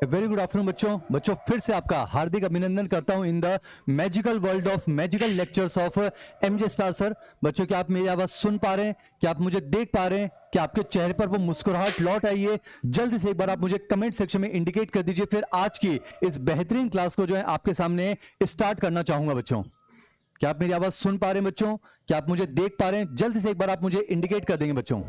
Very good afternoon बच्चों फिर से आपका हार्दिक अभिनंदन करता हूं in the magical world of magical lectures of MJ star sir. बच्चों, क्या आप मेरी आवाज सुन पा रहे हैं? क्या आप मुझे देख पा रहे हैं? क्या आपके चेहरे पर वो मुस्कुराहट लौट आई है? जल्दी से एक बार आप मुझे कमेंट सेक्शन में इंडिकेट कर दीजिए। फिर आज की इस बेहतरीन क्लास को जो है आपके सामने स्टार्ट करना चाहूंगा बच्चों। क्या आप मेरी आवाज सुन पा रहे हैं बच्चों? क्या आप मुझे देख पा रहे हैं? जल्दी से एक बार आप मुझे इंडिकेट कर देंगे बच्चों।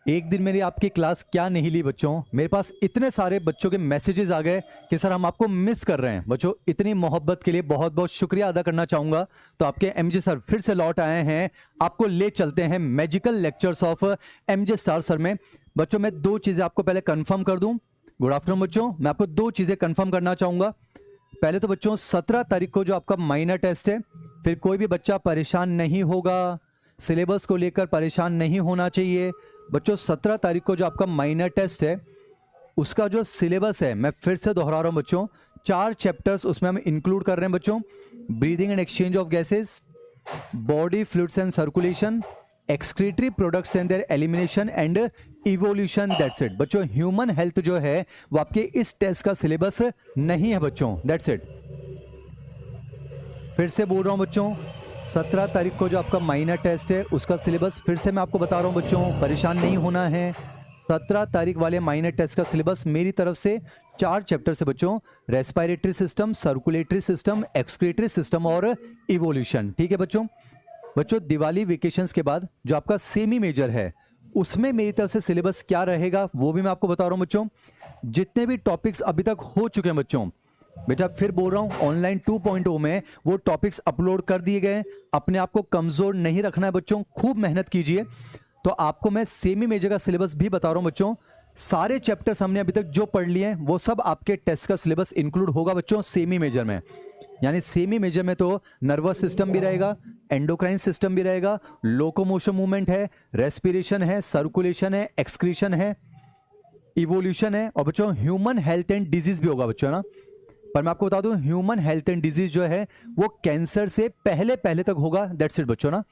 एक दिन मेरी आपकी क्लास क्या नहीं ली बच्चों। मेरे पास इतने सारे बच्चों के मैसेजेस आ गए कि सर हम आपको मिस कर रहे हैं। बच्चों, इतनी मोहब्बत के लिए बहुत बहुत शुक्रिया अदा करना चाहूंगा। तो आपके एमजे सर फिर से लौट आए हैं, आपको ले चलते हैं magical lectures of MJ star sir में। बच्चों, मैं दो चीजें आपको पहले कंफर्म कर दूं। गुड आफ्टरनून बच्चों, मैं आपको दो चीजें कंफर्म करना चाहूंगा। पहले तो बच्चों 17 तारीख को जो आपका माइनर टेस्ट है, फिर कोई भी बच्चा परेशान नहीं होगा, सिलेबस को लेकर परेशान नहीं होना चाहिए। बच्चों 17 तारीख को जो आपका माइनर टेस्ट है उसका जो सिलेबस है, मैं फिर से दोहरा रहा हूं बच्चों, 4 चैप्टर्स उसमें हम इंक्लूड कर रहे हैं बच्चों। Breathing and exchange of gases, body fluids and circulation, excretory products and there elimination and evolution, that's it. बच्चों, ह्यूमन हेल्थ जो है वो आपके इस टेस्ट का सिलेबस नहीं है बच्चों, दैट्स इट। फिर से बोल रहा हूं बच्चों, 17 तारीख को जो आपका माइनर टेस्ट है उसका सिलेबस फिर से मैं आपको बता रहा हूं बच्चों, परेशान नहीं होना है। 17 तारीख वाले माइनर टेस्ट का सिलेबस मेरी तरफ से 4 चैप्टर से बच्चों, respiratory system, circulatory system, excretory system और इवोल्यूशन। ठीक है बच्चों। बच्चों, दिवाली वेकेशंस के बाद जो आपका सेमी मेजर है उसमें मेरी तरफ से सिलेबस क्या रहेगा वो भी मैं आपको बता रहा हूं बच्चों। जितने भी टॉपिक्स अभी तक हो चुके हैं बच्चों, बेटा फिर बोल रहा हूं, ऑनलाइन 2.0 में वो टॉपिक्स अपलोड कर दिए गए। अपने आप को कमजोर नहीं रखना है बच्चों, खूब मेहनत कीजिए। तो आपको मैं सेमी मेजर का सिलेबस भी बता रहा हूं बच्चों। सारे चैप्टर्स हमने अभी तक जो पढ़ लिए हैं वो सब आपके टेस्ट का सिलेबस इंक्लूड होगा बच्चों सेमी मेजर में। यानी सेमी मेजर में तो नर्वस सिस्टम भी रहेगा, एंडोक्राइन सिस्टम भी रहेगा, लोकोमोशन मूवमेंट है, रेस्पिरेशन है, सर्कुलेशन है, एक्सक्रीशन है, इवोल्यूशन है, और बच्चों ह्यूमन हेल्थ एंड डिजीज भी होगा बच्चों ना। पर मैं आपको बता दूं, ह्यूमन हेल्थ एंड डिजीज जो है वो कैंसर से पहले पहले तक होगा, दैट्स इट बच्चों ना।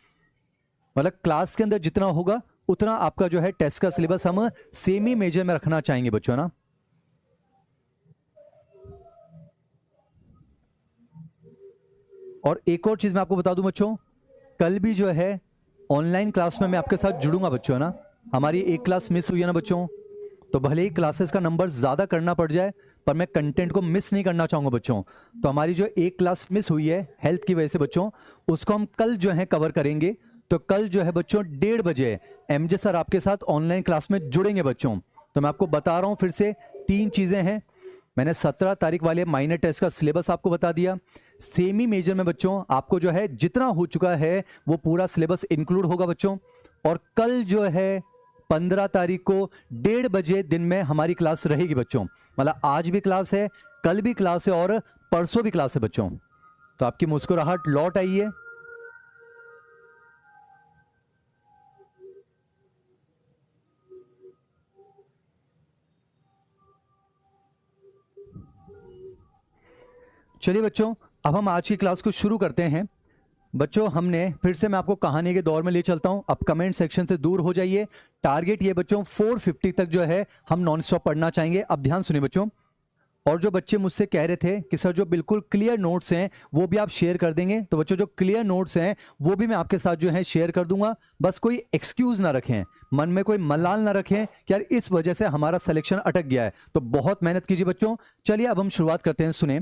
मतलब क्लास के अंदर जितना होगा उतना आपका जो है टेस्ट का सिलेबस हम सेमी मेजर में रखना चाहेंगे बच्चों ना। और एक और चीज मैं आपको बता दूं बच्चों, कल भी जो है ऑनलाइन क्लास में मैं आपके साथ जुड़ूंगा बच्चों ना। हमारी एक क्लास मिस हुई है ना बच्चों, तो भले ही क्लासेस का नंबर ज्यादा करना पड़ जाए पर मैं कंटेंट को मिस नहीं करना चाहूंगा बच्चों। तो हमारी जो एक क्लास मिस हुई है हेल्थ की वजह से बच्चों, उसको हम कल जो है कवर करेंगे। तो कल जो है बच्चों 1:30 बजे एमजे सर आपके साथ ऑनलाइन क्लास में जुड़ेंगे बच्चों। तो मैं आपको बता रहा हूं फिर से, 3 चीजें हैं। मैंने 17 तारीख वाले माइनर टेस्ट का सिलेबस आपको बता दिया। सेमी मेजर में बच्चों आपको जो है जितना हो चुका है वो पूरा सिलेबस इंक्लूड होगा बच्चों। और कल जो है 15 तारीख को 1:30 बजे दिन में हमारी क्लास रहेगी बच्चों। मतलब आज भी क्लास है, कल भी क्लास है और परसों भी क्लास है बच्चों। तो आपकी मुस्कुराहट लौट आई है। चलिए बच्चों, अब हम आज की क्लास को शुरू करते हैं। बच्चों, हमने फिर से मैं आपको कहानी के दौर में ले चलता हूं। अब कमेंट सेक्शन से दूर हो जाइए। टारगेट ये बच्चों 450 तक जो है हम नॉन स्टॉप पढ़ना चाहेंगे। अब ध्यान सुनिए बच्चों। और जो बच्चे मुझसे कह रहे थे कि सर जो बिल्कुल क्लियर नोट्स हैं वो भी आप शेयर कर देंगे, तो बच्चों जो क्लियर नोट्स हैं वो भी मैं आपके साथ जो है शेयर कर दूंगा। बस कोई एक्सक्यूज ना रखें, मन में कोई मलाल ना रखें कि यार इस वजह से हमारा सिलेक्शन अटक गया है। तो बहुत मेहनत कीजिए बच्चों। चलिए अब हम शुरुआत करते हैं। सुने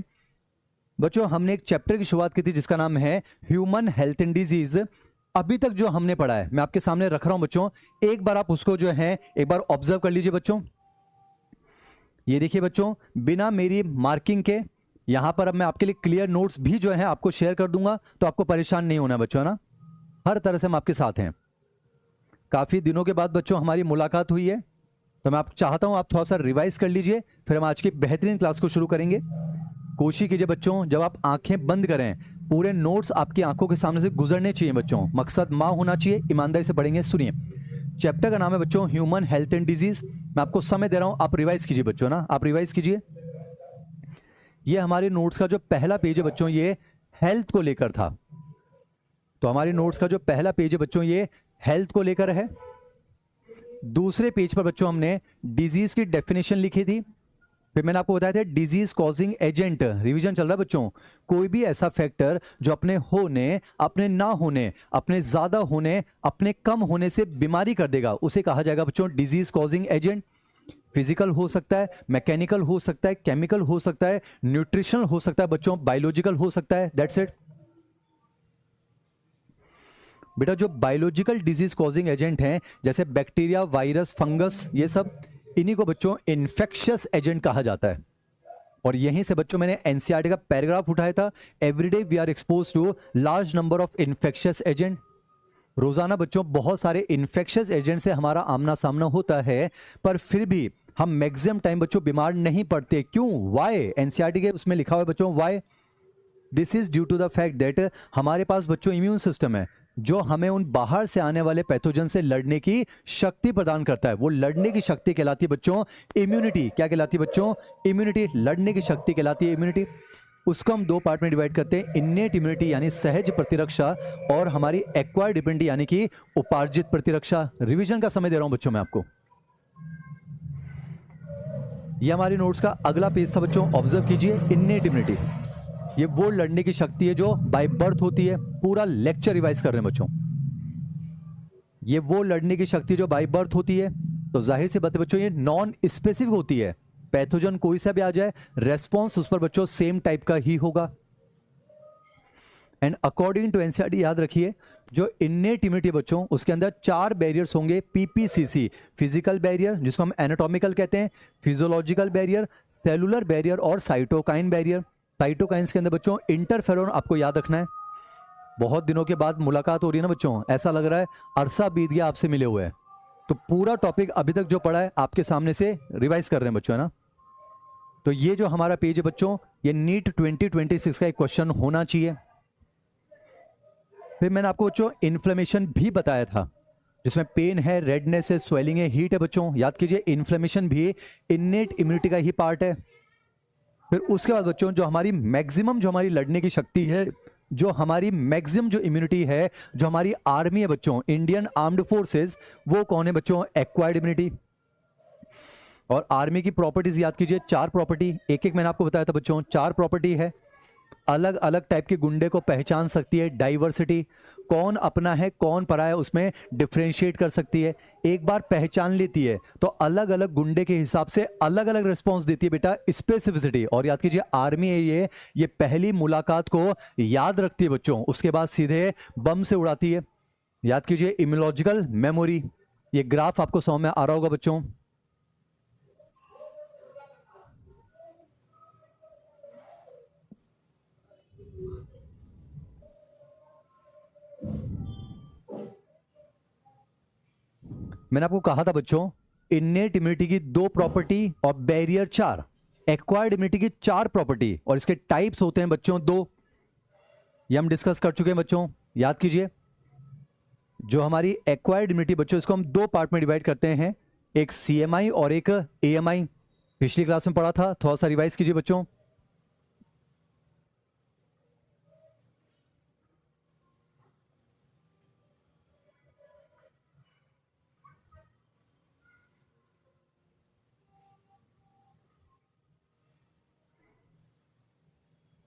बच्चों, हमने एक चैप्टर की शुरुआत की थी जिसका नाम है ह्यूमन हेल्थ एंड डिजीज। अभी तक जो हमने पढ़ा है मैं आपके सामने रख रहा हूं बच्चों, एक बार आप उसको जो है एक बार ऑब्जर्व कर लीजिए बच्चों। ये देखिए बच्चों, बिना मेरी मार्किंग के यहां पर अब मैं आपके लिए क्लियर नोट्स भी जो है आपको शेयर कर दूंगा, तो आपको परेशान नहीं होना बच्चों ना। हर तरह से हम आपके साथ हैं। काफी दिनों के बाद बच्चों हमारी मुलाकात हुई है, तो मैं आप चाहता हूं आप थोड़ा सा रिवाइज कर लीजिए, फिर हम आज की बेहतरीन क्लास को शुरू करेंगे। कोशिश कीजिए बच्चों, जब आप आंखें बंद करें पूरे नोट्स आपकी आंखों के सामने से गुजरने चाहिए बच्चों। मकसद मां होना चाहिए, ईमानदारी से पढ़ेंगे। सुनिए, चैप्टर का नाम है बच्चों ह्यूमन हेल्थ एंड डिजीज। मैं आपको समय दे रहा हूं, आप रिवाइज कीजिए बच्चों ना, आप रिवाइज कीजिए। ये हमारे नोट्स का जो पहला पेज है बच्चों, ये हेल्थ को लेकर था। तो हमारे नोट्स का जो पहला पेज है बच्चों, ये हेल्थ को लेकर है। दूसरे पेज पर बच्चों हमने डिजीज की डेफिनेशन लिखी थी। फिर मैंने आपको बताया था डिजीज कॉजिंग एजेंट, रिवीजन चल रहा है बच्चों। कोई भी ऐसा फैक्टर जो अपने होने, अपने ना होने, अपने ज्यादा होने, अपने कम होने से बीमारी कर देगा, उसे कहा जाएगा बच्चों डिजीज कॉजिंग एजेंट। फिजिकल हो सकता है, मैकेनिकल हो सकता है, केमिकल हो सकता है, न्यूट्रिशनल हो सकता है बच्चों, बायोलॉजिकल हो सकता है, दैट्स इट। बेटा जो बायोलॉजिकल डिजीज कॉजिंग एजेंट हैं जैसे बैक्टीरिया, वायरस, फंगस, ये सब, इन्हीं को बच्चों इन्फेक्शियस एजेंट कहा जाता है। और यहीं से बच्चों मैंने एनसीईआरटी का पैराग्राफ उठाया था, everyday we are expose to large number of infectious agent. रोजाना बच्चों बहुत सारे इन्फेक्शियस एजेंट से हमारा आमना सामना होता है, पर फिर भी हम मैक्सिमम टाइम बच्चों बीमार नहीं पड़ते। क्यों? वाई? एनसीईआरटी के उसमें लिखा हुआ है बच्चों, why? This is due to the fact that हमारे पास बच्चों इम्यून सिस्टम है जो हमें उन बाहर से आने वाले पैथोजन से लड़ने की शक्ति प्रदान करता है। वो लड़ने की शक्ति कहलाती है बच्चों इम्यूनिटी। क्या कहलाती है बच्चों? इम्यूनिटी। लड़ने की शक्ति कहलाती है इम्यूनिटी। उसको हम दो पार्ट में डिवाइड करते हैं, इन्नेट इम्यूनिटी यानी सहज प्रतिरक्षा, और हमारी एक्वायर्ड इम्यूनिटी यानी कि उपार्जित प्रतिरक्षा। रिवीजन का समय दे रहा हूं बच्चों मैं आपको। ये हमारे नोट्स का अगला पेज था बच्चों, ऑब्जर्व कीजिए। इन्नेट इम्यूनिटी, ये वो लड़ने की शक्ति है जो बाय बर्थ होती है। पूरा लेक्चर रिवाइज कर रहे हैं बच्चों। ये वो लड़ने की शक्ति जो बाय बर्थ होती है, तो जाहिर सी बात है बच्चों ये नॉन स्पेसिफिक होती है। पैथोजन कोई सा भी आ जाए, रेस्पॉन्स उस पर बच्चों सेम टाइप का ही होगा। एंड अकॉर्डिंग टू एनसीईआरटी याद रखिए, जो इन्नेट इम्यूनिटी बच्चों, उसके अंदर 4 बैरियर्स होंगे। पीपीसीसी फिजिकल बैरियर जिसको हम एनाटॉमिकल कहते हैं, फिजियोलॉजिकल बैरियर, सेलुलर बैरियर और साइटोकाइन बैरियर। साइटोकाइंस के अंदर बच्चों इंटरफेरोन आपको याद रखना है। बहुत दिनों के बाद मुलाकात हो रही है ना बच्चों, ऐसा लग रहा है अरसा बीत गया आपसे मिले हुए। तो पूरा टॉपिक अभी तक जो पढ़ा है आपके सामने से रिवाइज कर रहे हैं बच्चों, है ना। तो ये जो हमारा पेज है बच्चों, ये नीट 2026 का एक क्वेश्चन होना चाहिए। फिर मैंने आपको बच्चों इन्फ्लेमेशन भी बताया था, जिसमें पेन है, रेडनेस है, स्वेलिंग है, हीट है बच्चों। याद कीजिए इन्फ्लेमेशन भी इन्नेट इम्यूनिटी का ही पार्ट है। फिर उसके बाद बच्चों जो हमारी मैक्सिमम जो हमारी लड़ने की शक्ति है, जो हमारी मैक्सिमम जो इम्यूनिटी है, जो हमारी आर्मी है बच्चों, इंडियन आर्म्ड फोर्सेस, वो कौन है बच्चों? Acquired immunity. और आर्मी की प्रॉपर्टीज याद कीजिए, 4 प्रॉपर्टी, एक एक मैंने आपको बताया था बच्चों, 4 प्रॉपर्टी है। अलग अलग टाइप के गुंडे को पहचान सकती है, डाइवर्सिटी, कौन अपना है कौन पराया है उसमें डिफरेंशिएट कर सकती है। एक बार पहचान लेती है तो अलग अलग गुंडे के हिसाब से अलग अलग रिस्पॉन्स देती है बेटा, स्पेसिफिसिटी। और याद कीजिए आर्मी है ये पहली मुलाकात को याद रखती है बच्चों, उसके बाद सीधे बम से उड़ाती है। याद कीजिए इम्यूनोलॉजिकल मेमोरी। ये ग्राफ आपको समझ में आ रहा होगा बच्चों। मैंने आपको कहा था बच्चों इन्नेट इम्यूनिटी की 2 प्रॉपर्टी और बैरियर 4, एक्वायर्ड इम्यूनिटी की 4 प्रॉपर्टी, और इसके टाइप्स होते हैं बच्चों 2। ये हम डिस्कस कर चुके हैं बच्चों, याद कीजिए। जो हमारी एक्वायर्ड इम्यूनिटी बच्चों, इसको हम 2 पार्ट में डिवाइड करते हैं, एक सीएमआई और एक एएमआई। पिछली क्लास में पढ़ा था, थोड़ा सा रिवाइज कीजिए बच्चों।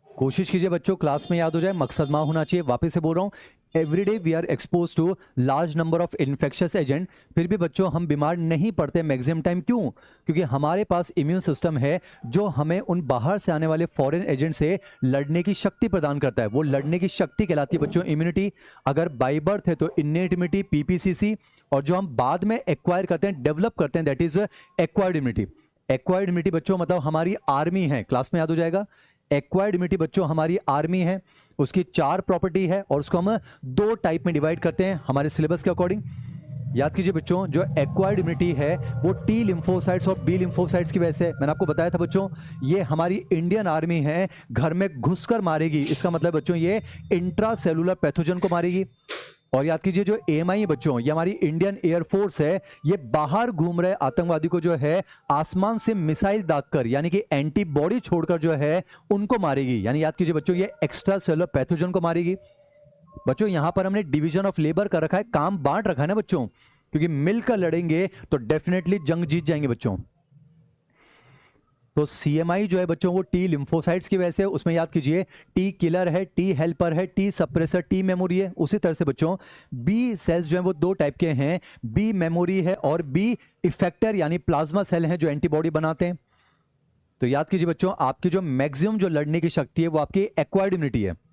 कोशिश कीजिए बच्चों क्लास में याद हो जाए, मकसद मां होना चाहिए। वापस से बोल रहा हूं, everyday we are expose to large number of infectious agent, फिर भी बच्चों हम बीमार नहीं पड़ते मैक्सिमम टाइम। क्यों? क्योंकि हमारे पास इम्यून सिस्टम है जो हमें उन बाहर से आने वाले फॉरेन एजेंट से लड़ने की शक्ति प्रदान करता है। वो लड़ने की शक्ति कहलाती है बच्चों इम्यूनिटी। अगर बाय बर्थ है तो इन्नेट इम्यूनिटी, पीपीसीसी, और जो हम बाद में एक्वायर करते हैं, डेवलप करते हैं, that is acquired immunity. Acquired immunity बच्चों मतलब हमारी आर्मी है, क्लास में याद हो जाएगा। एक्वायर्ड इम्यूनिटी बच्चों हमारी आर्मी है, उसकी 4 प्रॉपर्टी है, और उसको हम 2 टाइप में डिवाइड करते हैं हमारे सिलेबस के अकॉर्डिंग। याद कीजिए बच्चों, जो एक्वायर्ड इम्यूनिटी है वो टी लिम्फोसाइट्स और बी लिम्फोसाइट्स की वजह से, मैंने आपको बताया था बच्चों, ये हमारी इंडियन आर्मी है, घर में घुसकर मारेगी। इसका मतलब बच्चों ये इंट्रा सेलुलर पैथोजन को मारेगी। और याद कीजिए जो एएमआई है बच्चों, ये हमारी इंडियन एयरफोर्स है, ये बाहर घूम रहे आतंकवादी को जो है आसमान से मिसाइल दागकर यानी कि एंटीबॉडी छोड़कर जो है उनको मारेगी। यानी याद कीजिए बच्चों, ये एक्स्ट्रा सेलुलर पैथोजन को मारेगी। बच्चों यहां पर हमने डिवीजन ऑफ लेबर कर रखा है, काम बांट रखा है ना बच्चों, क्योंकि मिलकर लड़ेंगे तो डेफिनेटली जंग जीत जाएंगे बच्चों। तो सीएमआई जो है बच्चों वो टी लिम्फोसाइट्स की वजह से, उसमें याद कीजिए टी किलर है, टी हेल्पर है, टी सप्रेसर, टी मेमोरी है। उसी तरह से बच्चों बी सेल्स जो है वो दो टाइप के हैं, बी मेमोरी है और बी इफेक्टर यानी प्लाज्मा सेल हैं जो एंटीबॉडी बनाते हैं। तो याद कीजिए बच्चों, आपकी जो मैक्सिमम जो लड़ने की शक्ति है वो आपकी एक्वायर्ड इम्यूनिटी है।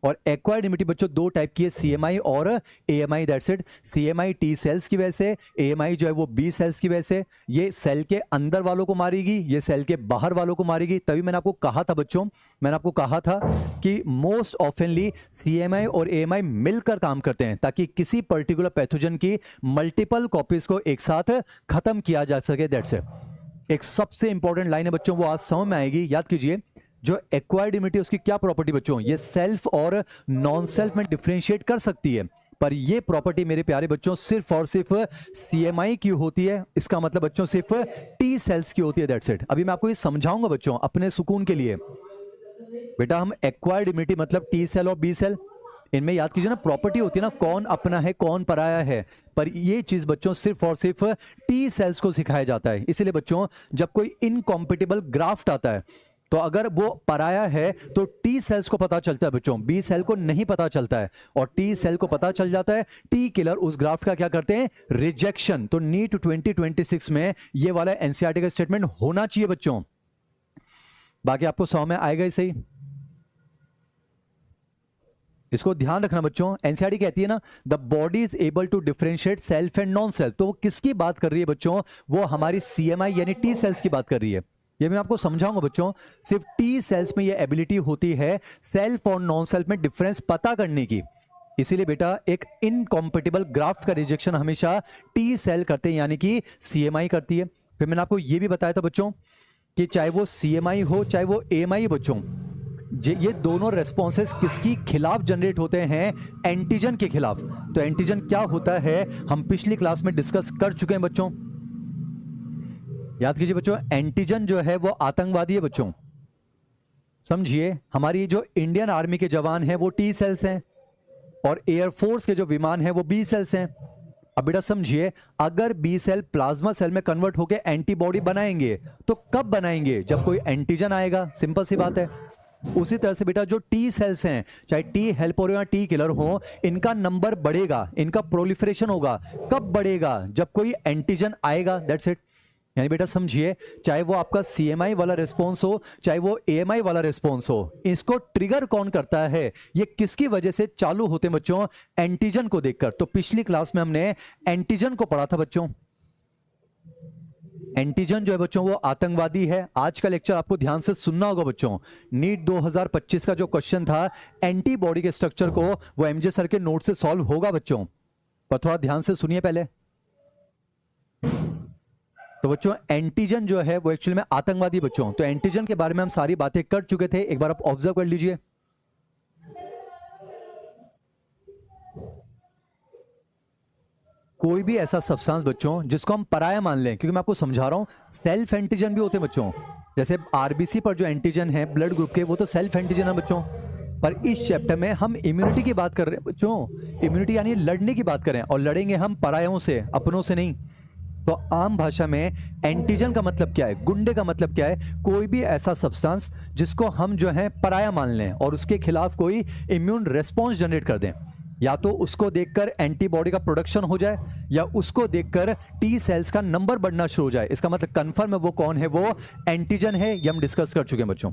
और एक्वायर्ड इम्यूनिटी बच्चों दो टाइप की है, सीएमआई और AMI. That's it. CMI T cells की वजह से, एएमआई जो है वो बी सेल्स की वजह से। ये सेल के अंदर वालों को मारेगी, ये सेल के बाहर वालों को मारेगी। तभी मैंने आपको कहा था बच्चों, मैंने आपको कहा था कि मोस्ट ऑफनली सीएमआई और एएमआई मिलकर काम करते हैं ताकि किसी पर्टिकुलर पैथोजन की मल्टीपल कॉपीज को एक साथ खत्म किया जा सके। That's it. एक सबसे इंपॉर्टेंट लाइन है बच्चों, वो आज समझ में आएगी। याद कीजिए, जो एक्वायर्ड इम्यूनिटी उसकी क्या प्रॉपर्टी बच्चों, ये सेल्फ और नॉन सेल्फ में डिफरेंशिएट कर सकती है, पर ये प्रॉपर्टी मेरे प्यारे बच्चों सिर्फ और सिर्फ सीएमआई की होती है। इसका मतलब बच्चों सिर्फ टी सेल्स की होती है। That's it. अभी मैं आपको ये समझाऊंगा बच्चों अपने सुकून के लिए। बेटा हम एक्वायर्ड इम्यूनिटी मतलब टी सेल और बी सेल, इनमें याद कीजिए ना प्रॉपर्टी होती है ना, कौन अपना है कौन पराया है, पर ये चीज बच्चों सिर्फ और सिर्फ टी सेल्स को सिखाया जाता है। इसीलिए बच्चों जब कोई इनकॉम्पिटिबल ग्राफ्ट आता है तो अगर वो पराया है तो टी सेल्स को पता चलता है बच्चों, बी सेल को नहीं पता चलता है। और टी सेल को पता चल जाता है, टी किलर उस ग्राफ्ट का क्या करते हैं, रिजेक्शन। तो नीट 2026 में ये वाला एनसीईआरटी का स्टेटमेंट होना चाहिए बच्चों। बाकी आपको 100 में आएगा ही सही, इसको ध्यान रखना बच्चों। एनसीईआरटी कहती है ना, the body is able to differentiate self and non self. तो वो किसकी बात कर रही है बच्चों, वो हमारी सीएमआई यानी टी सेल्स की बात कर रही है। ये मैं आपको समझाऊंगा बच्चों। सिर्फ टी सेल्स में ये एबिलिटी होती है सेल्फ और नॉन सेल्फ में डिफरेंस पता करने की। इसीलिए बेटा एक इनकॉम्पिटिबल ग्राफ्ट का रिजेक्शन हमेशा टी सेल करते हैं यानी कि सीएमआई करती है। फिर मैंने आपको ये भी बताया था बच्चों कि चाहे वो सीएमआई हो चाहे वो एएमआई बच्चों, ये दोनों रेस्पॉन्सेस किसकी खिलाफ जनरेट होते हैं, एंटीजन के खिलाफ। तो एंटीजन क्या होता है हम पिछली क्लास में डिस्कस कर चुके हैं बच्चों। याद कीजिए बच्चों, एंटीजन जो है वो आतंकवादी है बच्चों। समझिए, हमारी जो इंडियन आर्मी के जवान हैं वो टी सेल्स हैं और एयरफोर्स के जो विमान हैं वो बी सेल्स हैं। अब बेटा समझिए, अगर बी सेल प्लाज्मा सेल में कन्वर्ट होकर एंटीबॉडी बनाएंगे तो कब बनाएंगे, जब कोई एंटीजन आएगा। सिंपल सी बात है। उसी तरह से बेटा जो टी सेल्स हैं, चाहे टी हेल्पर हो या टी किलर हो, इनका नंबर बढ़ेगा, इनका प्रोलिफरेशन होगा। कब बढ़ेगा, जब कोई एंटीजन आएगा। That's it. यानी बेटा समझिए, चाहे वो आपका सीएमआई वाला रिस्पॉन्स हो चाहे वो एएमआई वाला रिस्पॉन्स हो, इसको ट्रिगर कौन करता है, ये किसकी वजह से चालू होते हैं बच्चों, एंटीजन को देखकर। तो पिछली क्लास में हमने एंटीजन को पढ़ा था बच्चों। एंटीजन जो है बच्चों वो आतंकवादी है। आज का लेक्चर आपको ध्यान से सुनना होगा बच्चों। नीट 2025 का जो क्वेश्चन था एंटीबॉडी के स्ट्रक्चर को, वो एमजे सर के नोट से सॉल्व होगा बच्चों, पर थोड़ा ध्यान से सुनिए पहले। तो बच्चों एंटीजन जो है वो एक्चुअली में आतंकवादी बच्चों। तो एंटीजन के बारे में हम सारी बातें कर चुके थे, एक बार आप ऑब्जर्व कर लीजिए। कोई भी ऐसा सब्सटेंस बच्चों जिसको हम पराया मान लें, क्योंकि मैं आपको समझा रहा हूं सेल्फ एंटीजन भी होते हैं बच्चों। जैसे आरबीसी पर जो एंटीजन है ब्लड ग्रुप के, वो तो सेल्फ एंटीजन है बच्चों। पर इस चैप्टर में हम इम्यूनिटी की बात कर रहे हैं बच्चों। इम्यूनिटी यानी लड़ने की बात करें, और लड़ेंगे हम परायों से, अपनों से नहीं। तो आम भाषा में एंटीजन का मतलब क्या है, गुंडे का मतलब क्या है, कोई भी ऐसा सब्सटेंस जिसको हम जो है पराया मान लें और उसके खिलाफ कोई इम्यून रेस्पॉन्स जनरेट कर दें। या तो उसको देखकर एंटीबॉडी का प्रोडक्शन हो जाए, या उसको देखकर टी सेल्स का नंबर बढ़ना शुरू हो जाए। इसका मतलब कंफर्म है वो कौन है, वो एंटीजन है। ये हम डिस्कस कर चुके हैं बच्चों।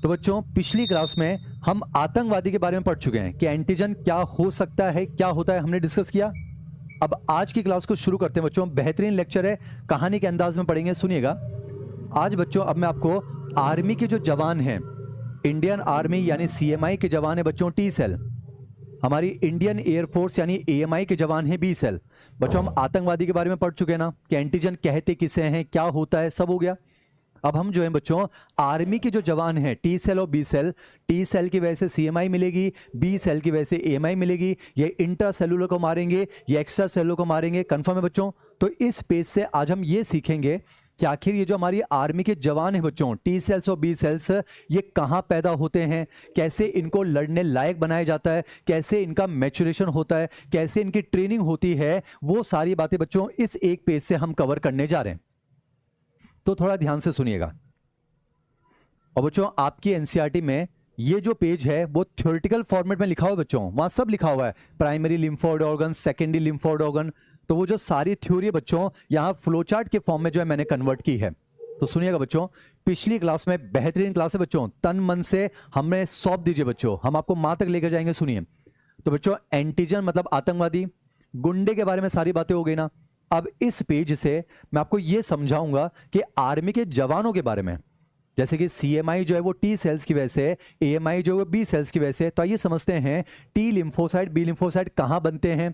तो बच्चों पिछली क्लास में हम आतंकवादी के बारे में पढ़ चुके हैं कि एंटीजन क्या हो सकता है, क्या होता है, हमने डिस्कस किया। अब आज की क्लास को शुरू करते हैं बच्चों। बेहतरीन लेक्चर है, कहानी के अंदाज में पढ़ेंगे, सुनिएगा। आज बच्चों अब मैं आपको आर्मी के जो जवान हैं, इंडियन आर्मी यानी सीएमआई के जवान है बच्चों टी सेल, हमारी इंडियन एयरफोर्स यानी एएमआई के जवान है बी सेल। बच्चों हम आतंकवादी के बारे में पढ़ चुके हैं ना, कि एंटीजन कहते किसे हैं, क्या होता है, सब हो गया। अब हम जो है बच्चों आर्मी के जो जवान हैं टी सेल और बी सेल, टी सेल की वजह से सीएमआई मिलेगी, बी सेल की वजह से एएमआई मिलेगी, ये इंट्रा सेलुलर को मारेंगे, ये एक्स्ट्रा सेलुलर को मारेंगे। कंफर्म है बच्चों? तो इस पेज से आज हम ये सीखेंगे कि आखिर ये जो हमारी आर्मी के जवान हैं बच्चों, टी सेल्स और बी सेल्स, ये कहाँ पैदा होते हैं, कैसे इनको लड़ने लायक बनाया जाता है, कैसे इनका मैच्योरेशन होता है, कैसे इनकी ट्रेनिंग होती है, वो सारी बातें बच्चों इस एक पेज से हम कवर करने जा रहे हैं। तो थोड़ा ध्यान से सुनिएगा। और बच्चों आपकी एनसीईआरटी में ये जो पेज है वो थ्योरेटिकल फॉर्मेट में लिखा हुआ है बच्चों, वहां सब लिखा हुआ है, primary lymphoid organ, secondary lymphoid organ. तो वो जो सारी थ्योरी है बच्चों यहाँ फ्लोचार्ट के फॉर्म में जो है मैंने कन्वर्ट की है। तो सुनिएगा बच्चों, पिछली क्लास में बेहतरीन क्लास है बच्चों, तन मन से हमें सौंप दीजिए बच्चों, हम आपको मां तक लेकर जाएंगे। सुनिए तो बच्चों, एंटीजन मतलब आतंकवादी, गुंडे के बारे में सारी बातें हो गई ना। अब इस पेज से मैं आपको यह समझाऊंगा कि आर्मी के जवानों के बारे में, जैसे कि सीएमआई जो है वो टी सेल्स की वजह से, एएमआई जो है वो बी सेल्स की वजह से। तो आइए समझते हैं टी लिम्फोसाइट, बी लिम्फोसाइट कहाँ बनते हैं,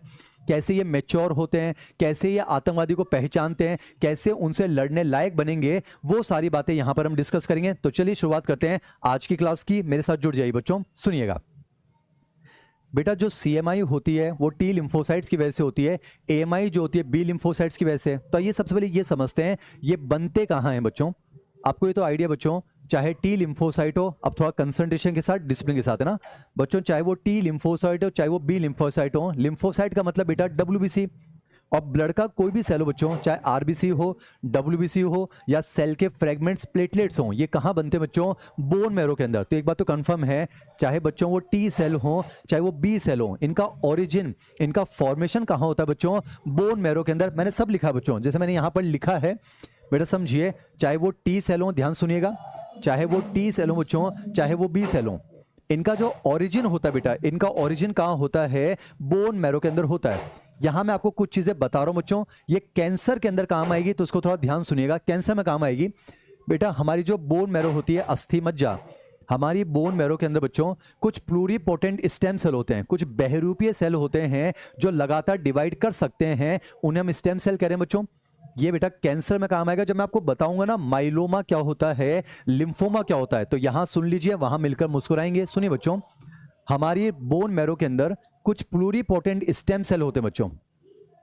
कैसे ये मैच्योर होते हैं, कैसे ये आतंकवादी को पहचानते हैं, कैसे उनसे लड़ने लायक बनेंगे, वो सारी बातें यहां पर हम डिस्कस करेंगे। तो चलिए शुरुआत करते हैं आज की क्लास की। मेरे साथ जुड़ जाइए बच्चों। सुनिएगा बेटा, जो सीएमआई होती है वो टी लिम्फोसाइट्स की वजह से होती है, एएमआई जो होती है बी लिम्फोसाइट्स की वजह से। तो ये सबसे पहले ये समझते हैं ये बनते कहाँ हैं बच्चों। आपको ये तो आइडिया बच्चों, चाहे टी लिम्फोसाइट हो, अब थोड़ा कंसंट्रेशन के साथ डिसिप्लिन के साथ है ना बच्चों, चाहे वो टी लिम्फोसाइट हो चाहे वो बी लिम्फोसाइट हो। लिम्फोसाइट का मतलब बेटा डब्ल्यूबीसी, और ब्लड का कोई भी सेल हो बच्चों, चाहे आरबीसी हो, डब्ल्यूबीसी हो या सेल के फ्रेगमेंट्स, प्लेटलेट्स हो, ये कहाँ बनते हैं बच्चों? बोन मैरो के अंदर। तो एक बात तो कंफर्म है, चाहे बच्चों वो टी सेल हो चाहे वो बी सेल हो, इनका ओरिजिन, इनका फॉर्मेशन कहाँ होता है बच्चों? बोन मैरो के अंदर। मैंने सब लिखा बच्चों, जैसे मैंने यहाँ पर लिखा है बेटा, समझिए, चाहे वो टी सेल हो, ध्यान सुनिएगा, चाहे वो टी सेल हो बच्चों, चाहे वो बी सेल हो, इनका जो ओरिजिन होता है बेटा, इनका ओरिजिन कहाँ होता है? बोन मैरो के अंदर होता है। यहां मैं आपको कुछ चीजें बता रहा हूं बच्चों, ये कैंसर के अंदर काम आएगी, तो उसको थोड़ा ध्यान सुनिएगा। कैंसर में काम आएगी बेटा, हमारी जो बोन मैरो होती है, अस्थि मज्जा, हमारी बोन मैरो के अंदर बच्चों कुछ प्लूरीपोटेंट स्टेम सेल होते हैं, कुछ बहुरूपीय सेल होते हैं जो लगातार डिवाइड कर सकते हैं, उन्हें हम स्टेम सेल कह रहे हैं बच्चों। ये बेटा कैंसर में काम आएगा। जब मैं आपको बताऊंगा ना माइलोमा क्या होता है, लिम्फोमा क्या होता है, तो यहां सुन लीजिए, वहां मिलकर मुस्कुराएंगे। सुनिए बच्चों, हमारी बोन मैरो के अंदर कुछ प्लूरीपोटेंट स्टेम सेल होते हैं बच्चों।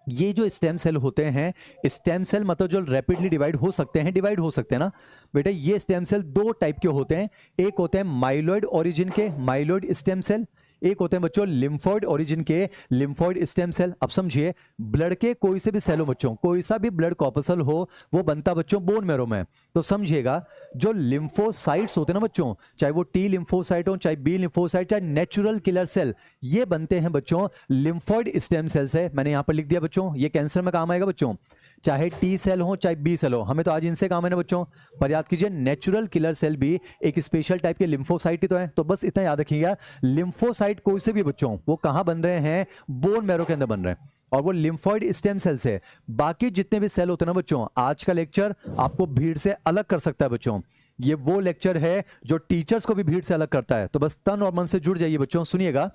ये जो स्टेम सेल होते हैं, स्टेम सेल मतलब जो रैपिडली डिवाइड हो सकते हैं ना बेटा, ये स्टेम सेल दो टाइप के होते हैं। एक होते हैं माइलॉइड ओरिजिन के माइलॉइड स्टेम सेल, एक होते हैं बच्चों लिम्फोइड ओरिजिन के लिम्फोइड स्टेम सेल। अब समझिए, ब्लड के कोई से भी सेल हो बच्चों, कोई सा भी ब्लड कॉर्पसल हो, वो बनता बच्चों बोन मैरो में। तो समझिएगा, जो लिम्फोसाइट्स होते हैं ना बच्चों, चाहे वो टी लिम्फोसाइट हो चाहे बी लिम्फोसाइट, चाहे नेचुरल किलर सेल, ये बनते हैं बच्चों लिम्फोइड स्टेम सेल से। मैंने यहां पर लिख दिया बच्चों, ये कैंसर में काम आएगा बच्चों, चाहे टी सेल हो चाहे बी सेल हो। हमें तो आज इनसे काम है ना बच्चों, पर याद कीजिए नेचुरल किलर सेल भी एक स्पेशल टाइप के लिम्फोसाइट ही तो है। तो बस इतना याद रखिएगा, लिम्फोसाइट कोई से भी बच्चों, वो कहां बन रहे हैं? बोन मैरो के अंदर बन रहे हैं, और वो लिम्फोइड स्टेम सेल से। बाकी जितने भी सेल होते हैं ना बच्चों, आज का लेक्चर आपको भीड़ से अलग कर सकता है बच्चों। ये वो लेक्चर है जो टीचर्स को भी भीड़ से अलग करता है। तो बस तन और मन से जुड़ जाइए बच्चों। सुनिएगा,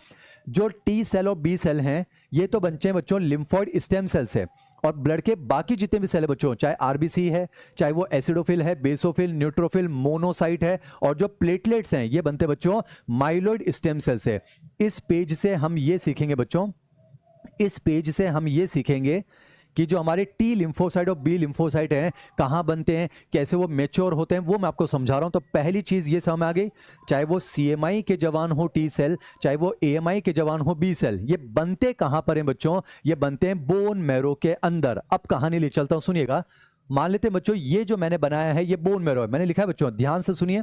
जो टी सेल और बी सेल हैं, ये तो बनते हैं बच्चों लिम्फोइड स्टेम सेल से, और ब्लड के बाकी जितने भी सेल है बच्चों, चाहे आरबीसी है, चाहे वो एसिडोफिल है, बेसोफिल, न्यूट्रोफिल, मोनोसाइट है, और जो प्लेटलेट्स हैं, ये बनते बच्चों माइलॉइड स्टेम सेल से। इस पेज से हम ये सीखेंगे बच्चों, इस पेज से हम ये सीखेंगे कि जो हमारे टी लिम्फोसाइट और बी लिम्फोसाइट हैं, कहाँ बनते हैं, कैसे वो मैच्योर होते हैं, वो मैं आपको समझा रहा हूं। तो पहली चीज ये समझ में आ गई, चाहे वो सीएमआई के जवान हो टी सेल, चाहे वो एएमआई के जवान हो बी सेल, ये बनते कहाँ पर हैं बच्चों? ये बनते हैं बोन मैरो के अंदर। अब कहानी ले चलता हूं, सुनिएगा। मान लेते हैं बच्चों, ये जो मैंने बनाया है ये बोन मैरो है, मैंने लिखा है बच्चों, ध्यान से सुनिए,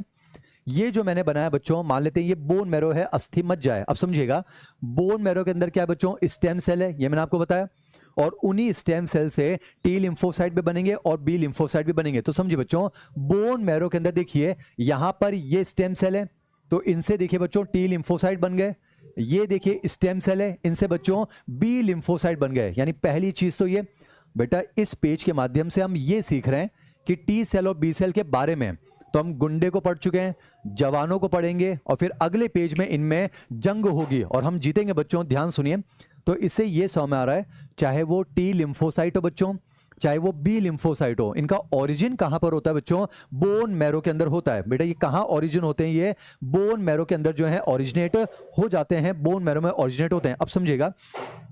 ये जो मैंने बनाया बच्चों, मान लेते हैं ये बोन मैरो है, अस्थि मज्जा है। अब समझिएगा, बोन मैरो के अंदर क्या है बच्चों? स्टेम सेल है, ये मैंने आपको बताया, और उन्हीं स्टेम सेल से टी लिम्फोसाइट भी बनेंगे और बी लिम्फोसाइट भी बनेंगे। तो समझिए बच्चों, बोन मैरो के अंदर देखिए, यहां पर ये स्टेम सेल है, तो इनसे देखिए बच्चों टी लिम्फोसाइट बन गए। ये देखिए स्टेम सेल है, इनसे बच्चों बी लिम्फोसाइट बन गए। यानी पहली चीज तो ये बेटा, इस पेज के माध्यम से हम ये सीख रहे हैं कि टी सेल और बी सेल के बारे में। तो हम गुंडे को पढ़ चुके हैं, जवानों को पढ़ेंगे, और फिर अगले पेज में इनमें जंग होगी और हम जीतेंगे बच्चों। ध्यान सुनिए, तो इससे ये समझ में आ रहा है, चाहे वो टी लिम्फोसाइट हो बच्चों, चाहे वो बी लिम्फोसाइट हो, इनका ओरिजिन कहां पर होता है बच्चों? बोन मैरो के अंदर होता है। बेटा ये कहां ओरिजिन होते हैं? ये बोन मैरो के अंदर जो है ओरिजिनेट हो जाते हैं, बोन मैरो में ओरिजिनेट होते हैं। अब समझिएगा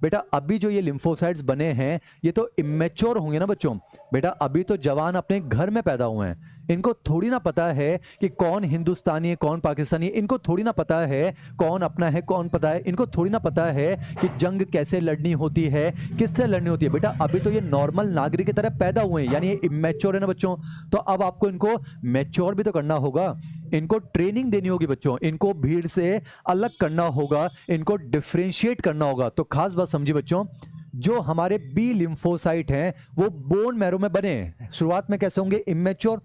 बेटा, अभी जो ये लिम्फोसाइट्स बने हैं ये तो इमेच्योर होंगे ना बच्चों। बेटा अभी तो जवान अपने घर में पैदा हुए हैं, इनको थोड़ी ना पता है कि कौन हिंदुस्तानी है कौन पाकिस्तानी है, इनको थोड़ी ना पता है कौन अपना है कौन पता है, इनको थोड़ी ना पता है कि जंग कैसे लड़नी होती है, किससे लड़नी होती है। बेटा अभी तो ये नॉर्मल नागरिक की तरह पैदा हुए हैं, यानी ये इमेच्योर है ना बच्चों। तो अब आपको इनको मैच्योर भी तो करना होगा, इनको ट्रेनिंग देनी होगी बच्चों, इनको भीड़ से अलग करना होगा, इनको डिफरेंशिएट करना होगा। तो खास बात समझिए बच्चों, जो हमारे बी लिम्फोसाइट हैं वो बोन मैरो में बने हैं, शुरुआत में कैसे होंगे? इमेच्योर,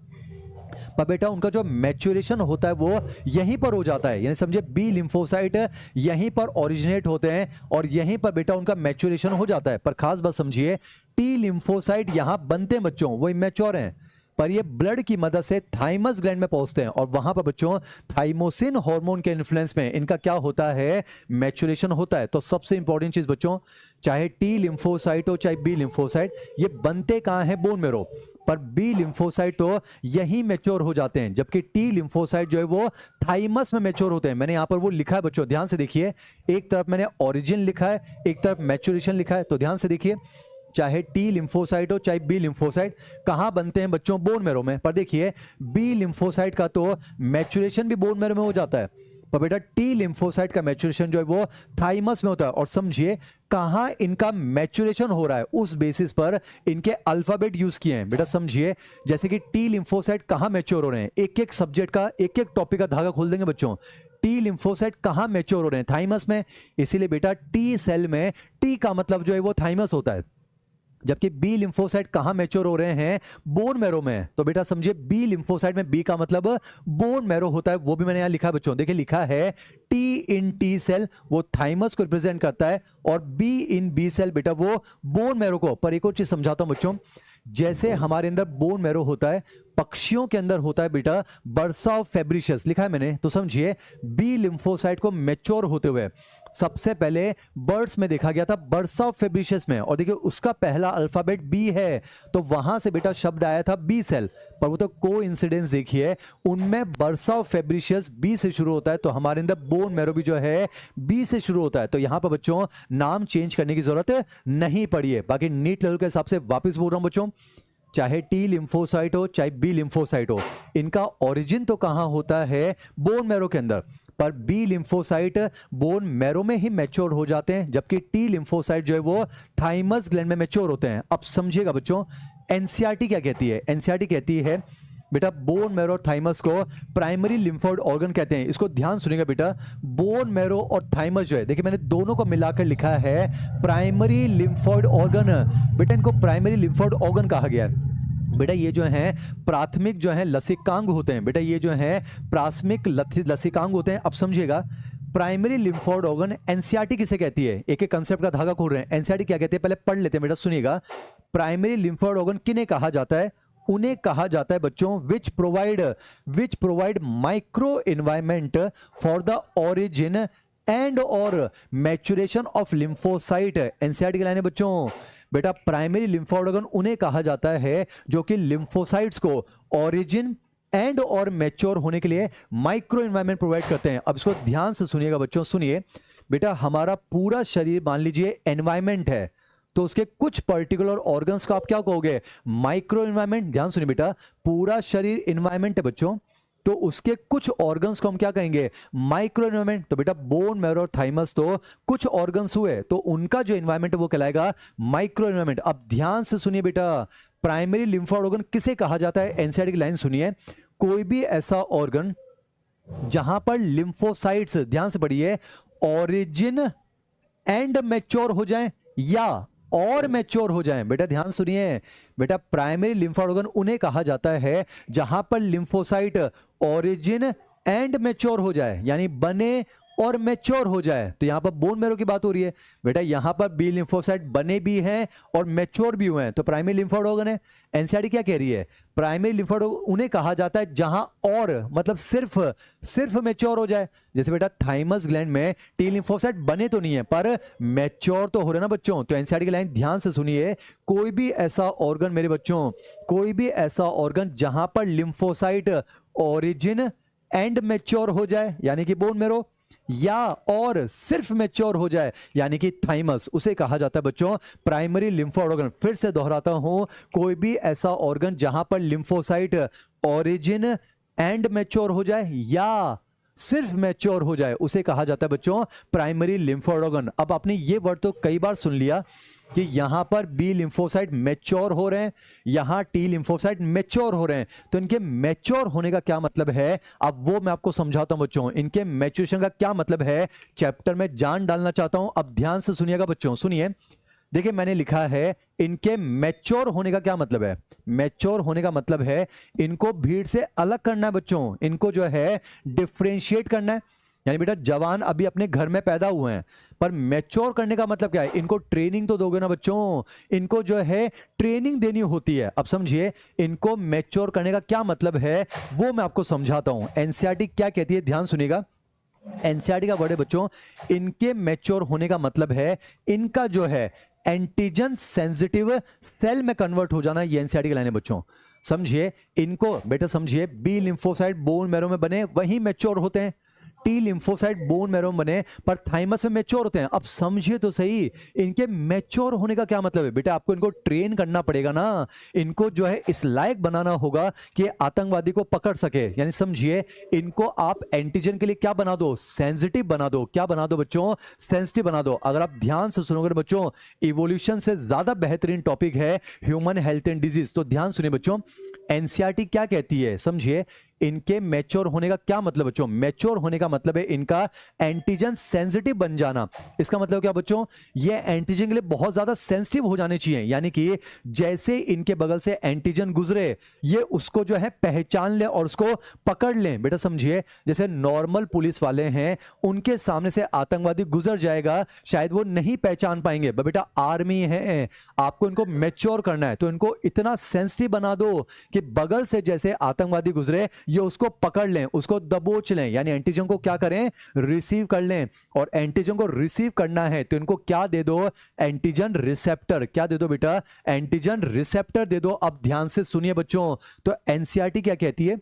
पर बेटा उनका जो मैच्योरेशन होता है वो यहीं पर हो जाता है, यानी समझे बी लिम्फोसाइट यहीं पर ओरिजिनेट होते हैं और यहीं पर बेटा उनका मैच्योरेशन हो जाता है। पर खास बात समझिए, टी लिम्फोसाइट यहां बनते हैं बच्चों, वो इमेच्योर हैं, पर ये ब्लड की मदद से थाइमस ग्लैंड में पहुंचते हैं और वहां पर बच्चों थाइमोसिन हार्मोन के इन्फ्लुएंस में इनका क्या होता है? मैच्योरेशन होता है। तो सबसे इंपॉर्टेंट चीज बच्चों, चाहे टी लिम्फोसाइट हो चाहे बी लिम्फोसाइट, ये बनते कहां है? Bone marrow. पर बी लिम्फोसाइट तो यही मैच्योर हो जाते हैं, जबकि टी लिम्फोसाइट जो है वो थाइमस में मैच्योर होते हैं। मैंने यहां पर वो लिखा है बच्चों, ध्यान से देखिए, एक तरफ मैंने ओरिजिन लिखा है, एक तरफ मैच्योरेशन लिखा है। तो ध्यान से देखिए, चाहे टी लिम्फोसाइट हो चाहे बी लिम्फोसाइट, कहां बनते हैं बच्चों? बोन मैरो में। पर देखिए बी लिम्फोसाइट का तो मैच्योरेशन भी बोन मैरो में हो जाता है, पर बेटा टी लिम्फोसाइट का मैच्योरेशन जो है वो थाइमस में होता है। और समझिए कहां इनका मैच्योरेशन हो रहा है, उस बेसिस पर इनके अल्फाबेट यूज किए हैं। बेटा समझिए, जैसे कि टी लिम्फोसाइट कहां मैच्योर हो रहे हैं, एक एक सब्जेक्ट का एक एक टॉपिक का धागा खोल देंगे बच्चों। टी लिम्फोसाइट कहां मैच्योर हो रहे हैं? थाइमस में। इसीलिए बेटा टी सेल में टी का मतलब जो है वो थाइमस होता है, जबकि बी लिम्फोसाइट कहां मैच्योर हो रहे हैं? बोन मैरो में। तो बेटा समझिए बी लिम्फोसाइट में बी का मतलब बोन मैरो होता है, वो भी मैंने यहां लिखा है बच्चों। देखिए लिखा है टी इन टी सेल वो थाइमस को रिप्रेजेंट करता है और बी इन बी सेल बेटा वो बोन मैरो को। पर एक और चीज समझाता हूं बच्चों, जैसे हमारे अंदर बोन मैरो होता है, पक्षियों के अंदर होता है बेटा बर्सा ऑफ फेब्रिशियस, लिखा है मैंने। तो समझिए बी लिम्फोसाइट को मैच्योर होते हुए सबसे पहले बर्ड्स में देखा गया था, बर्सा ऑफ फेब्रिशियस में, और देखिए उसका पहला अल्फाबेट बी है, तो वहां से बेटा शब्द आया था बी सेल। पर वो तो कोइंसिडेंस देखिए, उनमें बर्सा ऑफ फेब्रिशियस बी से शुरू होता है, तो हमारे अंदर बोन मैरो भी जो है बी से शुरू होता है। तो यहां पर बच्चों नाम चेंज करने की जरूरत नहीं पड़ी है। बाकी नीट लेवल के हिसाब से वापस बोल रहा हूं बच्चों, चाहे टी लिम्फोसाइट हो चाहे बी लिम्फोसाइट हो, इनका ओरिजिन तो कहां होता है? बोन मैरो के अंदर। पर बी लिम्फोसाइट बोन मैरो में ही मैच्योर हो जाते हैं, जबकि टी लिम्फोसाइट जो है वो थाइमस ग्लैंड में मैच्योर होते हैं। अब समझिएगा बच्चों, एनसीईआरटी क्या कहती है? एनसीईआरटी कहती है बेटा बोन मैरो और थाइमस को प्राइमरी लिम्फोइड ऑर्गन कहते हैं। इसको ध्यान सुनिएगा बेटा, बोन मैरो और थाइमस जो है, देखिए मैंने दोनों को मिलाकर लिखा है प्राइमरी लिम्फोइड ऑर्गन। बेटा इनको प्राइमरी लिम्फोइड ऑर्गन कहा गया है। बेटा ये जो है प्राथमिक जो है लसिकांग होते हैं, बेटा ये जो है प्राथमिक लसिकांग होते हैं। अब समझिएगा, प्राइमरी लिम्फोइड ऑर्गन एनसीईआरटी किसे कहती है? एक एक कंसेप्ट का धागा खोल रहे हैं। एनसीईआरटी क्या कहती है पहले पढ़ लेते हैं बेटा, सुनिएगा। प्राइमरी लिम्फोइड ऑर्गन किन्हें कहा जाता है? उन्हें कहा जाता है बच्चों which provide micro environment for the origin and और मैच्योरेशन ऑफ लिम्फोसाइट। एनसीईआरटी की लाइन है बच्चों, बेटा प्राइमरी लिम्फोइड ऑर्गन उन्हें कहा जाता है जो कि लिम्फोसाइट्स को ओरिजिन एंड और मैच्योर होने के लिए माइक्रो एनवायरमेंट प्रोवाइड करते हैं। अब इसको ध्यान से सुनिएगा बच्चों, सुनिए बेटा, हमारा पूरा शरीर मान लीजिए एनवायरमेंट है, तो उसके कुछ पर्टिकुलर ऑर्गन्स को आप क्या कहोगे? Micro environment. ध्यान सुनिए बेटा, पूरा शरीर एनवायरमेंट है बच्चों, तो उसके कुछ ऑर्गन्स को हम क्या कहेंगे? Micro environment. तो बेटा बोन मैरो और थाइमस तो कुछ ऑर्गन्स हुए, तो उनका जो एनवायरमेंट है वो कहलाएगा माइक्रो एनवायरमेंट। अब ध्यान से सुनिए बेटा, प्राइमरी लिम्फोइड ऑर्गन किसे कहा जाता है? एनसीईआरटी की लाइन सुनिए, कोई भी ऐसा ऑर्गन जहां पर लिम्फोसाइट्स, ध्यान से पढ़िए, ओरिजिन एंड मैच्योर हो जाए या और मैच्योर हो जाएं। बेटा ध्यान सुनिए बेटा, प्राइमरी लिम्फोइड ऑर्गन उन्हें कहा जाता है जहां पर लिम्फोसाइट ओरिजिन एंड मैच्योर हो जाए, यानी बने और मैच्योर हो जाए, तो यहां पर बोन मैरो की बात हो रही है बेटा। यहां पर बी लिम्फोसाइट बने भी हैं और मैच्योर भी हुए हैं, तो प्राइमरी लिम्फोइड ऑर्गन है। एनसीईआरटी क्या कह रही है, प्राइमरी लिम्फोइड उन्हें कहा जाता है जहां और मतलब सिर्फ मैच्योर हो जाए। जैसे बेटा थाइमस ग्लैंड में टी लिम्फोसाइट बने तो नहीं है पर मैच्योर तो हो रहे ना बच्चों। तो एनसीईआरटी की लाइन ध्यान से सुनिए, कोई भी ऐसा ऑर्गन मेरे बच्चों, कोई भी ऐसा ऑर्गन जहां पर लिम्फोसाइट ओरिजिन एंड मैच्योर हो जाए यानी कि बोन मैरो, या और सिर्फ मैच्योर हो जाए यानी कि थाइमस, उसे कहा जाता है बच्चों प्राइमरी लिम्फोइड ऑर्गन। फिर से दोहराता हूं, कोई भी ऐसा ऑर्गन जहां पर लिम्फोसाइट ओरिजिन एंड मैच्योर हो जाए या सिर्फ मैच्योर हो जाए उसे कहा जाता है बच्चों प्राइमरी लिम्फोइड ऑर्गन। अब आपने ये वर्ड तो कई बार सुन लिया कि यहां पर बी लिम्फोसाइट मैच्योर हो रहे हैं, यहां टी लिम्फोसाइट मैच्योर हो रहे हैं, तो इनके मैच्योर होने का क्या मतलब है, अब वो मैं आपको समझाता हूं बच्चों। इनके मैच्योरेशन का क्या मतलब है चैप्टर में जान डालना चाहता हूं। अब ध्यान से सुनिएगा बच्चों, सुनिए। देखिए मैंने लिखा है इनके मैच्योर होने का क्या मतलब है। मैच्योर होने का मतलब है इनको भीड़ से अलग करना है बच्चों, इनको जो है डिफरेंशिएट करना है। यानी बेटा जवान अभी अपने घर में पैदा हुए हैं, पर मैच्योर करने का मतलब क्या है, इनको ट्रेनिंग तो दोगे ना बच्चों, इनको जो है ट्रेनिंग देनी होती है। अब समझिए इनको मैच्योर करने का क्या मतलब है वो मैं आपको समझाता हूं। एनसीईआरटी क्या कहती है, ध्यान सुनिएगा। एनसीईआरटी का वर्ड है बच्चों, इनके मैच्योर होने का मतलब है इनका जो है एंटीजन सेंसिटिव सेल में कन्वर्ट हो जाना। ये एनसीईआरटी की लाइन है बच्चों, समझिए इनको बेटा, समझिए बी लिम्फोसाइट बोन मैरो में बने वही मैच्योर होते हैं, टी लिम्फोसाइट बोन मैरो में बने पर थाइमस में मैच्योर होते हैं। अब समझिए तो सही, इनके मैच्योर होने का क्या मतलब है बेटा, आपको इनको ट्रेन करना पड़ेगा ना, इनको जो है इस लायक बनाना होगा कि आतंकवादी को पकड़ सके। यानी समझिए इनको आप एंटीजन के लिए क्या बना दो, सेंसिटिव बना दो। क्या बना दो बच्चों, सेंसिटिव बना दो। अगर आप ध्यान से सुनोगे बच्चों, इवोल्यूशन से ज्यादा बेहतरीन टॉपिक है ह्यूमन हेल्थ एंड डिजीज, तो ध्यान सुनिए बच्चों। एनसीईआरटी क्या कहती है, समझिए इनके मैच्योर होने का क्या मतलब बच्चों, मैच्योर होने का मतलब है इनका एंटीजन सेंसिटिव बन जाना। इसका मतलब क्या बच्चों, ये एंटीजन के लिए बहुत ज्यादा सेंसिटिव हो जाने चाहिए, यानी कि जैसे इनके बगल से एंटीजन गुजरे ये उसको जो है पहचान ले और उसको पकड़ लें। बेटा समझिए जैसे नॉर्मल पुलिस वाले हैं, उनके सामने से आतंकवादी गुजर जाएगा शायद वो नहीं पहचान पाएंगे, बेटा आर्मी है, आपको इनको मैच्योर करना है तो इनको इतना सेंसिटिव बना दो कि बगल से जैसे आतंकवादी गुजरे ये उसको पकड़ लें, उसको दबोच लें, यानी एंटीजन को क्या करें, रिसीव कर लें। और एंटीजन को रिसीव करना है तो इनको क्या दे दो, एंटीजन रिसेप्टर। क्या दे दो बेटा, एंटीजन रिसेप्टर दे दो। अब ध्यान से सुनिए बच्चों, तो एनसीईआरटी क्या कहती है,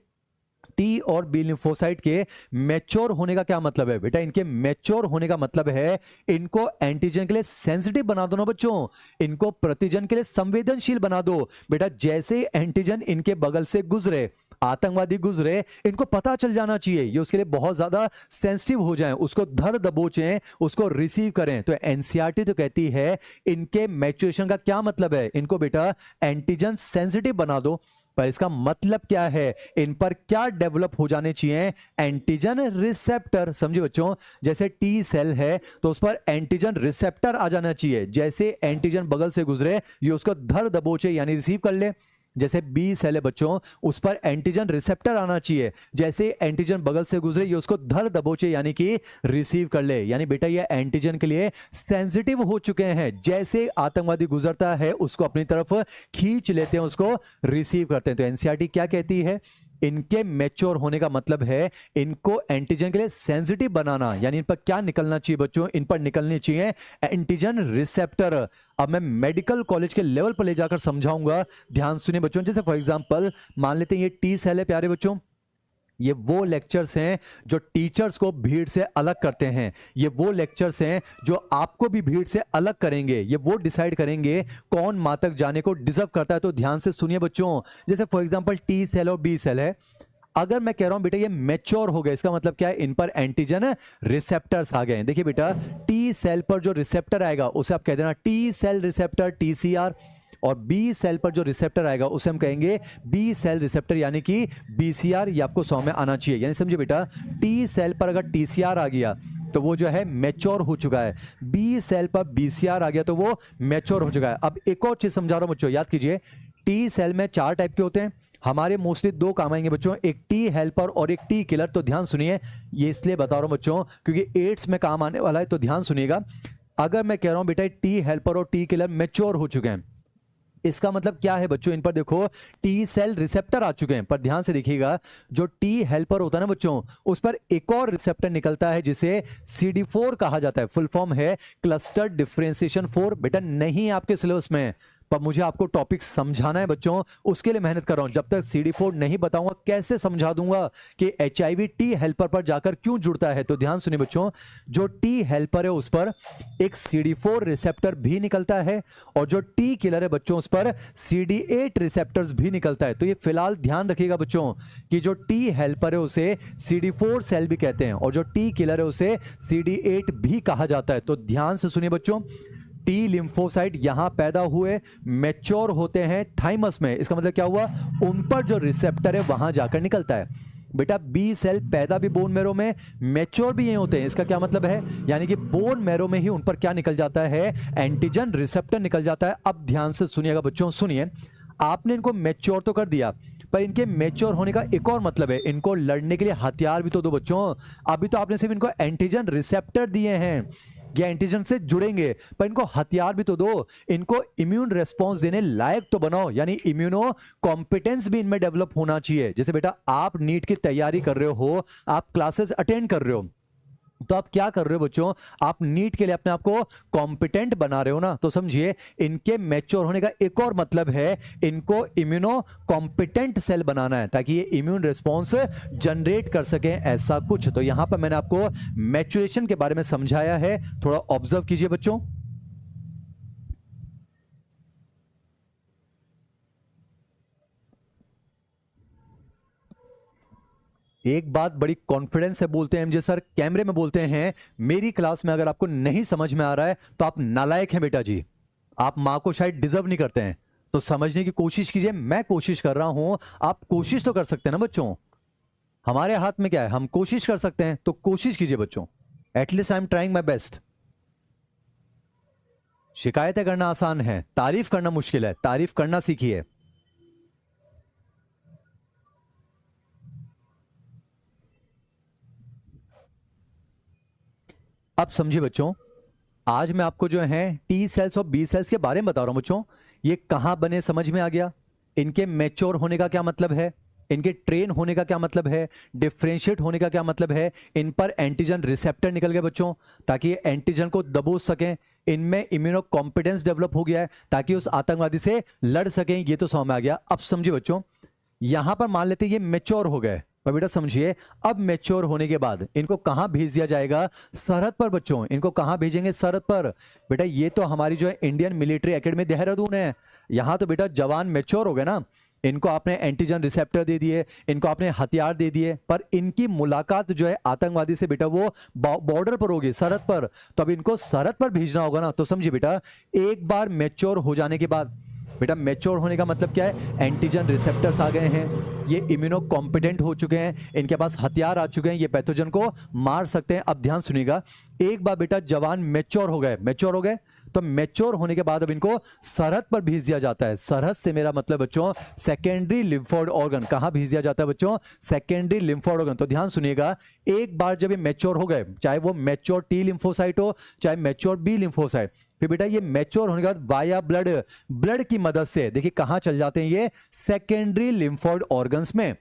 टी और बी लिम्फोसाइट के मैच्योर होने का क्या मतलब है बेटा, इनके मैच्योर होने का मतलब है इनको एंटीजन के लिए सेंसिटिव बना दो ना बच्चों, इनको प्रतिजन के लिए संवेदनशील बना दो। बेटा जैसे एंटीजन इनके बगल से गुजरे, आतंकवादी गुजरे, इनको पता चल जाना चाहिए, ये उसके लिए बहुत ज्यादा सेंसिटिव हो जाएं, उसको धर दबोचें, उसको रिसीव करें। तो एनसीईआरटी तो कहती है इनके मैच्योरेशन का क्या मतलब है, इनको बेटा एंटीजन सेंसिटिव बना दो। पर इसका मतलब क्या है, इन पर क्या डेवलप हो जाने चाहिए, एंटीजन रिसेप्टर। समझिए बच्चों, जैसे टी सेल है तो उस पर एंटीजन रिसेप्टर आ जाना चाहिए, जैसे एंटीजन बगल से गुजरे ये उसको धर दबोचे यानी रिसीव कर ले। जैसे बी सेल है बच्चों, उस पर एंटीजन रिसेप्टर आना चाहिए, जैसे एंटीजन बगल से गुजरे ये उसको धर दबोचे यानी कि रिसीव कर ले। यानी बेटा ये एंटीजन के लिए सेंसिटिव हो चुके हैं, जैसे आतंकवादी गुजरता है उसको अपनी तरफ खींच लेते हैं, उसको रिसीव करते हैं। तो एनसीईआरटी क्या कहती है, इनके मैच्योर होने का मतलब है इनको एंटीजन के लिए सेंसिटिव बनाना, यानी इन पर क्या निकलना चाहिए बच्चों, इन पर निकलनी चाहिए एंटीजन रिसेप्टर। अब मैं मेडिकल कॉलेज के लेवल पर ले जाकर समझाऊंगा, ध्यान सुनिए बच्चों। जैसे फॉर एग्जांपल मान लेते हैं ये टी सेल है प्यारे बच्चों, ये वो लेक्चर्स हैं जो टीचर्स को भीड़ से अलग करते हैं, ये वो लेक्चर्स हैं जो आपको भी भीड़ से अलग करेंगे, ये वो डिसाइड करेंगे कौन मां तक जाने को डिजर्व करता है। तो ध्यान से सुनिए बच्चों, जैसे फॉर एग्जांपल टी सेल और बी सेल है, अगर मैं कह रहा हूं बेटा ये मैच्योर हो गए, इसका मतलब क्या है, इन पर एंटीजन रिसेप्टर्स आ गए। देखिए बेटा टी सेल पर जो रिसेप्टर आएगा उसे आप कह देना टी सेल रिसेप्टर टीसीआर, और बी सेल पर जो रिसेप्टर आएगा उसे हम कहेंगे बी सेल रिसेप्टर यानी कि बीसीआर। ये आपको 100 में आना चाहिए। यानी समझिए बेटा टी सेल पर अगर टीसीआर आ गया तो वो जो है मैच्योर हो चुका है, बी सेल पर बीसीआर आ गया तो वो मैच्योर हो चुका है। अब एक और चीज समझा रहा हूं बच्चों, याद कीजिए टी सेल में 4 टाइप के होते हैं, हमारे मोस्टली दो काम आएंगे बच्चों, एक टी हेल्पर और एक टी किलर। तो ध्यान सुनिए, ये इसलिए बता रहा हूं बच्चों क्योंकि एड्स में काम आने वाला है, तो ध्यान सुनिएगा। अगर मैं कह रहा हूं बेटा टी हेल्पर और टी किलर मैच्योर हो चुके हैं, इसका मतलब क्या है बच्चों, इन पर देखो टी सेल रिसेप्टर आ चुके हैं। पर ध्यान से देखिएगा, जो टी हेल्पर होता है ना बच्चों, उस पर एक और रिसेप्टर निकलता है जिसे CD4 कहा जाता है। फुल फॉर्म है क्लस्टर डिफरेंशिएशन 4। बेटा नहीं आपके सिलेबस में, पर मुझे आपको टॉपिक समझाना है बच्चों, उसके लिए मेहनत कर रहा हूं। जब तक CD4 नहीं बताऊंगा कैसे समझा दूंगा कि HIV टी हेल्पर पर जाकर क्यों जुड़ता है। तो ध्यान सुनिए बच्चों, जो टी हेल्पर है उस पर एक CD4 रिसेप्टर भी निकलता है, और जो टी किलर है बच्चों उस पर CD8 रिसेप्टर्स भी निकलता है। तो ये फिलहाल ध्यान रखिएगा बच्चों कि जो टी हेल्पर है उसे CD4 सेल भी कहते हैं, और जो टी किलर है उसे CD8 भी कहा जाता है। तो ध्यान से सुनिए बच्चों, टी लिम्फोसाइट यहां पैदा हुए, मैच्योर होते हैं थाइमस में। इसका मतलब क्या हुआ, उन पर जो रिसेप्टर है वहां जाकर निकलता है। बेटा बी सेल पैदा भी बोन मैरो में, मैच्योर भी यही होते हैं। इसका क्या मतलब है, यानी कि बोन मैरो में ही उन पर क्या निकल जाता है, एंटीजन रिसेप्टर निकल जाता है। अब ध्यान से सुनिएगा बच्चों, सुनिए, आपने इनको मैच्योर तो कर दिया, पर इनके मैच्योर होने का एक और मतलब है, इनको लड़ने के लिए हथियार भी तो दो बच्चों। अभी तो आपने सिर्फ इनको एंटीजन रिसेप्टर दिए हैं, ये एंटीजन से जुड़ेंगे, पर इनको हथियार भी तो दो, इनको इम्यून रेस्पॉन्स देने लायक तो बनाओ, यानी इम्यूनो कॉम्पिटेंस भी इनमें डेवलप होना चाहिए। जैसे बेटा आप नीट की तैयारी कर रहे हो, आप क्लासेस अटेंड कर रहे हो, तो आप क्या कर रहे हो बच्चों, आप नीट के लिए अपने आप को कॉम्पिटेंट बना रहे हो ना। तो समझिए, इनके मैच्योर होने का एक और मतलब है, इनको इम्यूनो कॉम्पिटेंट सेल बनाना है ताकि ये इम्यून रिस्पॉन्स जनरेट कर सके, ऐसा कुछ। तो यहां पर मैंने आपको मैच्योरेशन के बारे में समझाया है, थोड़ा ऑब्जर्व कीजिए बच्चों। एक बात बड़ी कॉन्फिडेंस से बोलते हैं एमजे सर, कैमरे में बोलते हैं, मेरी क्लास में अगर आपको नहीं समझ में आ रहा है तो आप नालायक हैं बेटा जी, आप मां को शायद डिजर्व नहीं करते हैं। तो समझने की कोशिश कीजिए, मैं कोशिश कर रहा हूं, आप कोशिश तो कर सकते हैं ना बच्चों। हमारे हाथ में क्या है, हम कोशिश कर सकते हैं, तो कोशिश कीजिए बच्चों। At least I am trying my best. शिकायतें करना आसान है, तारीफ करना मुश्किल है, तारीफ करना सीखिए। अब समझिए बच्चों, आज मैं आपको जो है टी सेल्स और बी सेल्स के बारे में बता रहा हूं बच्चों। ये कहां बने समझ में आ गया, इनके मैच्योर होने का क्या मतलब है, इनके ट्रेन होने का क्या मतलब है, डिफरेंशिएट होने का क्या मतलब है, इन पर एंटीजन रिसेप्टर निकल गए बच्चों ताकि ये एंटीजन को दबोच सकें, इनमें इम्यूनो कॉम्पिटेंस डेवलप हो गया है ताकि उस आतंकवादी से लड़ सकें। ये तो समझ में आ गया। अब समझिए बच्चों, यहां पर मान लेते हैं ये मैच्योर हो गए, पर बेटा समझिए, अब मैच्योर होने के बाद इनको कहां भेज दिया जाएगा, सरहद पर बच्चों। इनको कहां भेजेंगे, सरहद पर। बेटा ये तो हमारी जो है इंडियन मिलिट्री एकेडमी देहरादून है, यहां तो बेटा जवान मैच्योर हो गए ना, इनको आपने एंटीजन रिसेप्टर दे दिए, इनको आपने हथियार दे दिए, पर इनकी मुलाकात जो है आतंकवादी से बेटा वो बॉर्डर पर होगी, सरहद पर। तो अब इनको सरहद पर भेजना होगा ना। तो समझिए बेटा, एक बार मैच्योर हो जाने के बाद, बेटा मैच्योर होने का मतलब क्या है, एंटीजन रिसेप्टर्स आ गए हैं, ये इम्यूनो कॉम्पिटेंट हो चुके हैं, इनके पास हथियार आ चुके हैं, ये पैथोजन को मार सकते हैं। अब ध्यान सुनिएगा, एक बार बेटा जवान मैच्योर हो गए, मैच्योर हो गए, तो मैच्योर होने के बाद अब इनको सरहद पर भेज दिया जाता है। सरहद से मेरा मतलब बच्चों सेकेंडरी लिम्फोइड ऑर्गन। कहां भेज दिया जाता है बच्चों, सेकेंडरी लिम्फोइड ऑर्गन। तो ध्यान सुनिएगा, एक बार जब ये मैच्योर हो गए, चाहे वो मैच्योर टी लिम्फोसाइट हो चाहे मैच्योर बी लिम्फोसाइट, फिर बेटा ये मैच्योर होने के बाद वाया ब्लड, ब्लड की मदद से देखिए कहां चल जाते हैं, ये सेकेंडरी लिम्फोइड ऑर्गन्स में।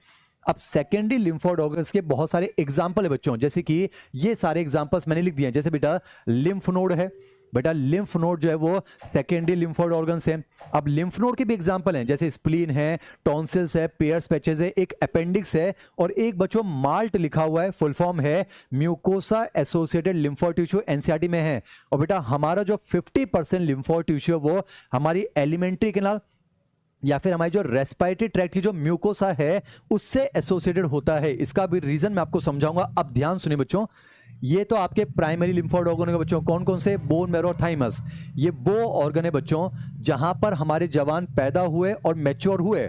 अब सेकेंडरी लिम्फोइड ऑर्गन्स के बहुत सारे एग्जांपल है बच्चों, जैसे कि ये सारे एग्जांपल्स मैंने लिख दिए हैं। जैसे बेटा लिम्फ नोड है, बेटा लिम्फ नोड जो है वो सेकेंडरी लिम्फोइड ऑर्गन्स है। अब लिम्फ नोड के भी एग्जांपल हैं, जैसे स्प्लीन है, टॉन्सिल्स है, पेयर्स पैचेस है, एक अपेंडिक्स है, और एक बच्चों माल्ट लिखा हुआ है, फुल फॉर्म है mucosa associated lymphoid tissue, NCERT में है। और बेटा हमारा जो 50% लिम्फोइड टिश्यू है वो हमारी एलिमेंट्री कैनाल या फिर हमारी जो रेस्पिरेटरी ट्रैक्ट की जो म्यूकोसा है उससे एसोसिएटेड होता है। इसका भी रीजन मैं आपको समझाऊंगा। अब ध्यान सुनिए बच्चों, ये तो आपके प्राइमरी लिम्फोइड ऑर्गन है बच्चों, कौन कौन से, बोन मैरो, थाइमस। ये वो ऑर्गन है बच्चों जहां पर हमारे जवान पैदा हुए और मैच्योर हुए,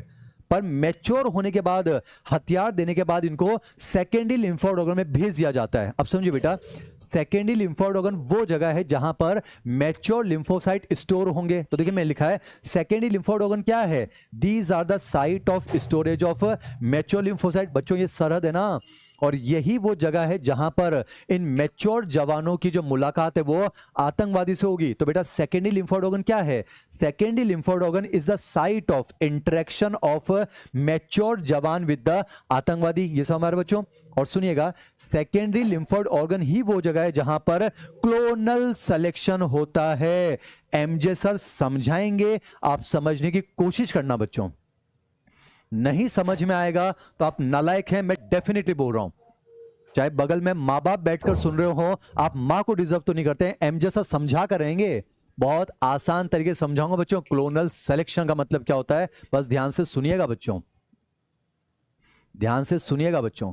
पर मैच्योर होने के बाद, हथियार देने के बाद इनको सेकेंडरी लिम्फोइड ऑर्गन में भेज दिया जाता है। अब समझिए बेटा, सेकेंडरी लिम्फोइड ऑर्गन वो जगह है जहां पर मैच्योर लिम्फोसाइट स्टोर होंगे। तो देखिए मैं लिखा है सेकेंडरी लिम्फोइड ऑर्गन क्या है, these are the site of storage of mature lymphocyte. बच्चों ये सरहद है ना, और यही वो जगह है जहां पर इन मैच्योर जवानों की जो मुलाकात है वो आतंकवादी से होगी। तो बेटा सेकेंडरी लिम्फोइड ऑर्गन क्या है, secondary lymphoid organ is the site of interaction of mature जवान विद द आतंकवादी। ये सब हमारे बच्चों। और सुनिएगा, सेकेंडरी लिम्फोइड ऑर्गन ही वो जगह है जहां पर क्लोनल सिलेक्शन होता है। एमजे सर समझाएंगे, आप समझने की कोशिश करना बच्चों। नहीं समझ में आएगा तो आप नालायक हैं, मैं डेफिनेटली बोल रहा हूं। चाहे बगल में माँ बाप बैठकर सुन रहे हो, आप माँ को डिजर्व तो नहीं करते हैं। एम जैसा समझा कर रहेंगे, बहुत आसान तरीके से समझाऊंगा बच्चों। क्लोनल सिलेक्शन का मतलब क्या होता है, बस ध्यान से सुनिएगा बच्चों, ध्यान से सुनिएगा बच्चों।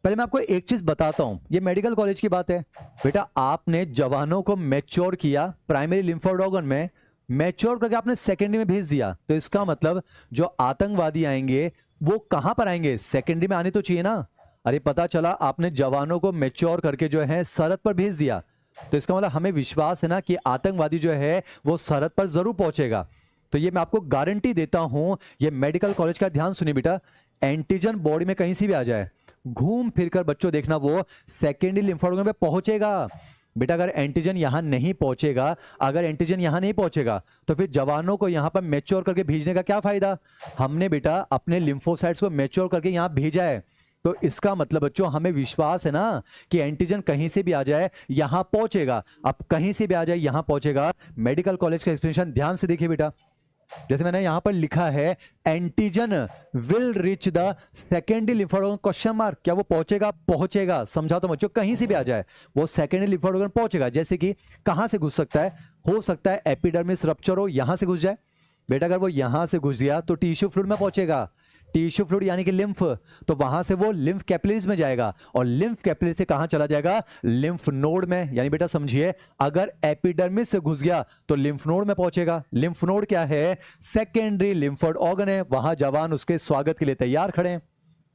पहले मैं आपको एक चीज बताता हूं, ये मेडिकल कॉलेज की बात है बेटा। आपने जवानों को मैच्योर किया प्राइमरी लिम्फोइड ऑर्गन में, मैच्योर करके आपने सेकेंडरी में भेज दिया। तो इसका मतलब जो आतंकवादी आएंगे वो कहां पर आएंगे, सेकेंडरी में आने तो चाहिए ना। अरे पता चला आपने जवानों को मैच्योर करके जो है सरहद पर भेज दिया, तो इसका मतलब हमें विश्वास है ना कि आतंकवादी जो है वो सरहद पर जरूर पहुंचेगा। तो ये मैं आपको गारंटी देता हूं, ये मेडिकल कॉलेज का, ध्यान सुनिए बेटा। एंटीजन बॉडी में कहीं से भी आ जाए, घूम फिरकर बच्चों देखना वो सेकेंडरी लिम्फोइड ऑर्गन पे पहुंचेगा। बेटा अगर एंटीजन यहां नहीं पहुंचेगा, अगर एंटीजन यहां नहीं पहुंचेगा तो फिर जवानों को यहां पर मैच्योर करके भेजने का क्या फायदा। हमने बेटा अपने लिम्फोसाइट्स को मैच्योर करके यहां भेजा है, तो इसका मतलब बच्चों हमें विश्वास है ना कि एंटीजन कहीं से भी आ जाए यहां पहुंचेगा। अब कहीं से भी आ जाए यहां पहुंचेगा। मेडिकल कॉलेज का एक्सप्लेनेशन ध्यान से देखिए बेटा, जैसे मैंने यहां पर लिखा है antigen will reach the secondary lymphoid organ question mark, क्या वो पहुंचेगा, पहुंचेगा। समझा तो बच्चों, कहीं से भी आ जाए वो सेकेंडरी लिम्फोइड ऑर्गन पहुंचेगा। जैसे कि कहां से घुस सकता है, हो सकता है एपिडर्मिस रप्चर हो, यहां से घुस जाए बेटा। अगर वो यहां से घुस गया तो टिश्यू फ्लूइड में पहुंचेगा, टिश्यू फ्लूइड यानी कि लिम्फ, तो वहां से वो लिम्फ कैपिलरीज में जाएगा, और लिम्फ कैपिलरी से कहां चला जाएगा, लिम्फ नोड में। यानी बेटा समझिए, अगर एपिडर्मिस से घुस गया तो लिम्फ नोड में पहुंचेगा। लिम्फ नोड क्या है, सेकेंडरी लिम्फोइड ऑर्गन है, वहां जवान उसके स्वागत के लिए तैयार खड़े हैं।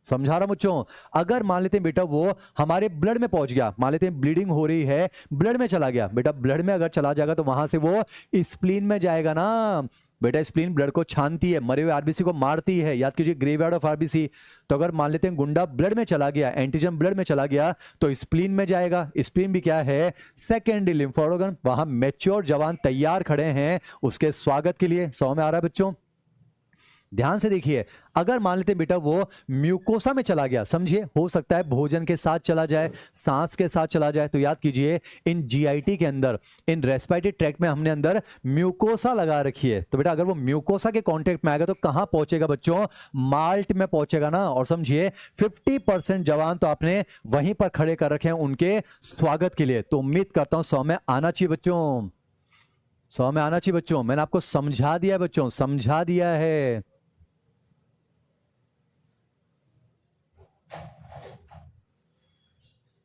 समझा रहा बच्चों। अगर मान लेते हैं बेटा वो हमारे ब्लड में पहुंच गया, मान लेते हैं ब्लीडिंग हो रही है, ब्लड में चला गया बेटा, ब्लड में अगर चला जाएगा तो वहां से वो स्प्लीन में जाएगा ना बेटा। स्प्लीन ब्लड को छानती है, मरे हुए आरबीसी को मारती है, याद कीजिए ग्रेवयार्ड ऑफ आरबीसी। तो अगर मान लेते हैं गुंडा ब्लड में चला गया, एंटीजन ब्लड में चला गया, तो स्प्लीन में जाएगा। स्प्लीन भी क्या है, सेकेंडरी लिम्फोइड ऑर्गन, वहां मैच्योर जवान तैयार खड़े हैं उसके स्वागत के लिए। समझ में आ रहा है बच्चों, ध्यान से देखिए। अगर मान लेते बेटा वो म्यूकोसा में चला गया, समझिए हो सकता है भोजन के साथ चला जाए, सांस के साथ चला जाए, तो याद कीजिए इन जीआईटी के अंदर, इन रेस्पिरेटरी ट्रैक्ट में हमने अंदर म्यूकोसा लगा रखी है। तो बेटा अगर वो म्यूकोसा के कांटेक्ट में आएगा तो कहां पहुंचेगा बच्चों, माल्ट में पहुंचेगा ना। और समझिए 50% जवान तो आपने वहीं पर खड़े कर रखे हैं उनके स्वागत के लिए। तो उम्मीद करता हूं 100 में आना चाहिए बच्चों, 100 में आना चाहिए बच्चों। मैंने आपको समझा दिया बच्चों, समझा दिया है।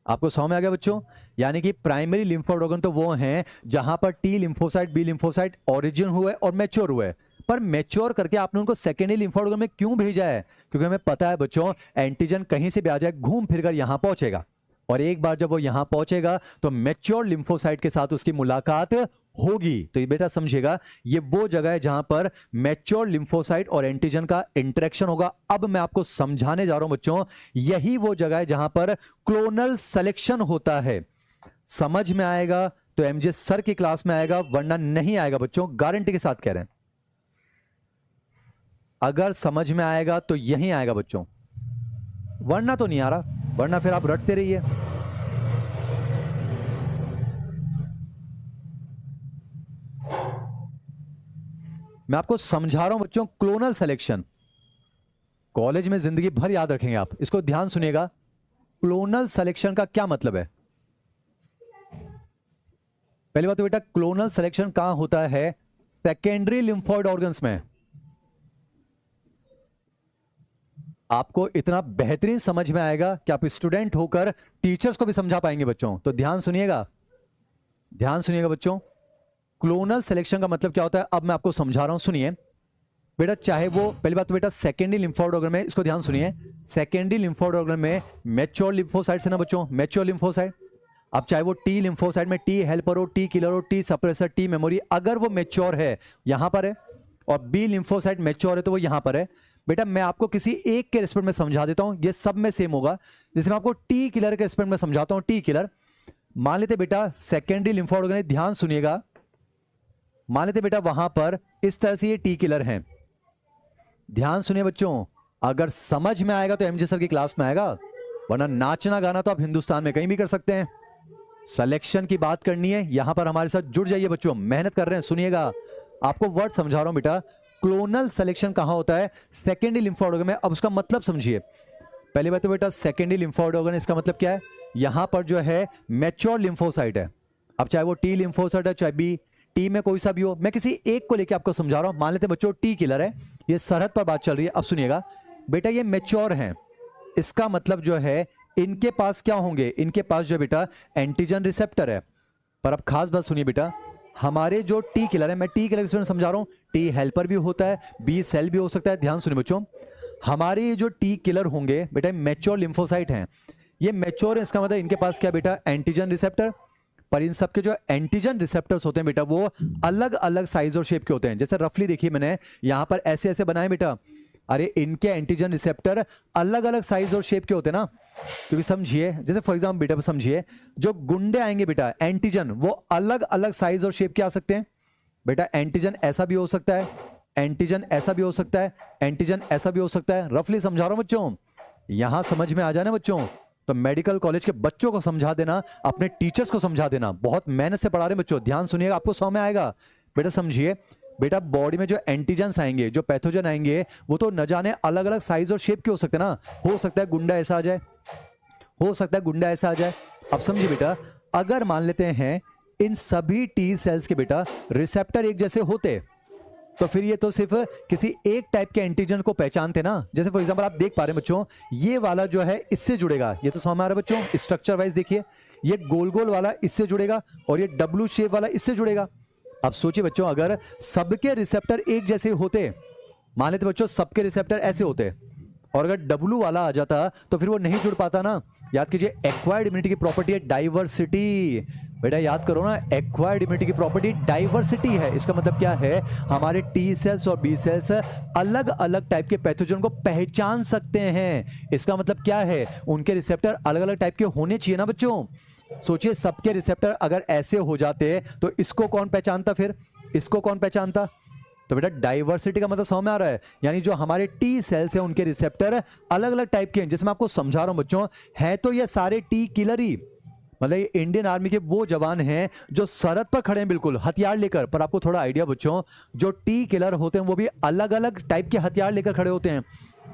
आपको समझ में आ गया बच्चों। यानी कि प्राइमरी लिम्फोइड ऑर्गन तो वो हैं जहां पर T lymphocyte, B lymphocyte origin हुए और मैच्योर हुए, पर मैच्योर करके आपने उनको सेकेंडरी लिम्फोइड ऑर्गन में क्यों भेजा है, क्योंकि हमें पता है बच्चों एंटीजन कहीं से भी आ जाए घूम फिरकर यहां पहुंचेगा, और एक बार जब वो यहां पहुंचेगा तो मैच्योर लिम्फोसाइट के साथ उसकी मुलाकात होगी। तो ये बेटा समझिएगा, ये वो जगह है जहां पर मैच्योर लिम्फोसाइट और एंटीजन का इंटरेक्शन होगा। अब मैं आपको समझाने जा रहा हूं बच्चों, यही वो जगह है जहां पर क्लोनल सिलेक्शन होता है। समझ में आएगा तो एमजे सर की क्लास में आएगा, वरना नहीं आएगा बच्चों, गारंटी के साथ कह रहे हैं। अगर समझ में आएगा तो यही आएगा बच्चों, वरना तो नहीं आ रहा, वरना फिर आप रटते रहिए। मैं आपको समझा रहा हूं बच्चों, क्लोनल सिलेक्शन कॉलेज में जिंदगी भर याद रखेंगे आप, इसको ध्यान सुनिएगा। क्लोनल सिलेक्शन का क्या मतलब है, पहली बात तो बेटा क्लोनल सिलेक्शन कहां होता है, सेकेंडरी लिम्फोइड ऑर्गन्स में। आपको इतना बेहतरीन समझ में आएगा कि आप स्टूडेंट होकर टीचर्स को भी समझा पाएंगे बच्चों। तो ध्यान सुनिएगा, ध्यान सुनिएगा बच्चों। क्लोनल सिलेक्शन का मतलब क्या होता है अब मैं आपको समझा रहा हूं, सुनिए। बेटा चाहे वो पहली बात तो बेटा सेकेंडरी लिम्फोइड ऑर्गन में, इसको ध्यान सुनिए, सेकेंडरी लिम्फोइड ऑर्गन में मैच्योर लिम्फोसाइट्स है ना बच्चों, मैच्योर लिम्फोसाइट। अब चाहे वो टी लिम्फोसाइट में टी हेल्पर हो, टी किलर हो, टी सप्रेसर, टी मेमोरी, अगर वो मैच्योर है यहां पर है, और बी लिम्फोसाइट मैच्योर है तो वो यहां पर है। बेटा मैं आपको किसी एक के रिस्पेक्ट में समझा देता हूं, ये सब में सेम होगा। जैसे मैं आपको टी किलर के रिस्पेक्ट में समझाता हूं, टी किलर मान लेते बेटा सेकेंडरी लिम्फोइड ऑर्गन, ध्यान सुनिएगा, मान लेते बेटा वहां पर इस तरह से ये टी किलर है। ध्यान सुनिए बच्चों, अगर समझ में आएगा तो एमजे सर की क्लास में आएगा, वरना नाचना गाना तो आप हिंदुस्तान में कहीं भी कर सकते हैं। सिलेक्शन की बात करनी है, यहां पर हमारे साथ जुड़ जाइए बच्चों, मेहनत कर रहे हैं, सुनिएगा, आपको वर्ड समझा रहा हूं बेटा। क्लोनल सिलेक्शन कहां होता है? सेकेंडरी लिम्फोइड ऑर्गन में। अब उसका मतलब समझिए, पहली बात तो बेटा सेकेंडरी लिम्फोइड ऑर्गन, इसका मतलब क्या है? यहां पर जो है मैच्योर लिम्फोसाइट है। अब चाहे वो टी लिम्फोसाइट है, चाहे बी, टी में कोई सा भी हो, मैं किसी एक को लेकर आपको समझा रहा हूं। मान लेते बच्चों टी किलर है, ये सरहद पर बात चल रही है। अब सुनिएगा बेटा, ये मैच्योर है, इसका मतलब जो है इनके पास क्या होंगे? इनके पास जो बेटा एंटीजन रिसेप्टर है। पर अब खास बात सुनिए बेटा, हमारे जो टी किलर है, मैं टी किलर समझा रहा हूं, टी हेल्पर भी होता है, बी सेल भी हो सकता है। ध्यान सुनिए बच्चों, हमारे जो टी किलर होंगे बेटा मैच्योर लिम्फोसाइट हैं, ये मैच्योर है, इसका मतलब इनके पास क्या बेटा? Antigen receptor. पर इन सबके जो एंटीजन रिसेप्टर्स होते हैं बेटा, वो अलग अलग साइज और शेप के होते हैं। जैसे रफली देखिए, मैंने यहां पर ऐसे ऐसे बनाए बेटा, अरे इनके एंटीजन रिसेप्टर अलग अलग साइज और शेप के होते हैं ना, क्योंकि समझिए, जैसे फॉर एग्जाम्पल बेटा समझिए, जो गुंडे आएंगे बेटा एंटीजन, वो अलग अलग साइज और शेप के आ सकते हैं। बेटा एंटीजन ऐसा भी हो सकता है, एंटीजन ऐसा भी हो सकता है, एंटीजन ऐसा भी हो सकता है। रफली समझा रहा हूं बच्चों, यहां समझ में आ जाना बच्चों, तो मेडिकल कॉलेज के बच्चों को समझा देना, अपने टीचर्स को समझा देना, बहुत मेहनत से पढ़ा रहे बच्चों, ध्यान सुनिएगा, आपको समझ में आएगा। बेटा समझिए, बेटा बॉडी में जो एंटीजन्स आएंगे, जो पैथोजन आएंगे, वो तो न जाने अलग अलग साइज और शेप के हो सकते हैं ना। हो सकता है गुंडा ऐसा आ जाए, हो सकता है गुंडा ऐसा आ जाए। अब समझिए बेटा, अगर मान लेते हैं इन सभी टी सेल्स के बेटा रिसेप्टर एक जैसे होते, तो फिर ये तो सिर्फ किसी एक टाइप के एंटीजन को पहचानते ना। जैसे फॉर एग्जांपल आप देख पा रहे हैं बच्चों, ये वाला जो है इससे जुड़ेगा, ये तो समझ में आ रहा है बच्चों, स्ट्रक्चर वाइज देखिए, ये गोल गोल वाला इससे जुड़ेगा और ये डब्लू शेप वाला इससे जुड़ेगा। अब सोचिए बच्चों, अगर सबके रिसेप्टर एक जैसे होते, मान लेते बच्चों सबके रिसेप्टर ऐसे होते, और अगर डब्लू वाला आ जाता तो फिर वो नहीं जुड़ पाता ना। याद कीजिए, एक्वायर्ड इम्यूनिटी की प्रॉपर्टी है डाइवर्सिटी। बेटा याद करो ना, एक्वायर्ड इम्यूनिटी की प्रॉपर्टी डाइवर्सिटी है। इसका मतलब क्या है? हमारे टी सेल्स और बी सेल्स अलग अलग टाइप के पैथोजन को पहचान सकते हैं। इसका मतलब क्या है? उनके रिसेप्टर अलग अलग टाइप के होने चाहिए ना बच्चों। सोचिए, सबके रिसेप्टर अगर ऐसे हो जाते तो इसको कौन पहचानता? फिर इसको कौन पहचानता? तो बेटा डाइवर्सिटी का मतलब समझ में आ रहा है, यानी जो हमारे टी सेल्स हैं उनके रिसेप्टर अलग अलग टाइप के हैं। जैसे मैं आपको समझा रहा हूं बच्चों, है तो ये सारे टी किलर ही, मतलब ये इंडियन आर्मी के वो जवान हैं जो सरहद पर खड़े हैं बिल्कुल हथियार लेकर। पर आपको थोड़ा आइडिया बच्चों, जो टी किलर होते हैं वो भी अलग अलग टाइप के हथियार लेकर खड़े होते हैं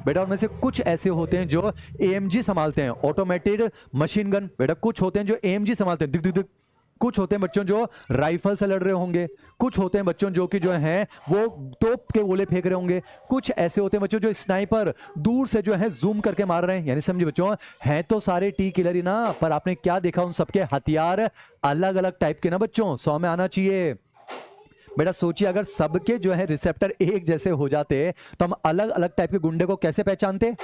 बेटा। उनमें से कुछ ऐसे होते हैं जो एएमजी संभालते हैं, ऑटोमेटेड मशीन गन। बेटा कुछ होते हैं जो एएमजी संभालते हैं, दिख दिख दिख। कुछ होते हैं बच्चों जो राइफल से लड़ रहे होंगे, कुछ होते हैं बच्चों जो कि जो हैं वो तोप के गोले फेंक रहे होंगे, कुछ ऐसे होते हैं बच्चों जो स्नाइपर दूर से जो है जूम करके मार रहे हैं। यानी समझिए बच्चों, हैं तो सारे टी किलर ही ना, पर आपने क्या देखा? उन सबके हथियार अलग अलग टाइप के ना बच्चों, 100 में आना चाहिए। बेटा सोचिए, अगर सबके जो है रिसेप्टर एक जैसे हो जाते तो हम अलग अलग टाइप के गुंडे को कैसे पहचानते?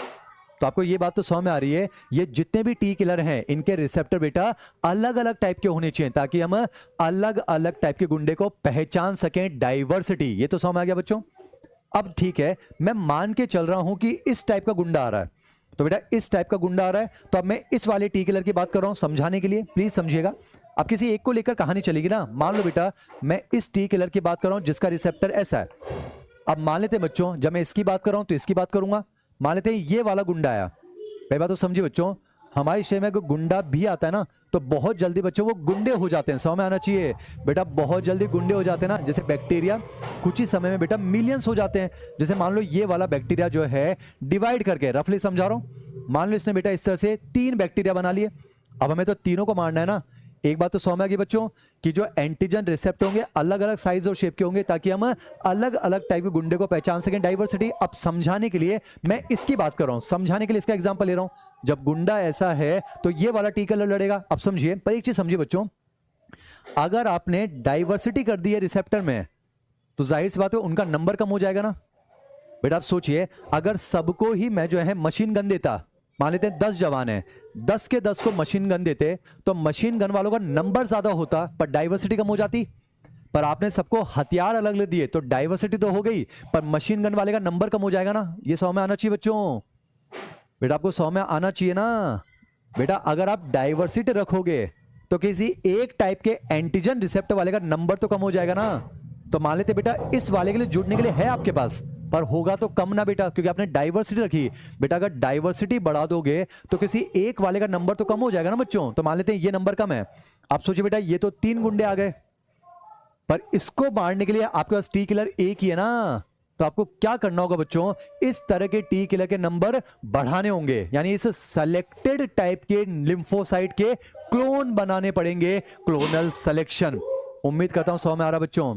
तो आपको ये बात तो समझ में आ रही है, ये जितने भी टी किलर हैं इनके रिसेप्टर बेटा अलग अलग टाइप के होने चाहिए, ताकि हम अलग अलग टाइप के गुंडे को पहचान सकें। डाइवर्सिटी, ये तो समझ में आ गया बच्चों। अब ठीक है, मैं मान के चल रहा हूं कि इस टाइप का गुंडा आ रहा है, तो बेटा इस टाइप का गुंडा आ रहा है, तो अब मैं इस वाले टी किलर की बात कर रहा हूं समझाने के लिए, प्लीज समझिएगा। अब किसी एक को लेकर कहानी चलेगी ना। मान लो बेटा मैं इस टी किलर की बात कर रहा हूं जिसका रिसेप्टर ऐसा है। अब मान लेते बच्चों, जब मैं इसकी बात कर रहा हूं तो इसकी बात करूंगा। मान लेते हैं ये वाला गुंडा आया। पहली बात तो समझिए बच्चों, हमारे शहर में कोई गुंडा भी आता है ना, तो बहुत जल्दी बच्चों वो गुंडे हो जाते हैं। समझ में आना चाहिए बेटा, बहुत जल्दी गुंडे हो जाते हैं ना। जैसे बैक्टीरिया कुछ ही समय में बेटा मिलियंस हो जाते हैं। जैसे मान लो ये वाला बैक्टीरिया जो है डिवाइड करके, रफली समझा रहा हूं, मान लो इसने बेटा इस तरह से 3 बैक्टीरिया बना लिए। अब हमें तो तीनों को मारना है ना। एक बात तो समझ में आ गई बच्चों कि जो एंटीजन रिसेप्टर होंगे अलग अलग साइज और शेप के होंगे, ताकि हम अलग अलग टाइप के गुंडे को पहचान सकें। डाइवर्सिटी। अब समझाने के लिए मैं इसकी बात कर रहा हूं, समझाने के लिए इसका एग्जांपल ले रहा हूं। जब गुंडा ऐसा है तो ये वाला टी कलर लड़ेगा। अब समझिए, पर एक चीज समझिए बच्चों, अगर आपने डाइवर्सिटी कर दी है रिसेप्टर में, तो जाहिर सी बात है उनका नंबर कम हो जाएगा ना। बेटा आप सोचिए, अगर सबको ही मैं जो है मशीन गन देता, मान लेते हैं 10 जवान हैं, 10 के 10 को मशीन गन देते, तो मशीन गन वालों का नंबर ज्यादा होता पर डाइवर्सिटी कम हो जाती। पर आपने सबको हथियार अलग अलग दिए तो डाइवर्सिटी तो हो गई, पर मशीन गन वाले का नंबर कम हो जाएगा ना। ये 100 में आना चाहिए बच्चों, बेटा आपको 100 में आना चाहिए ना। बेटा अगर आप डाइवर्सिटी रखोगे तो किसी एक टाइप के एंटीजन रिसेप्टर वाले का नंबर तो कम हो जाएगा ना। तो मान लेते बेटा इस वाले के लिए जुड़ने के लिए है आपके पास, पर होगा तो कम ना बेटा, क्योंकि आपने डाइवर्सिटी रखी। बेटा अगर डाइवर्सिटी बढ़ा दोगे तो किसी एक वाले का नंबर तो कम हो जाएगा ना बच्चों। तो मान लेते हैं ये नंबर कम है, आप सोचिए बेटा ये तो 3 गुंडे आ गए, पर इसको मारने के लिए आपके पास टी किलर एक ही है ना। तो आपको क्या करना होगा बच्चों, इस तरह के टी किलर के नंबर बढ़ाने होंगे, यानी इस सेलेक्टेड टाइप के लिम्फोसाइट के क्लोन बनाने पड़ेंगे, क्लोनल सिलेक्शन। उम्मीद करता हूं 100 में आ रहा बच्चों,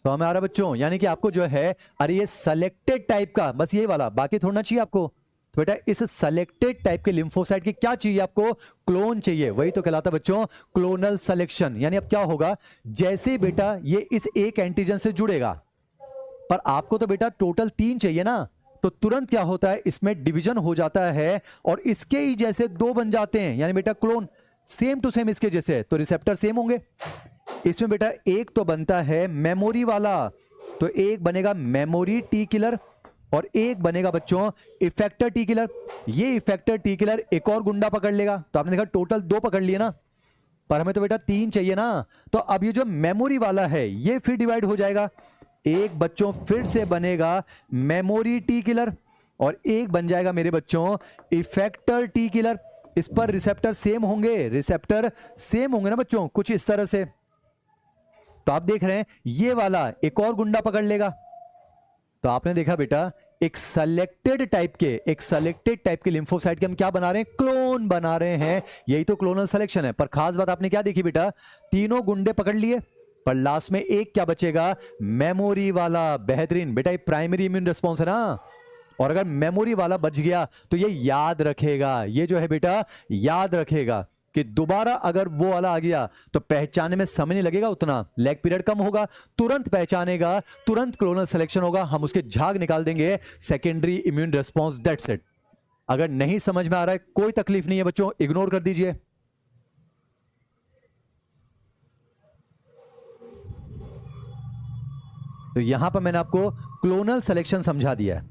100 में आ रहा बच्चों। यानी कि आपको जो है, अरे ये सेलेक्टेड टाइप का बस ये वाला, बाकी थोड़ा चाहिए आपको। तो बेटा इस सेलेक्टेड टाइप के लिम्फोसाइट की क्या चाहिए आपको, क्लोन चाहिए, वही तो कहलाता बच्चों क्लोनल सिलेक्शन। यानी अब क्या होगा, जैसे बेटा ये इस एक एंटीजन से जुड़ेगा, पर आपको तो बेटा टोटल 3 चाहिए ना, तो तुरंत क्या होता है इसमें डिवीजन हो जाता है और इसके ही जैसे 2 बन जाते हैं, यानी बेटा क्लोन सेम टू सेम इसके जैसे, तो रिसेप्टर सेम होंगे। इसमें बेटा एक तो बनता है मेमोरी वाला, तो एक बनेगा मेमोरी टी किलर और एक बनेगा बच्चों इफेक्टर टी किलर। ये इफेक्टर टी किलर एक और गुंडा पकड़ लेगा, तो आपने देखा टोटल 2 पकड़ लिए ना, पर हमें तो बेटा 3 चाहिए ना। तो अब ये जो मेमोरी वाला है ये फिर डिवाइड हो जाएगा, एक बच्चों फिर से बनेगा मेमोरी टी किलर और एक बन जाएगा मेरे बच्चों इफेक्टर टी किलर। इस पर रिसेप्टर सेम होंगे, रिसेप्टर सेम होंगे ना बच्चों, कुछ इस तरह से। तो आप देख रहे हैं ये वाला एक और गुंडा पकड़ लेगा। तो आपने देखा बेटा एक सेलेक्टेड टाइप के लिम्फोसाइट के हम क्या बना रहे हैं, क्लोन बना रहे हैं। यही तो क्लोनल सिलेक्शन है। पर खास बात आपने क्या देखी बेटा, तीनों गुंडे पकड़ लिए, पर लास्ट में एक क्या बचेगा, मेमोरी वाला। बेहतरीन बेटा, ये प्राइमरी इम्यून रिस्पॉन्स है ना, और अगर मेमोरी वाला बच गया तो ये याद रखेगा, ये जो है बेटा याद रखेगा कि दोबारा अगर वो वाला आ गया तो पहचानने में समय नहीं लगेगा, उतना लैग पीरियड कम होगा, तुरंत पहचानेगा, तुरंत क्लोनल सिलेक्शन होगा, हम उसके झाग निकाल देंगे, secondary immune response, that's it. अगर नहीं समझ में आ रहा है कोई तकलीफ नहीं है बच्चों, इग्नोर कर दीजिए। तो यहां पर मैंने आपको क्लोनल सिलेक्शन समझा दिया है।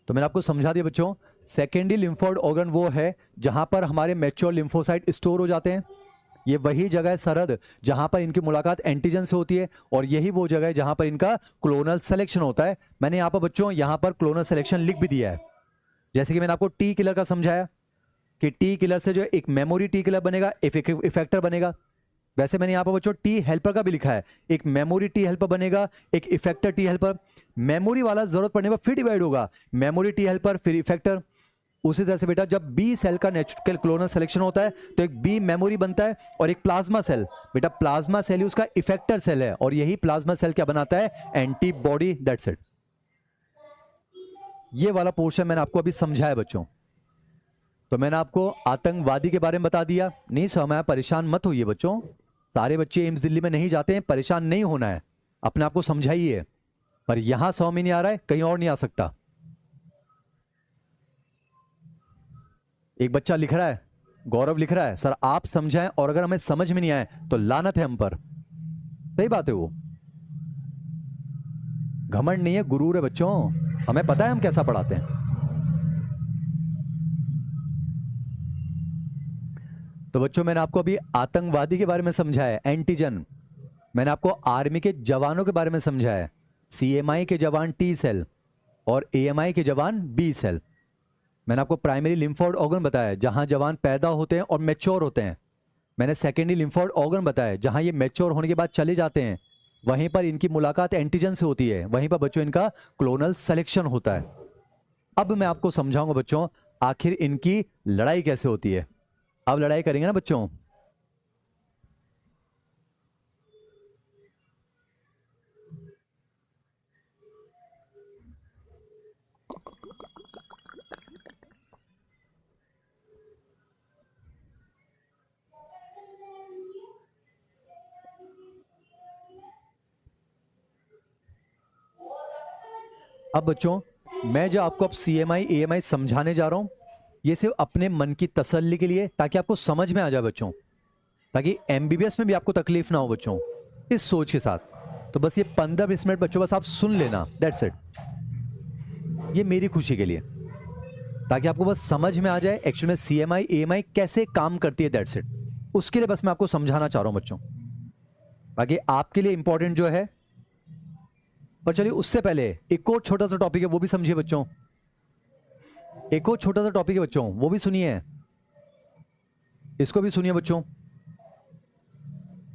तो मैंने आपको समझा दिया बच्चों, सेकेंडरी लिम्फोइड ऑर्गन वो है जहां पर हमारे मैच्योर लिम्फोसाइट स्टोर हो जाते हैं। ये वही जगह है सरहद जहां पर इनकी मुलाकात एंटीजन से होती है, और यही वो जगह है जहां पर इनका क्लोनल सिलेक्शन होता है। मैंने यहां पर बच्चों यहां पर क्लोनल सिलेक्शन लिख भी दिया है। जैसे कि मैंने आपको टी किलर का समझाया कि टी किलर से जो एक मेमोरी टी किलर बनेगा, इफेक्टर बनेगा, वैसे मैंने यहां पर बच्चों टी हेल्पर का भी लिखा है, एक मेमोरी टी हेल्पर बनेगा, एक इफेक्टर टी हेल्पर। मेमोरी वाला जरूरत पड़ने पर फिर डिवाइड होगा, मेमोरी टी हेल्पर फिर इफेक्टर। उसी तरह से बेटा जब बी सेल का नेचुरल क्लोनल सिलेक्शन होता है तो एक बी मेमोरी बनता है और एक प्लाज्मा सेल। बेटा प्लाज्मा सेल ही उसका इफेक्टर सेल है, और यही प्लाज्मा सेल क्या बनाता है, एंटीबॉडी, दैट्स इट। ये वाला पोर्शन मैंने आपको अभी समझाया बच्चों। तो मैंने आपको आतंकवादी के बारे में बता दिया, नहीं समझ, परेशान मत होइए बच्चों, सारे बच्चे एम्स दिल्ली में नहीं जाते हैं, परेशान नहीं होना है, अपने आप को समझाइए। पर यहां 100 में नहीं आ रहा है, कहीं और नहीं आ सकता। एक बच्चा लिख रहा है, गौरव लिख रहा है, सर आप समझाएं और अगर हमें समझ में नहीं आए तो लानत है हम पर। सही बात है, वो घमंड नहीं है, गुरूर है बच्चों, हमें पता है हम कैसा पढ़ाते हैं। तो बच्चों मैंने आपको अभी आतंकवादी के बारे में समझाया, एंटीजन। मैंने आपको आर्मी के जवानों के बारे में समझाया, सीएमआई के जवान टी सेल और एएमआई के जवान बी सेल। मैंने आपको प्राइमरी लिम्फोइड ऑर्गन बताया जहां जवान पैदा होते हैं और मैच्योर होते हैं। मैंने सेकेंडरी लिम्फोइड ऑर्गन बताया जहां ये मैच्योर होने के बाद चले जाते हैं, वहीं पर इनकी मुलाकात एंटीजन से होती है, वहीं पर बच्चों इनका क्लोनल सिलेक्शन होता है। अब मैं आपको समझाऊंगा बच्चों आखिर इनकी लड़ाई कैसे होती है। अब लड़ाई करेंगे ना बच्चों। अब बच्चों मैं जो आपको अब CMI AMI समझाने जा रहा हूं, ये सिर्फ अपने मन की तसल्ली के लिए, ताकि आपको समझ में आ जाए बच्चों, ताकि MBBS में भी आपको तकलीफ ना हो बच्चों, इस सोच के साथ। तो बस ये 15-20 मिनट बच्चों बस आप सुन लेना, दैट्स इट। ये मेरी खुशी के लिए, ताकि आपको बस समझ में आ जाए एक्चुअली में CMI AMI कैसे काम करती है, दैट्स इट। उसके लिए बस मैं आपको समझाना चाह रहा हूं बच्चों, बाकी आपके लिए इंपॉर्टेंट जो है। पर चलिए उससे पहले एक और छोटा सा टॉपिक है, वो भी समझिए बच्चों। एक और छोटा सा टॉपिक है बच्चों, वो भी सुनिए, इसको भी सुनिए बच्चों।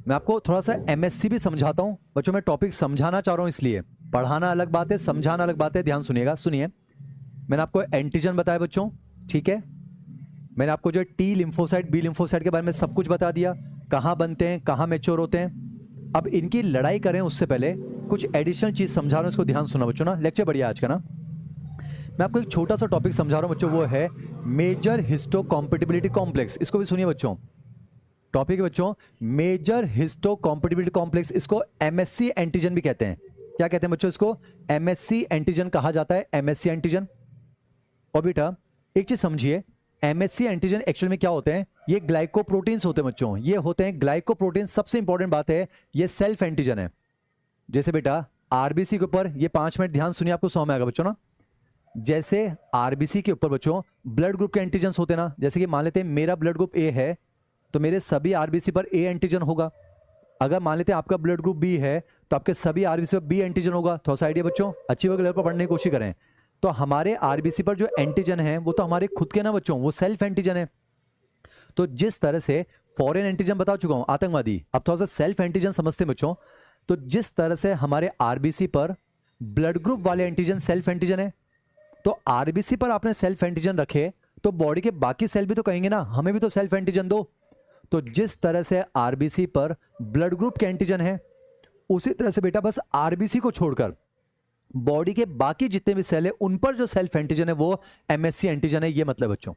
मैं आपको थोड़ा सा MSc भी समझाता हूं बच्चों, मैं टॉपिक समझाना चाह रहा हूं, इसलिए पढ़ाना अलग बात है, समझाना अलग बात है। ध्यान सुनिएगा, सुनिए। मैंने आपको एंटीजन बताया बच्चों, ठीक है। मैंने आपको जो T लिम्फोसाइट B लिम्फोसाइट के बारे में सब कुछ बता दिया, कहां बनते हैं, कहां मैच्योर होते हैं। अब इनकी लड़ाई करें उससे पहले कुछ एडिशनल चीज समझा रहा हूं, इसको ध्यान सुना बच्चों ना, लेक्चर बढ़िया आज का ना। मैं आपको एक छोटा सा टॉपिक समझा रहा हूं बच्चों, वो है मेजर हिस्टोकॉम्पैटिबिलिटी कॉम्प्लेक्स। इसको भी सुनिए बच्चों, टॉपिक है बच्चों मेजर हिस्टोकॉम्पैटिबिलिटी कॉम्प्लेक्स। इसको MSc एंटीजन भी कहते हैं। क्या कहते हैं बच्चों इसको? MSc एंटीजन कहा जाता है, MSc एंटीजन। और बेटा एक चीज समझिए, MSc एंटीजन एक्चुअल में क्या होते हैं? ये ग्लाइकोप्रोटीन्स होते हैं बच्चों, ये होते हैं ग्लाइकोप्रोटीन। सबसे इंपॉर्टेंट बात है, ये सेल्फ एंटीजन है। जैसे बेटा RBC के ऊपर, ये 5 मिनट ध्यान सुनिए, आपको समझ में आएगा बच्चों ना। जैसे RBC के ऊपर बच्चों ब्लड ग्रुप के एंटीजन्स होते हैं ना, जैसे कि मान लेते हैं मेरा ब्लड ग्रुप A है, तो मेरे सभी RBC पर A एंटीजन होगा। अगर मान लेते हैं आपका ब्लड ग्रुप B है, तो आपके सभी RBC पर B एंटीजन होगा। थोड़ा सा आइडिया बच्चों, अच्छी लेवल पर पढ़ने की कोशिश करें। तो हमारे RBC पर जो एंटीजन है वो तो हमारे खुद के ना बच्चों, वो सेल्फ एंटीजन है। तो जिस तरह से फॉरेन एंटीजन बता चुका हूं आतंकवादी, अब थोड़ा सा सेल्फ एंटीजन समझते हैं बच्चों। तो जिस तरह से हमारे RBC पर ब्लड ग्रुप वाले एंटीजन सेल्फ एंटीजन है, तो RBC पर आपने सेल्फ एंटीजन रखे, तो बॉडी के बाकी सेल भी तो कहेंगे ना हमें भी तो सेल्फ एंटीजन दो। तो जिस तरह से RBC पर ब्लड ग्रुप के एंटीजन है, उसी तरह से बेटा बस RBC को छोड़कर बॉडी के बाकी जितने भी सेल है उन पर जो सेल्फ एंटीजन है वो MSc एंटीजन है। ये मतलब बच्चों,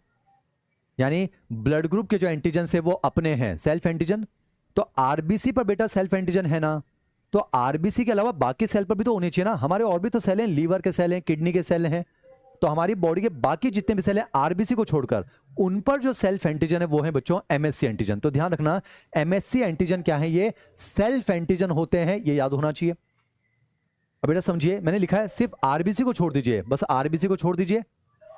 यानी ब्लड ग्रुप के जो एंटीजन है वो अपने हैं सेल्फ एंटीजन। तो RBC पर बेटा सेल्फ एंटीजन है ना, तो RBC के अलावा बाकी सेल पर भी तो होनी चाहिए ना। हमारे और भी तो सेल हैं, लीवर के सेल हैं, किडनी के सेल हैं। तो हमारी बॉडी के बाकी जितने भी सेल हैं RBC को छोड़कर उन पर जो सेल्फ एंटीजन है वो है बच्चों MSc एंटीजन। तो ध्यान रखना, MSc एंटीजन क्या है? ये सेल्फ एंटीजन होते हैं, ये याद होना चाहिए। अब बेटा समझिए, मैंने लिखा है सिर्फ RBC को छोड़ दीजिए, बस RBC को छोड़ दीजिए।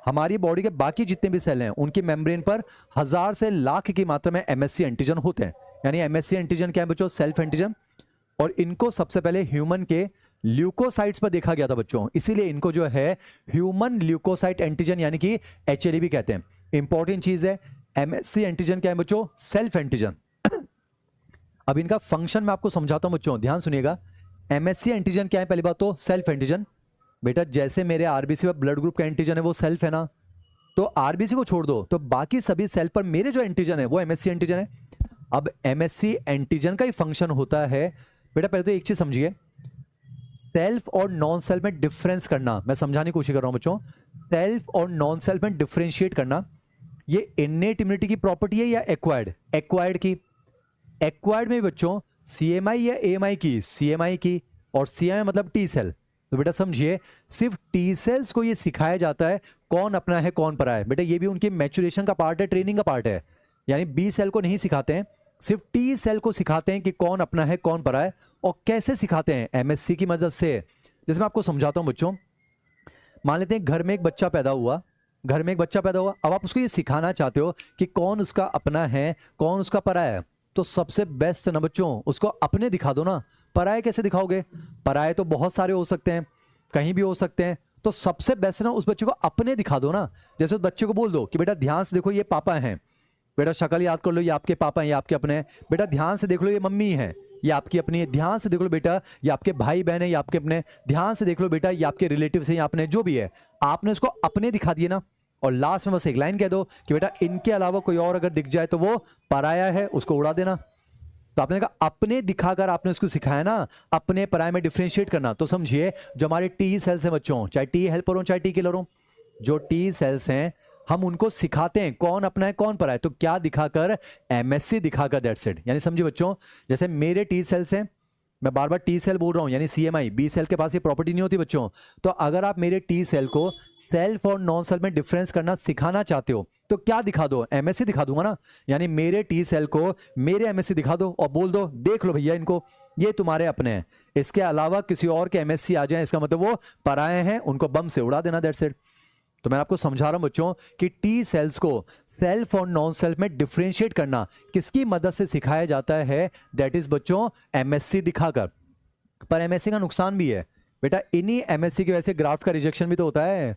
हमारी बॉडी के बाकी जितने भी सेल हैं उनकी मेम्ब्रेन पर 1000 से लाख की मात्रा में MSc एंटीजन होते हैं। यानी MSc एंटीजन क्या है बच्चों? Self antigen. और इनको सबसे पहले ह्यूमन के ल्यूकोसाइट्स पर देखा गया था बच्चों, इसीलिए इनको जो है ह्यूमन ल्यूकोसाइट एंटीजन यानी कि HLE भी कहते हैं। इंपॉर्टेंट चीज है, MSc एंटीजन क्या है बच्चों? Self antigen. अब इनका फंक्शन मैं आपको समझाता हूं बच्चों, ध्यान सुनिएगा। MSc एंटीजन क्या है? पहली बात तो सेल्फ एंटीजन। बेटा जैसे मेरे RBC पर ब्लड ग्रुप का एंटीजन है वो सेल्फ है ना, तो RBC को छोड़ दो, तो बाकी सभी सेल पर मेरे जो एंटीजन है वो MSc एंटीजन है। अब MSc एंटीजन का ही फंक्शन होता है बेटा, पहले तो एक चीज समझिए, सेल्फ और नॉन सेल्फ में डिफरेंस करना। मैं समझाने की कोशिश कर रहा हूं बच्चों, सेल्फ और नॉन सेल्फ में डिफरेंशिएट करना, ये इन्नेट इम्यूनिटी की प्रॉपर्टी है या एक्वायर्ड? एक्वायर्ड की। एक्वायर्ड में बच्चों CMI या AMI की? CMI की। और CMI मतलब T सेल। तो बेटा समझिए, सिर्फ T सेल्स को ये सिखाया जाता है कौन अपना है कौन परा है। बेटा ये भी उनके मैच्योरेशन का पार्ट है, ट्रेनिंग का पार्ट है। यानी B सेल को नहीं सिखाते हैं, सिर्फ T सेल को सिखाते हैं कि कौन अपना है कौन परा है। और कैसे सिखाते हैं? MSc की मदद से। जैसे मैं आपको समझाता हूं बच्चों, मान लेते हैं घर में एक बच्चा पैदा हुआ, घर में एक बच्चा पैदा हुआ, अब आप उसको ये सिखाना चाहते हो कि कौन उसका अपना है कौन उसका परा है। तो सबसे बेस्ट ना बच्चों, उसको अपने दिखा दो ना। पराये कैसे दिखाओगे? पराये तो बहुत सारे हो सकते हैं, कहीं भी हो सकते हैं। तो सबसे बेस्ट ना उस बच्चे को अपने दिखा दो ना। जैसे उस बच्चे को बोल दो कि बेटा ध्यान से देखो ये पापा हैं, बेटा शक्ल याद कर लो, ये आपके पापा हैं, ये आपके अपने हैं। बेटा ध्यान से देख लो ये मम्मी है, ये आपकी अपनी है। ध्यान से देख लो बेटा ये आपके भाई बहन है, ये आपके अपने। ध्यान से देख लो बेटा ये आपके रिलेटिव है, ये आपने जो भी है। आपने उसको अपने दिखा दिए ना, और लास्ट में बस एक लाइन कह दो कि बेटा इनके अलावा कोई और अगर दिख जाए तो वो पराया है, उसको उड़ा देना। तो आपने कहा अपने दिखाकर आपने उसको सिखाया ना, अपने पराये में डिफरेंशिएट करना। तो समझिए, जो हमारे टी सेल्स हैं बच्चों, चाहे टी हेल्पर हो चाहे टी किलर हो, जो टी सेल्स हैं हम उनको सिखाते हैं कौन अपना है कौन पराया है। तो क्या दिखाकर? MSc दिखाकर, दैट्स इट। यानी समझिए बच्चों, जैसे मेरे टी सेल्स हैं, मैं बार बार टी सेल बोल रहा हूं, यानी सीएमआई, बी सेल के पास ये प्रॉपर्टी नहीं होती बच्चों। तो अगर आप मेरे टी सेल को सेल्फ और नॉन सेल्फ में डिफरेंस करना सिखाना चाहते हो तो क्या दिखा दो, एमएससी दिखा दूंगा ना। यानी मेरे टी सेल को मेरे एमएससी दिखा दो और बोल दो देख लो भैया इनको, ये तुम्हारे अपने हैं। इसके अलावा किसी और के एमएससी आ जाए, इसका मतलब वो पराये हैं, उनको बम से उड़ा देना, दैट्स इट। तो मैं आपको समझा रहा हूं बच्चों कि टी सेल्स को सेल्फ और नॉन सेल्फ में डिफरेंशिएट करना किसकी मदद से सिखाया जाता है, दैट इज बच्चों एमएससी दिखाकर। पर एमएससी का नुकसान भी है बेटा, इन्हीं एमएससी की वजह से ग्राफ्ट का रिजेक्शन भी तो होता है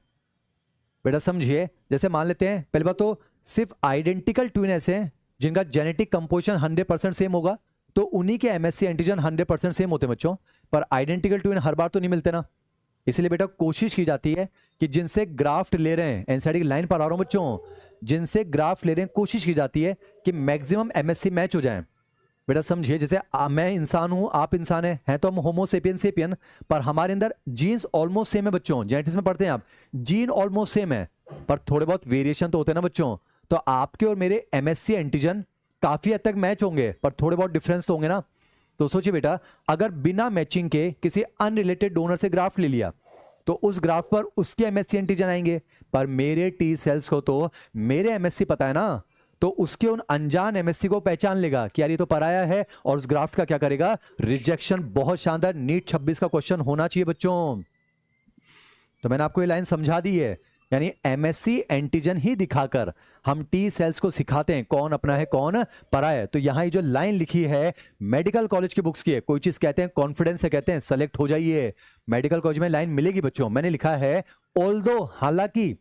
बेटा, समझिए। जैसे मान लेते हैं, पहली बात तो सिर्फ आइडेंटिकल ट्विन ऐसे हैं जिनका जेनेटिक कंपोजिशन 100% सेम होगा, तो उन्हीं के एमएससी एंटीजन 100% सेम होते हैं बच्चों। पर आइडेंटिकल ट्विन हर बार तो नहीं मिलते ना, इसलिए बेटा कोशिश की जाती है कि जिनसे ग्राफ्ट ले रहे हैं, एनसीईआरटी की लाइन पर आ रहा हूं बच्चों, जिनसे ग्राफ्ट ले रहे हैं कोशिश की जाती है कि मैक्सिमम एमएससी मैच हो जाए बेटा, समझिए। जैसे मैं इंसान हूं, आप इंसान हैं तो हम होमोसेपियन सेपियन, पर हमारे अंदर जीन्स ऑलमोस्ट सेम है बच्चों, जेनेटिक्स में पढ़ते हैं आप, जीन ऑलमोस्ट सेम है, पर थोड़े बहुत वेरिएशन तो होते हैं ना बच्चों। तो आपके और मेरे एमएससी एंटीजन काफी हद तक मैच होंगे, पर थोड़े बहुत डिफरेंस तो होंगे ना। तो सोचिए बेटा, अगर बिना मैचिंग के किसी अनरिलेटेड डोनर से ग्राफ ले लिया तो उस ग्राफ पर उसके एमएससी एंटीजन आएंगे, पर मेरे टी सेल्स को तो मेरे एमएससी पता है ना, तो उसके उन अनजान एमएससी को पहचान लेगा कि यार ये तो पराया है, और उस ग्राफ का क्या करेगा, रिजेक्शन। बहुत शानदार, नीट 26 का क्वेश्चन होना चाहिए बच्चों। तो मैंने आपको ये लाइन समझा दी है, यानी एमएससी एंटीजन ही दिखाकर हम टी सेल्स को सिखाते हैं कौन अपना है कौन पराया है। तो यहां ये जो लाइन लिखी है मेडिकल कॉलेज की बुक्स की है, कोई चीज कहते हैं कॉन्फिडेंस से कहते हैं सेलेक्ट हो जाइए, मेडिकल कॉलेज में लाइन मिलेगी बच्चों। मैंने लिखा है ऑल्दो, हालांकि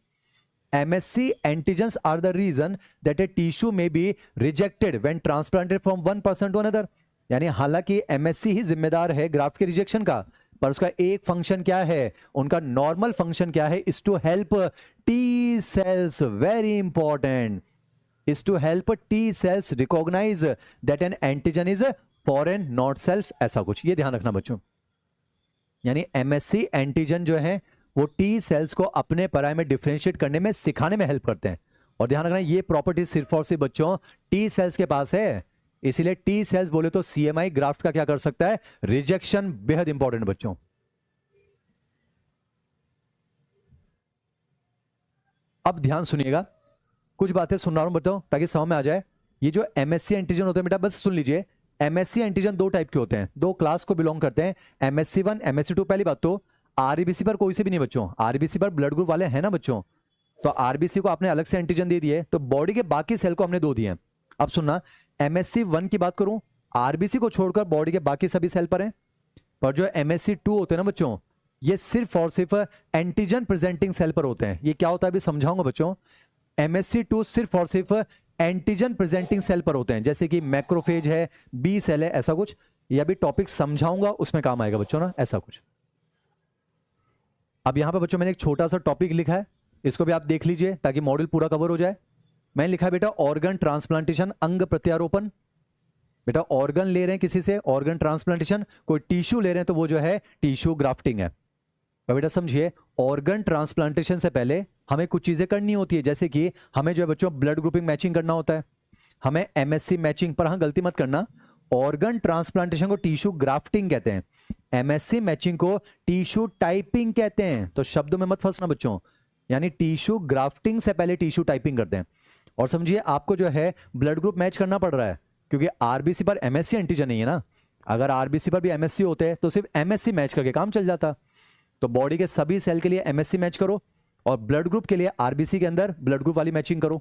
MSC antigens are the reason that a tissue may be rejected when transplanted from one person to another। यानी हालांकि MSC ही जिम्मेदार है ग्राफ्ट के रिजेक्शन का, पर उसका एक फंक्शन क्या है, उनका नॉर्मल फंक्शन क्या है, is to help T cells, very important, is to help T cells recognise that an antigen is foreign not self, ऐसा कुछ, ये ध्यान रखना बच्चों। यानी MSC एंटीजन जो है वो टी सेल्स को अपने पराये में डिफरेंशिएट करने में, सिखाने में हेल्प करते हैं। और ध्यान रखना ये प्रॉपर्टी सिर्फ और सिर्फ बच्चों टी सेल्स के पास है, इसीलिए टी सेल्स बोले तो सीएमआई ग्राफ्ट का क्या कर सकता है, रिजेक्शन। बेहद इंपॉर्टेंट बच्चों। अब ध्यान सुनिएगा, कुछ बातें सुन रहा हूं बताओ ताकि समझ में आ जाए। ये जो एमएससी एंटीजन होते हैं बेटा, बस सुन लीजिए, एमएससी एंटीजन दो टाइप के होते हैं, दो क्लास को बिलोंग करते हैं, MSC1 MSC2। पहली बात तो आरबीसी पर कोई से भी नहीं बच्चों, आरबीसी पर ब्लड ग्रुप वाले हैं ना बच्चों, तो आरबीसी को आपने अलग से एंटीजन दे दिए, तो बॉडी के बाकी सेल को हमने दो दिए। अब सुनना, MSC1 की बात करूं, आरबीसी को छोड़कर बॉडी के बाकी सभी सेल पर हैं, पर जो MSC2 होते हैं ना बच्चों, ये सिर्फ और सिर्फ एंटीजन प्रेजेंटिंग सेल पर होते हैं। ये क्या होता है अभी समझाऊंगा बच्चों। MSC2 सिर्फ और सिर्फ एंटीजन प्रेजेंटिंग सेल पर होते हैं, जैसे कि मैक्रोफेज है, बी सेल है, ऐसा कुछ। ये अभी टॉपिक समझाऊंगा उसमें काम आएगा बच्चों ना, ऐसा कुछ। अब यहां पर बच्चों मैंने एक छोटा सा टॉपिक लिखा है, इसको भी आप देख लीजिए ताकि मॉड्यूल पूरा कवर हो जाए। मैंने लिखा है बेटा ऑर्गन ट्रांसप्लांटेशन, अंग प्रत्यारोपण। बेटा ऑर्गन ले रहे हैं किसी से, ऑर्गन ट्रांसप्लांटेशन, कोई टिश्यू ले रहे हैं तो वो जो है टिश्यू ग्राफ्टिंग है। तो बेटा समझिए, ऑर्गन ट्रांसप्लांटेशन से पहले हमें कुछ चीजें करनी होती है, जैसे कि हमें जो है बच्चों ब्लड ग्रुपिंग मैचिंग करना होता है, हमें MSC मैचिंग, पर हाँ गलती मत करना, ऑर्गन ट्रांसप्लांटेशन को टिश्यू ग्राफ्टिंग कहते हैं, MSC मैचिंग को टिश्यू टाइपिंग कहते हैं। तो शब्दों में मत फंसना बच्चों, यानी टिश्यू ग्राफ्टिंग से पहले टिश्यू टाइपिंग करते हैं। और समझिए आपको जो है ब्लड ग्रुप मैच करना पड़ रहा है, क्योंकि आरबीसी पर MSC एंटीजन नहीं है ना। अगर आरबीसी पर भी MSC होते हैं तो सिर्फ MSC मैच करके काम चल जाता। तो बॉडी के सभी सेल के लिए MSC मैच करो, और ब्लड ग्रुप के लिए आरबीसी के अंदर ब्लड ग्रुप वाली मैचिंग करो।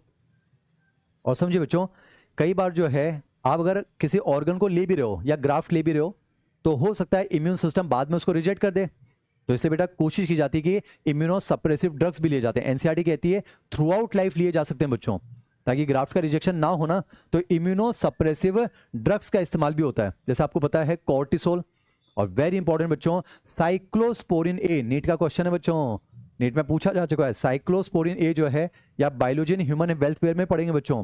और समझिए बच्चों, कई बार जो है आप अगर किसी ऑर्गन को ले भी रहे हो या ग्राफ्ट ले भी रहे हो, तो हो सकता है इम्यून सिस्टम बाद में उसको रिजेक्ट कर दे, तो इसलिए बेटा कोशिश की जाती है कि इम्यूनो सप्रेसिव ड्रग्स भी लिए जाते हैं। एनसीईआरटी कहती है थ्रू आउट लाइफ लिए जा सकते हैं बच्चों, ताकि ग्राफ्ट का रिजेक्शन ना होना, तो इम्यूनो सप्रेसिव ड्रग्स का इस्तेमाल भी होता है, जैसे आपको पता है कॉर्टिसोल। और वेरी इंपॉर्टेंट बच्चों, साइक्लोस्पोरिन ए, नीट का क्वेश्चन है बच्चों, नीट में पूछा जा चुका है। साइक्लोस्पोरिन ए जो है, या बायोलॉजी इन ह्यूमन वेलफेयर में पढ़ेंगे बच्चों,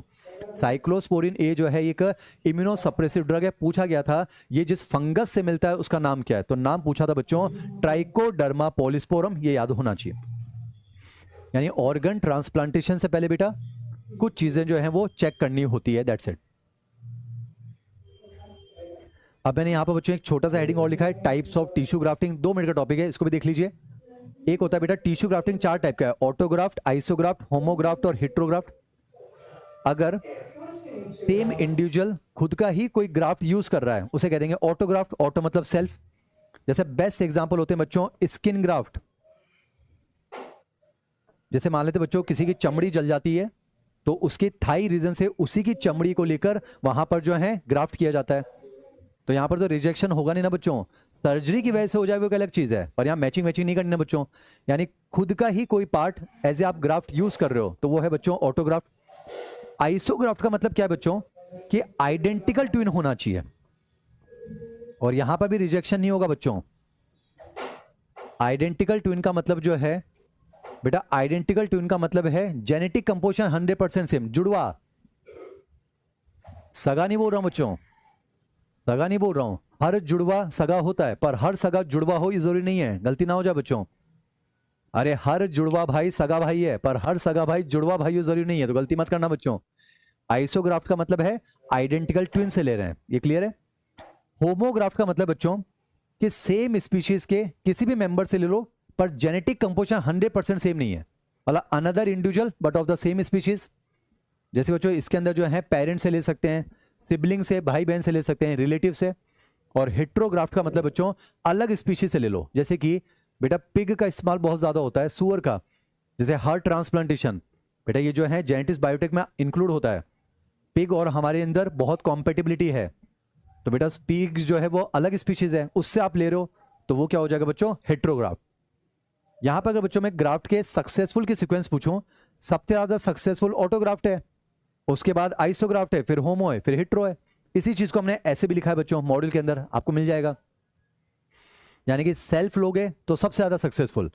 साइक्लोस्पोरिन ए जो है एक इम्यूनो सप्रेसिव ड्रग है। पूछा गया था ये जिस फंगस से मिलता है उसका नाम क्या है, तो नाम पूछा था बच्चों ट्राइकोडर्मा पॉलिस्पोरम, ये याद होना चाहिए। यानी ऑर्गन ट्रांसप्लांटेशन से पहले बेटा कुछ चीजें जो हैं वो चेक करनी होती है, दैट्स इट। अब मैंने यहाँ पर बच्चों एक छोटा सा हेडिंग और लिखा है, types of tissue grafting. 2 minute का टॉपिक है, इसको भी देख लीजिए। एक होता है बेटा टिश्यू ग्राफ्टिंग, 4 टाइप का है, ऑटोग्राफ्ट, आइसोग्राफ्ट, होमोग्राफ्ट और हेट्रोग्राफ्ट। अगर सेम इंडिविजुअल खुद का ही कोई ग्राफ्ट यूज कर रहा है उसे कह देंगे ऑटोग्राफ्ट। ऑटो मतलब सेल्फ। जैसे बेस्ट एग्जांपल होते हैं बच्चों स्किन ग्राफ्ट। जैसे मान लेते बच्चों किसी की चमड़ी जल जाती है तो उसकी थाई रीजन से उसी की चमड़ी को लेकर वहां पर जो है ग्राफ्ट किया जाता है। तो यहां पर तो रिजेक्शन होगा नहीं ना बच्चों, सर्जरी की वजह से हो जाए वो एक अलग चीज है, पर यहां मैचिंग नहीं करनी ना बच्चों। यानी खुद का ही कोई पार्ट एज ए आप ग्राफ्ट यूज कर रहे हो तो वो है बच्चों ऑटोग्राफ्ट। आइसोग्राफ्ट का मतलब क्या है बच्चों कि आइडेंटिकल ट्विन होना चाहिए, और यहां पर भी रिजेक्शन नहीं होगा बच्चों। आइडेंटिकल ट्विन का मतलब जो है बेटा, आइडेंटिकल ट्विन का मतलब है जेनेटिक कंपोजिशन 100% सेम, जुड़वा। सगा नहीं बोल रहा हूं बच्चों, सगा नहीं बोल रहा हूं। हर जुड़वा सगा होता है, पर हर सगा जुड़वा हो ये जरूरी नहीं है, गलती ना हो जाए बच्चों। अरे हर जुड़वा भाई सगा भाई है, पर हर सगा भाई जुड़वा भाई जरूरी नहीं है, तो गलती मत करना बच्चों। आइसोग्राफ्ट का मतलब है आइडेंटिकल ट्विन से ले रहे हैं, ये क्लियर है। होमोग्राफ्ट का मतलब बच्चों कि सेम स्पीशीज के किसी भी मेंबर से ले लो पर जेनेटिक कंपोजिशन 100% सेम नहीं है, मतलब another individual but of the same species. जैसे बच्चों इसके अंदर जो है पेरेंट से ले सकते हैं, सिबलिंग से, भाई बहन से ले सकते हैं, रिलेटिव से। और हेट्रोग्राफ्ट का मतलब बच्चों अलग स्पीशीज से ले लो, जैसे कि बेटा पिग का इस्तेमाल बहुत ज्यादा होता है, सुअर का, जैसे हार्ट ट्रांसप्लांटेशन। बेटा ये जो है जेनेटिक्स बायोटेक में इंक्लूड होता है। पिग और हमारे अंदर बहुत कॉम्पेटिबिलिटी है, तो बेटा पिग जो है वो अलग स्पीशीज है, उससे आप ले रहे हो तो वो क्या हो जाएगा बच्चों, हेट्रोग्राफ्ट। यहां पर अगर बच्चों मैं ग्राफ्ट के सक्सेसफुल की सीक्वेंस पूछूं, सबसे ज्यादा सक्सेसफुल ऑटोग्राफ्ट है, उसके बाद आइसोग्राफ्ट है, फिर होमो है, फिर हेट्रो है। इसी चीज को हमने ऐसे भी लिखा है बच्चों, मॉड्यूल के अंदर आपको मिल जाएगा। यानी कि सेल्फ लोगे तो सबसे ज्यादा सक्सेसफुल,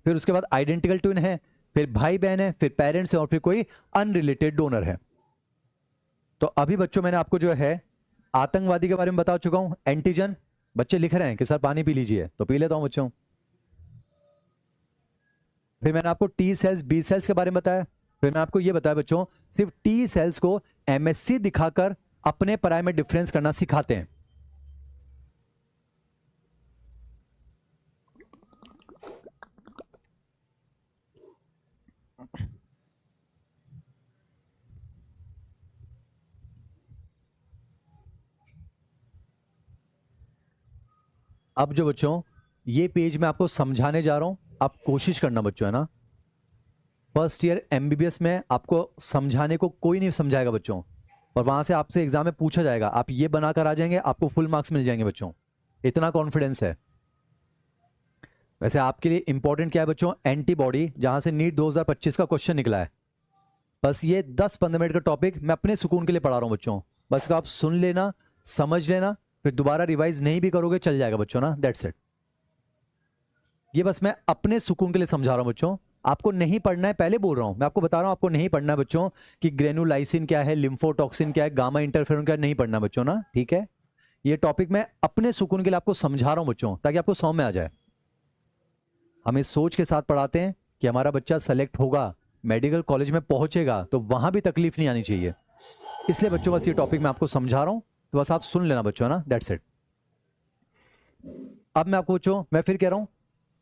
फिर उसके बाद आइडेंटिकल ट्विन है, फिर भाई बहन है, फिर पेरेंट्स है, और फिर कोई अनरिलेटेड डोनर है। तो अभी बच्चों मैंने आपको जो है आतंकवादी के बारे में बता चुका हूं, एंटीजन। बच्चे लिख रहे हैं कि सर पानी पी लीजिए, तो पी लेता हूं बच्चों। फिर मैंने आपको टी सेल्स, बी सेल्स के बारे में बताया। फिर मैंने आपको यह बताया बच्चों सिर्फ टी सेल्स को एमएससी दिखाकर अपने पराये में डिफरेंस करना सिखाते हैं। अब जो बच्चों ये पेज मैं आपको समझाने जा रहा हूं, आप कोशिश करना बच्चों, है ना। फर्स्ट ईयर एमबीबीएस में आपको समझाने को कोई नहीं समझाएगा बच्चों, और वहां से आपसे एग्जाम में पूछा जाएगा, आप ये बनाकर आ जाएंगे, आपको फुल मार्क्स मिल जाएंगे बच्चों, इतना कॉन्फिडेंस है। वैसे आपके लिए इंपॉर्टेंट क्या है बच्चों, एंटीबॉडी, जहां से नीट 2025 का क्वेश्चन निकला है। बस ये 10-15 मिनट का टॉपिक मैं अपने सुकून के लिए पढ़ा रहा हूं बच्चों, बस आप सुन लेना, समझ लेना, फिर दोबारा रिवाइज नहीं भी करोगे चल जाएगा बच्चों ना, दैट्स इट। ये बस मैं अपने सुकून के लिए समझा रहा हूं बच्चों, आपको नहीं पढ़ना है, पहले बोल रहा हूं, मैं आपको बता रहा हूं आपको नहीं पढ़ना है बच्चों कि ग्रेनुलाइसिन क्या है, लिम्फोटॉक्सिन क्या है, गामा इंटरफेरोन क्या है, नहीं पढ़ना बच्चों ना, ठीक है। ये टॉपिक मैं अपने सुकून के लिए आपको समझा रहा हूं बच्चों, ताकि आपको समझ में आ जाए। हम इस सोच के साथ पढ़ाते हैं कि हमारा बच्चा सेलेक्ट होगा, मेडिकल कॉलेज में पहुंचेगा तो वहां भी तकलीफ नहीं आनी चाहिए, इसलिए बच्चों बस ये टॉपिक मैं आपको समझा रहा हूं, तो बस आप सुन लेना बच्चों ना, दैट्स इट। अब मैं आपको बच्चों मैं फिर कह रहा हूं,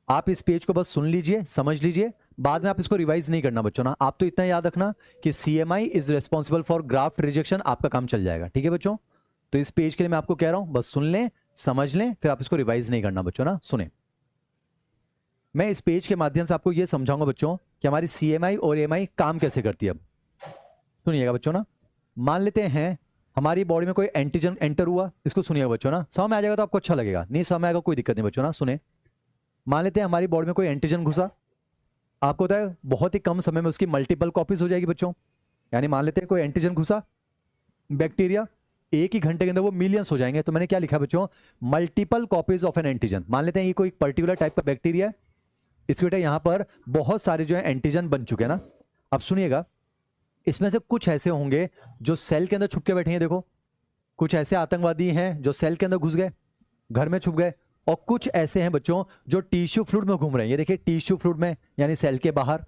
आप इस पेज को बस सुन लीजिए, समझ लीजिए, बाद में आप इसको रिवाइज नहीं करना बच्चों ना। आप तो इतना याद रखना कि CMI is responsible for graft rejection, आपका काम चल जाएगा, ठीक है बच्चों। तो इस पेज के लिए मैं आपको कह रहा हूं बस सुन लें, समझ लें, फिर आप इसको रिवाइज नहीं करना बच्चों ना, सुने। मैं इस पेज के माध्यम से आपको यह समझाऊंगा बच्चों कि हमारी सीएमआई और एएमआई काम कैसे करती है। अब सुनिएगा बच्चों ना, मान लेते हैं हमारी बॉडी में कोई एंटीजन एंटर हुआ, इसको सुनिएगा बच्चों ना, समझ में आ जाएगा तो आपको अच्छा लगेगा, नहीं समझ में आएगा कोई दिक्कत नहीं बच्चों ना, सुने। मान लेते हैं हमारी बॉडी में कोई एंटीजन घुसा, आपको होता है बहुत ही कम समय में उसकी मल्टीपल कॉपीज हो जाएगी बच्चों। यानी मान लेते हैं कोई एंटीजन घुसा, बैक्टीरिया, एक ही घंटे के अंदर वो मिलियंस हो जाएंगे। तो मैंने क्या लिखा बच्चों, multiple copies of N antigen. मान लेते हैं ये कोई पर्टिकुलर टाइप का बैक्टीरिया है, इसके बेटा यहां पर बहुत सारे जो है एंटीजन बन चुके हैं ना। अब सुनिएगा, इसमें से कुछ ऐसे होंगे जो सेल के अंदर छुप के बैठे हैं, देखो कुछ ऐसे आतंकवादी हैं जो सेल के अंदर घुस गए, घर में छुप गए, और कुछ ऐसे हैं बच्चों जो टिश्यू फ्लूइड में घूम रहे हैं। ये देखिए टिश्यू फ्लूइड में, यानी सेल के बाहर।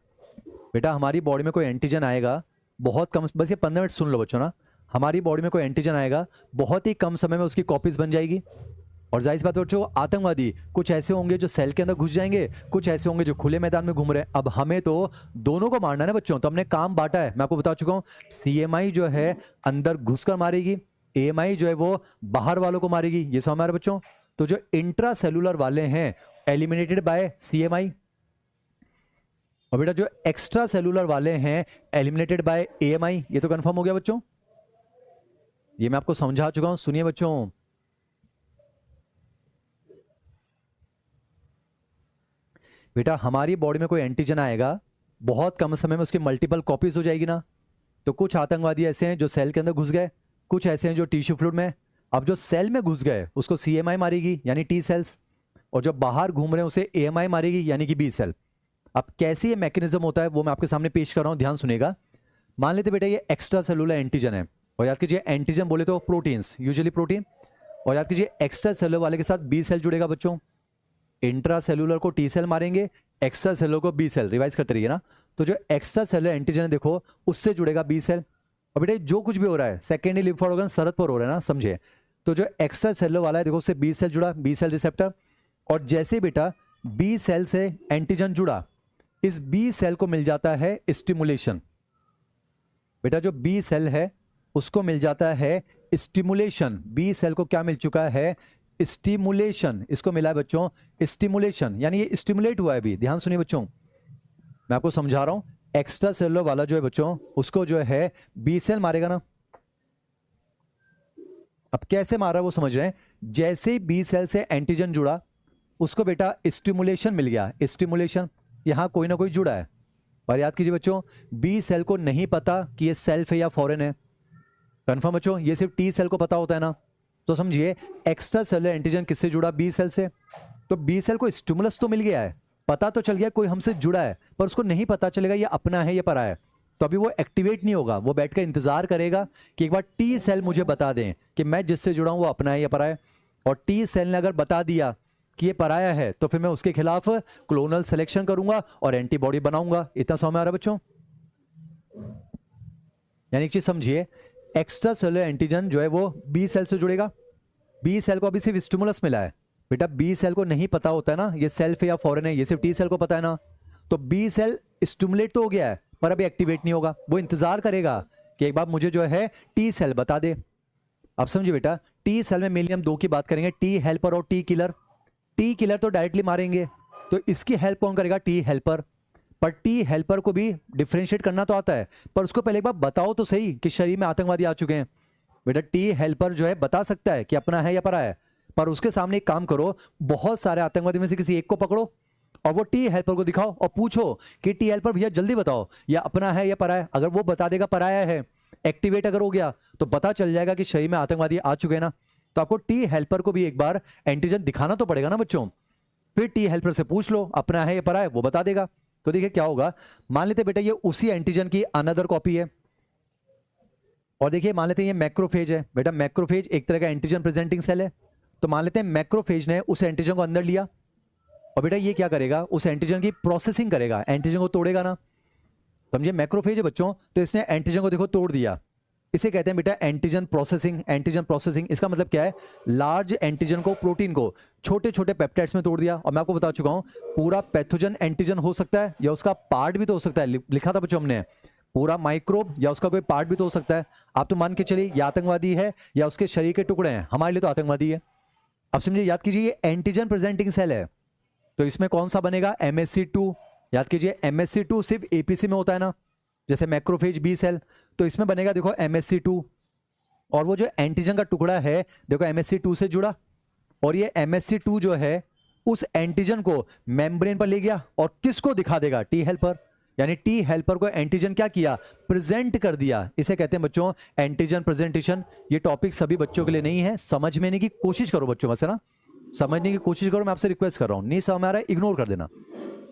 बेटा हमारी बॉडी में कोई एंटीजन आएगा बहुत कम, बस ये 15 मिनट सुन लो बच्चों ना, हमारी बॉडी में कोई एंटीजन आएगा, बहुत ही कम समय में उसकी कॉपीज बन जाएगी। और जाहिर सी बात है बच्चों, आतंकवादी कुछ ऐसे होंगे जो सेल के अंदर घुस जाएंगे, कुछ ऐसे होंगे जो खुले मैदान में घूम रहे हैं। अब हमें तो दोनों को मारना है ना बच्चों, तो हमने काम बांटा है। मैं आपको बता चुका हूँ, CMI जो है अंदर घुसकर मारेगी, AMI जो है वो बाहर वालों को मारेगी। ये समझ में आ रहा है बच्चों? तो जो इंट्रा सेलुलर वाले हैं एलिमिनेटेड बाय CMI, और बेटा जो एक्स्ट्रा सेलुलर वाले हैं एलिमिनेटेड बाय AMI। ये तो कंफर्म हो गया बच्चों, ये मैं आपको समझा चुका हूं। सुनिए बच्चों, बेटा हमारी बॉडी में कोई एंटीजन आएगा, बहुत कम समय में उसकी मल्टीपल कॉपीज हो जाएगी ना। तो कुछ आतंकवादी ऐसे हैं जो सेल के अंदर घुस गए, कुछ ऐसे हैं जो टिश्यू फ्लूइड में। अब जो सेल में घुस गए उसको CMI मारेगी यानी T सेल्स, और जो बाहर घूम रहे हैं उसे AMI मारेगी यानी कि B सेल। अब कैसे ये मैकेनिज्म होता है वो मैं आपके सामने पेश कर रहा हूं, ध्यान सुनिएगा। मान लेते बेटा ये एक्स्ट्रा सेलुलर एंटीजन है, और याद कीजिए एंटीजन बोले तो प्रोटीन्स, यूजुअली प्रोटीन। और याद कीजिए एक्स्ट्रा सेलुलर वाले के साथ B सेल जुड़ेगा बच्चों। इंट्रा सेलुलर को T सेल मारेंगे, एक्स्ट्रा सेलुलर को B सेल। रिवाइज करते रहिए ना। तो जो एक्स्ट्रा सेलुलर एंटीजन है देखो, उससे जुड़ेगा B सेल। और बेटा जो कुछ भी हो रहा है सेकेंडरी लिम्फोइड ऑर्गन सरहद पर हो रहा है ना, समझे। तो जो एक्स्ट्रा सेलुलर वाला है देखो, उससे B सेल जुड़ा, B सेल रिसेप्टर। और जैसे बेटा B सेल से एंटीजन जुड़ा, इस B सेल को मिल जाता है स्टिमुलेशन। बेटा जो B सेल है उसको मिल जाता है स्टिमुलेशन। B सेल को क्या मिल चुका है? स्टिमुलेशन। इसको मिला है बच्चों स्टिमुलेशन, यानी ये स्टिमुलेट हुआ है अभी। ध्यान सुनिए बच्चों, मैं आपको समझा रहा हूं। एक्स्ट्रा सेलुलर वाला जो है बच्चों, उसको जो है B सेल मारेगा ना। अब कैसे मारा वो समझ रहे हैं। जैसे ही B सेल से एंटीजन जुड़ा, उसको बेटा स्टिमुलेशन मिल गया। स्टिमुलेशन, यहां कोई ना कोई जुड़ा है। और याद कीजिए बच्चों, B सेल को नहीं पता कि ये सेल्फ है या फॉरेन है। कंफर्म बच्चों, ये सिर्फ T सेल को पता होता है ना। तो समझिए एक्स्ट्रा सेलुलर एंटीजन किससे जुड़ा? B सेल से। तो B सेल को स्टिमुलस तो मिल गया है, पता तो चल गया कोई हमसे जुड़ा है, पर उसको नहीं पता चलेगा ये अपना है या परा है। तो अभी वो एक्टिवेट नहीं होगा, वो बैठ कर इंतजार करेगा कि एक बार T सेल मुझे बता दें कि मैं जिससे जुड़ा हूं वो अपना है या परा है। और T सेल ने अगर बता दिया कि ये पराया है, तो फिर मैं उसके खिलाफ क्लोनल सिलेक्शन करूंगा और एंटीबॉडी बनाऊंगा। इतना समझ में आ रहा है बच्चों? यानी एक चीज समझिए, एक्स्ट्रा सेलुलर एंटीजन जो है वो B सेल से जुड़ेगा। B सेल को अभी सिर्फ स्टिमुलस मिला है। बेटा B सेल को नहीं पता होता है ना ये सेल्फ है या फॉरेन है, ये सिर्फ T सेल को पता है ना। तो B सेल स्टिमुलेट तो हो गया है, पर अभी एक्टिवेट नहीं होगा। वो इंतजार करेगा कि एक बार मुझे जो है T सेल बता दे। अब समझिए बेटा, T सेल में मेनली हम दो की बात करेंगे, T हेल्पर और T किलर। T किलर तो डायरेक्टली मारेंगे, तो इसकी हेल्प कौन करेगा? T helper. पर T हेल्पर को भी डिफरेंशिएट करना तो आता है, पर उसको पहले एक बार बताओ तो सही कि शरीर में आतंकवादी आ चुके हैं। बेटा T हेल्पर जो है बता सकता है कि अपना है या परा है, पर उसके सामने एक काम करो, बहुत सारे आतंकवादी में से किसी एक को पकड़ो और वो T हेल्पर को दिखाओ और पूछो कि T हेल्पर भैया जल्दी बताओ या अपना है या परा है। अगर वो बता देगा पराया है, एक्टिवेट अगर हो गया, तो पता चल जाएगा कि शरीर में आतंकवादी आ चुके हैं ना। तो आपको T हेल्पर को भी एक बार एंटीजन दिखाना तो पड़ेगा ना बच्चों। फिर T हेल्पर से पूछ लो अपना है या परा है, वो बता देगा। तो देखिए क्या होगा, मान लेते बेटा ये उसी एंटीजन की अनदर कॉपी है। और देखिए मान लेते हैं ये मैक्रोफेज है। बेटा मैक्रोफेज एक तरह का एंटीजन प्रेजेंटिंग सेल है। तो मान लेते हैं मैक्रोफेज ने उस एंटीजन को अंदर लिया, और बेटा ये क्या करेगा? उस एंटीजन की प्रोसेसिंग करेगा, एंटीजन को तोड़ेगा ना। समझिए मैक्रोफेज है बच्चों, तो इसने एंटीजन को देखो तोड़ दिया। इसे कहते हैं बेटा एंटीजन प्रोसेसिंग। एंटीजन प्रोसेसिंग इसका मतलब क्या है? लार्ज एंटीजन को, प्रोटीन को छोटे छोटे पेप्टाइड्स में तोड़ दिया। और मैं आपको बता चुका हूं, पूरा पैथोजन एंटीजन हो सकता है या उसका पार्ट भी तो हो सकता है। लिखा था बच्चों हमने, पूरा माइक्रोब या उसका कोई पार्ट भी तो हो सकता है। आप तो मान के चलिए ये आतंकवादी है या उसके शरीर के टुकड़े हैं, हमारे लिए तो आतंकवादी है। अब समझिए, याद कीजिए ये एंटीजन प्रेजेंटिंग सेल है, तो इसमें कौन सा बनेगा? MSC2। याद कीजिए MSC2 सिर्फ APC में होता है ना, जैसे मैक्रोफेज B सेल, तो इसमें बनेगा देखो MSC2। और वो जो एंटीजन का टुकड़ा है देखो MSC2 से जुड़ा, और ये MSC2 जो है उस एंटीजन को मेम्ब्रेन पर ले गया और किसको दिखा देगा? T helper. यानी T हेल्पर को एंटीजन क्या किया? प्रेजेंट कर दिया। इसे कहते हैं बच्चों एंटीजन प्रेजेंटेशन। ये टॉपिक सभी बच्चों के लिए नहीं है, समझने की कोशिश करो बच्चों, बस है ना, समझने की कोशिश करो। मैं आपसे रिक्वेस्ट कर रहा हूं, नहीं समझ में आ रहा है इग्नोर कर देना।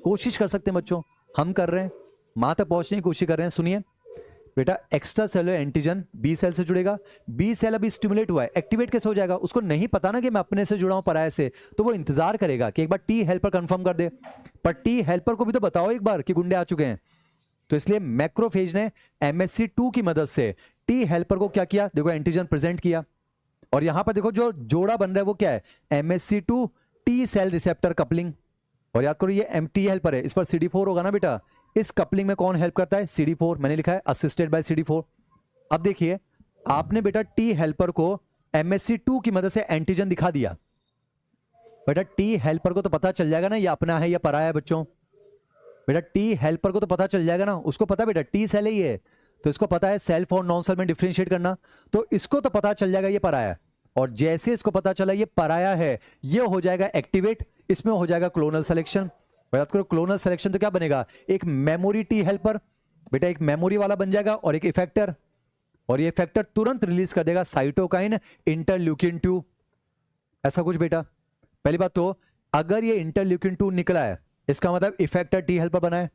कोशिश कर सकते हैं बच्चों, हम कर रहे हैं, मां तक पहुंचने की कोशिश कर रहे हैं। सुनिए बेटा, extra cellular antigen B cell से जुड़ेगा। B सेल अभी स्टिमुलेट हुआ है, एक्टिवेट कैसे हो जाएगा? उसको नहीं पता ना कि मैं अपने से जुड़ा हूं पराये से, तो वो इंतजार करेगा कि एक बार T हेल्पर कंफर्म कर दे। पर T हेल्पर को भी तो बताओ एक बार कि गुंडे आ चुके हैं। तो इसलिए मैक्रोफेज ने MSC2 की मदद से टी हेल्पर को क्या किया, देखो एंटीजन प्रेजेंट किया, और यहां पर देखो जो जोड़ा बन रहा है वो क्या है, MHC2 T cell receptor coupling. और याद करो ये टी हेल्पर है, इस पर CD4 होगा ना बेटा, इस कपलिंग में कौन हेल्प करता है, CD4, मैंने लिखा है असिस्टेड बाय CD4। अब देखिए आपने बेटा टी हेल्पर को MHC2 की मदद से एंटीजन दिखा दिया, बेटा टी हेल्पर को तो पता चल जाएगा ना ये अपना है या पराया है बच्चों, बेटा टी हेल्पर को तो पता चल जाएगा ना, उसको पता है बेटा टी सेल है ये, तो इसको पता है सेल्फ और नॉन सेल में डिफरेंशिएट करना, तो इसको तो पता चल जाएगा ये पराया है, और जैसे इसको पता चला ये पराया है ये हो जाएगा एक्टिवेट, इसमें हो जाएगा क्लोनल सिलेक्शन। बात करो क्लोनल सिलेक्शन तो क्या बनेगा, एक मेमोरी टी हेल्पर, बेटा एक मेमोरी वाला बन जाएगा और एक इफेक्टर, और ये इफेक्टर तुरंत रिलीज कर देगा साइटोकाइन इंटरल्यूकिन 2, ऐसा कुछ बेटा। पहली बात तो अगर ये इंटरल्यूकिन 2 निकला है इसका मतलब इफेक्टर टी हेल्पर बना है,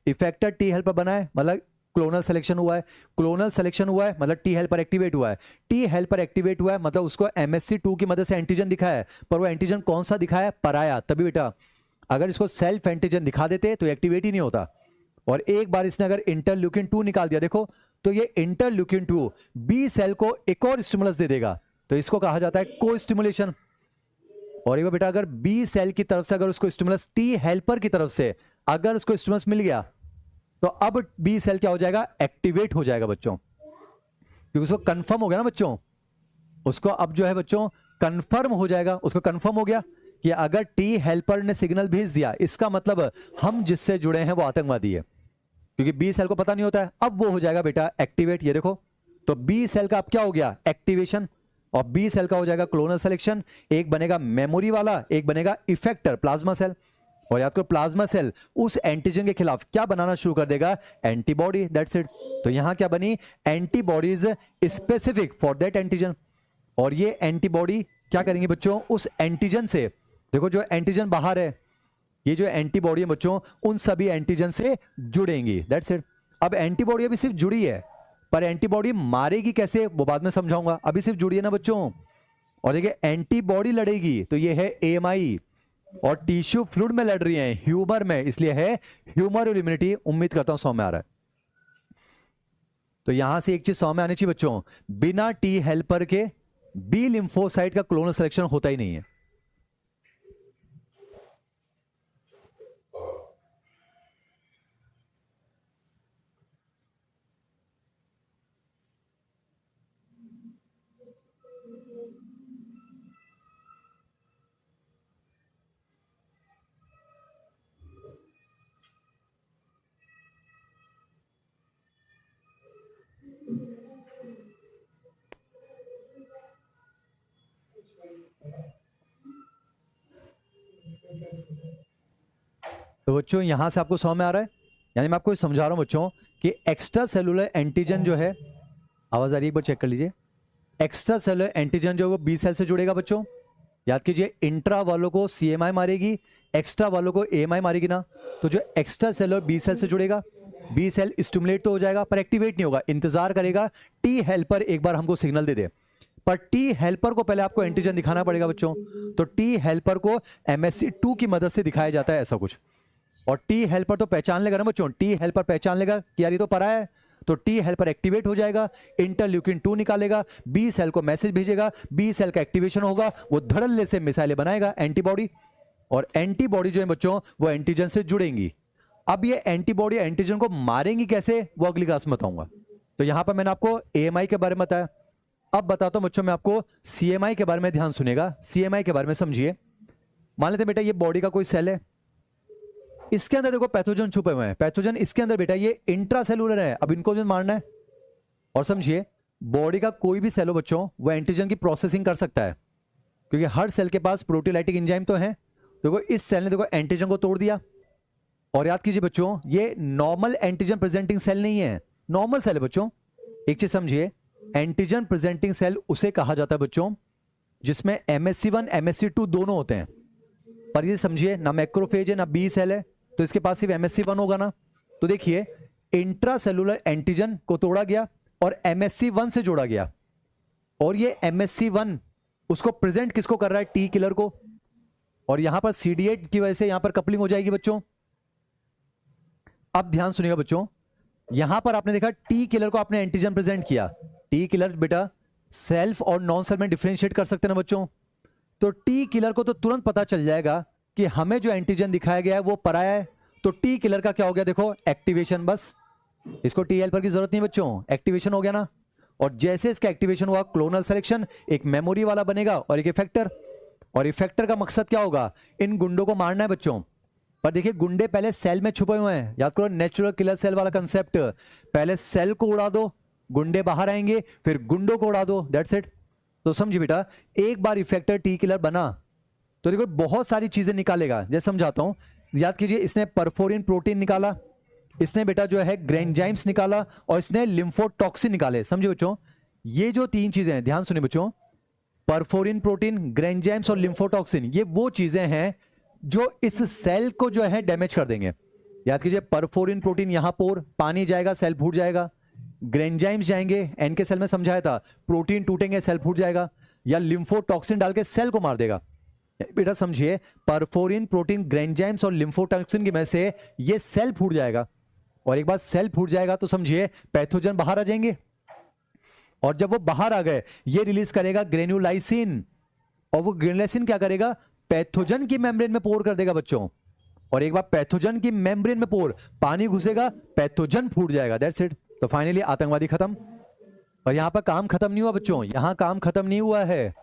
इफेक्टर टी हेल्पर बना है मतलब क्लोनल सिलेक्शन हुआ है, क्लोनल सिलेक्शन हुआ है मतलब टी हेल्पर एक्टिवेट हुआ है, टी हेल्पर एक्टिवेट हुआ है मतलब उसको MHC2 की मदद से एंटीजन दिखा है, पर वो एंटीजन कौन सा दिखा है, पराया। तभी बेटा अगर इसको सेल्फ एंटीजन दिखा देते तो एक्टिवेट ही नहीं होता, और एक बार इसने अगर इंटरल्यूकिन 2 निकाल दिया देखो, तो ये इंटरल्यूकिन 2 बी सेल को एक और स्टिमुलस दे देगा, तो इसको कहा जाता है को स्टिमुलेशन। और ये बेटा अगर बी सेल की तरफ से अगर उसको स्टिमुलस टी हेल्पर की तरफ से अगर उसको स्टिमुलस मिल गया तो अब बी सेल क्या हो जाएगा, एक्टिवेट हो जाएगा बच्चों, क्योंकि उसको कंफर्म हो गया ना बच्चों, उसको अब जो है बच्चों कंफर्म हो जाएगा, उसको कंफर्म हो गया कि अगर टी हेल्पर ने सिग्नल भेज दिया इसका मतलब हम जिससे जुड़े हैं वो आतंकवादी है, क्योंकि बी सेल को पता नहीं होता है, अब वो हो जाएगा बेटा एक्टिवेट। ये देखो तो बी सेल का अब क्या हो गया, एक्टिवेशन, और बी सेल का हो जाएगा क्लोनल सिलेक्शन, एक बनेगा मेमोरी वाला एक बनेगा इफेक्टर प्लाज्मा सेल, और याद करो प्लाज्मा सेल उस एंटीजन के खिलाफ क्या बनाना शुरू कर देगा, एंटीबॉडी, दैट्स इट। तो यहां क्या बनी, antibodies specific for that antigen, और ये एंटीबॉडी क्या करेंगे बच्चों, उस एंटीजन से, देखो जो एंटीजन बाहर है ये जो एंटीबॉडी है बच्चों उन सभी एंटीजन से जुड़ेंगी, दैट्स इट। अब एंटीबॉडी अभी सिर्फ जुड़ी है, पर एंटीबॉडी मारेगी कैसे वो बाद में समझाऊंगा, अभी सिर्फ जुड़ी है ना बच्चों। और देखिए एंटीबॉडी लड़ेगी तो ये है AMI, और टिश्यू फ्लूइड में लड़ रही है ह्यूमर में, इसलिए है ह्यूमर इम्यूनिटी। उम्मीद करता हूं समझ में आ रहा है। तो यहां से एक चीज समझ में आनी चाहिए बच्चों, बिना टी हेल्पर के बी लिम्फोसाइट का क्लोनल सिलेक्शन होता ही नहीं है। तो बच्चों यहां से आपको समझ में आ रहा है, यानी मैं आपको समझा रहा हूं बच्चों कि एक्स्ट्रा सेलुलर एंटीजन जो है, आवाज आ रही है एक बार चेक कर लीजिए, एक्स्ट्रा सेलुलर एंटीजन जो है वो बी सेल से जुड़ेगा बच्चों। याद कीजिए इंट्रा वालों को CMI मारेगी, एक्स्ट्रा वालों को AMI मारेगी ना, तो जो एक्स्ट्रा सेलुलर बी सेल से जुड़ेगा, बी सेल स्टिमुलेट तो हो जाएगा पर एक्टिवेट नहीं होगा, इंतजार करेगा टी हेल्पर एक बार हमको सिग्नल दे दे, पर टी हेल्पर को पहले आपको एंटीजन दिखाना पड़ेगा बच्चों। तो टी हेल्पर को MHC2 की मदद से दिखाया जाता है ऐसा कुछ, और टी हेल्पर तो पहचान लेगा ना बच्चों, टी हेल्पर पहचान लेगा कि यार ये तो पराया है, तो टी हेल्पर एक्टिवेट हो जाएगा, इंटरल्यूकिन 2 निकालेगा, बी सेल को मैसेज भेजेगा, बी सेल का एक्टिवेशन होगा, वो धड़ल्ले से मिसाइलें बनाएगा एंटीबॉडी, और एंटीबॉडी जो है बच्चों वो एंटीजन से जुड़ेंगी। अब ये एंटीबॉडी एंटीजन को मारेंगी कैसे वो अगली क्लास में बताऊंगा। तो यहां पर मैंने आपको AMI के बारे में बताया, अब बताता हूं बच्चों मैं आपको CMI के बारे में, ध्यान सुनेगा, CMI के बारे में समझिए। मान लेते बेटा ये बॉडी का कोई सेल है, इसके अंदर देखो पैथोजन छुपे हुए हैं, पैथोजन इसके अंदर बेटा ये इंट्रासेलुलर है, अब इनको जो मारना है। और समझिए बॉडी का कोई भी सेल हो बच्चों वो एंटीजन की प्रोसेसिंग कर सकता है, क्योंकि हर सेल के पास प्रोटीलाइटिक एंजाइम तो है। देखो इस सेल ने देखो एंटीजन को तोड़ दिया, और याद कीजिए बच्चों ये नॉर्मल एंटीजन प्रेजेंटिंग सेल नहीं है, नॉर्मल सेल है बच्चों। एक चीज समझिए, एंटीजन प्रेजेंटिंग सेल उसे कहा जाता है बच्चों जिसमें MHC1 MHC2 दोनों होते हैं, पर ये समझिए ना मैक्रोफेज है ना बी सेल है, तो इसके पास सिर्फ MHC1 होगा ना। तो देखिए इंट्रासेलुलर एंटीजन को तोड़ा गया और MHC1 से जोड़ा गया, और ये MHC1 उसको प्रेजेंट किसको कर रहा है, टी किलर को, और यहां पर CD8 की वजह से यहां पर कपलिंग हो जाएगी बच्चों। अब ध्यान सुनिएगा बच्चों, यहां पर आपने देखा टी किलर को आपने एंटीजन प्रेजेंट किया, टी किलर बेटा सेल्फ और नॉन सेल्फ में डिफरेंशिएट कर सकते हैं ना बच्चों। तो टी किलर को तो तुरंत पता चल जाएगा कि हमें जो एंटीजन दिखाया गया है वो पराया है। तो टी किलर का क्या हो गया, देखो एक्टिवेशन, बस इसको टी हेल्पर की जरूरत नहीं बच्चों, एक्टिवेशन हो गया ना। और जैसे इसका एक्टिवेशन हुआ, क्लोनल सिलेक्शन, एक मेमोरी वाला बनेगा और एक इफेक्टर। और इफेक्टर का मकसद क्या होगा, इन गुंडों को मारना है बच्चों। पर देखिए गुंडे पहले सेल में छुपे हुए हैं, याद करो नेचुरल किलर सेल वाला कंसेप्ट। पहले सेल को उड़ा दो, गुंडे बाहर आएंगे, फिर गुंडों को उड़ा दो, दैट्स इट। तो समझिए बेटा, एक बार इफेक्टर टी किलर बना तो देखो बहुत सारी चीजें निकालेगा। जैसे समझाता हूं, याद कीजिए, इसने परफोरिन प्रोटीन निकाला, इसने बेटा जो है ग्रेंजाइम्स निकाला, और इसने लिम्फोटॉक्सिन निकाले। समझे बच्चों, ये जो तीन चीजें हैं, ध्यान सुनिए बच्चों, परफोरिन प्रोटीन, ग्रेंजाइम्स और लिम्फोटॉक्सिन, ये वो चीजें हैं जो इस सेल को जो है डैमेज कर देंगे। याद कीजिए, परफोरिन प्रोटीन यहां पोर, पानी जाएगा सेल फूट जाएगा। ग्रेंजाइम्स जाएंगे, एन के सेल में समझाया था, प्रोटीन टूटेंगे सेल फूट जाएगा, या लिम्फोटॉक्सिन डाल के सेल को मार देगा। बेटा समझिए, परफोरिन प्रोटीन, ग्रेंजाइम्स और लिम्फोटॉक्सिन की वजह से ये सेल फूट जाएगा, और एक बार सेल फूट जाएगा तो समझिए पैथोजन बाहर आ जाएंगे। और जब वो बाहर आ गए, ये रिलीज करेगा ग्रेन्युलाइसिन, और वो ग्रेन्युलाइसिन क्या करेगा, पैथोजन की मेम्ब्रेन में पोर कर देगा बच्चों। और एक बार पैथोजन की मेम्ब्रेन में पोर, पानी घुसेगा, पैथोजन फूट जाएगा, दैट्स इट। तो फाइनली आतंकवादी खत्म। और यहां पर काम खत्म नहीं हुआ बच्चों, यहां काम खत्म नहीं हुआ है,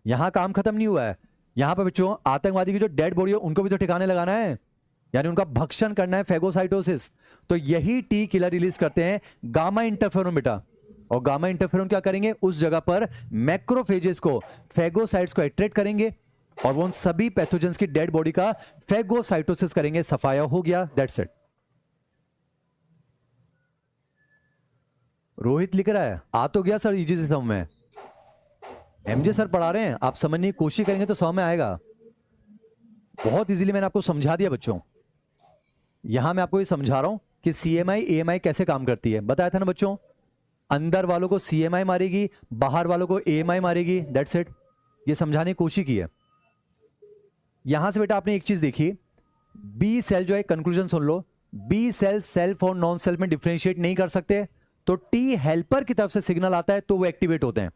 यहां काम खत्म नहीं हुआ है। यहां पर बच्चों आतंकवादी की जो डेड बॉडी है उनको भी तो ठिकाने लगाना है, यानी उनका भक्षण करना है, फेगोसाइटोसिस। तो यही टी किलर रिलीज करते हैं गामा इंटरफेरोन बेटा। और गामा इंटरफेरोन क्या करेंगे, उस जगह पर मैक्रोफेजेस को, फेगोसाइट्स को अट्रैक्ट करेंगे, और वो उन सभी पैथोजेंस की डेड बॉडी का फेगोसाइटोसिस करेंगे। सफाया हो गया, दैट्स इट। रोहित लिख रहा है, आ तो गया सर इजी से समझ में, एमजे सर पढ़ा रहे हैं, आप समझने की कोशिश करेंगे तो समझ में आएगा। बहुत इजीली मैंने आपको समझा दिया बच्चों। यहां मैं आपको ये समझा रहा हूं कि सीएमआई एएमआई कैसे काम करती है, बताया था ना बच्चों। अंदर वालों को सीएमआई मारेगी, बाहर वालों को एएमआई मारेगी, दैट्स इट। ये समझाने की कोशिश की है। यहां से बेटा आपने एक चीज देखी, बी सेल जो है, कंक्लूजन सुन लो, बी सेल सेल्फ और नॉन सेल्फ में डिफरेंशिएट नहीं कर सकते, तो टी हेल्पर की तरफ से सिग्नल आता है तो वो एक्टिवेट होते हैं।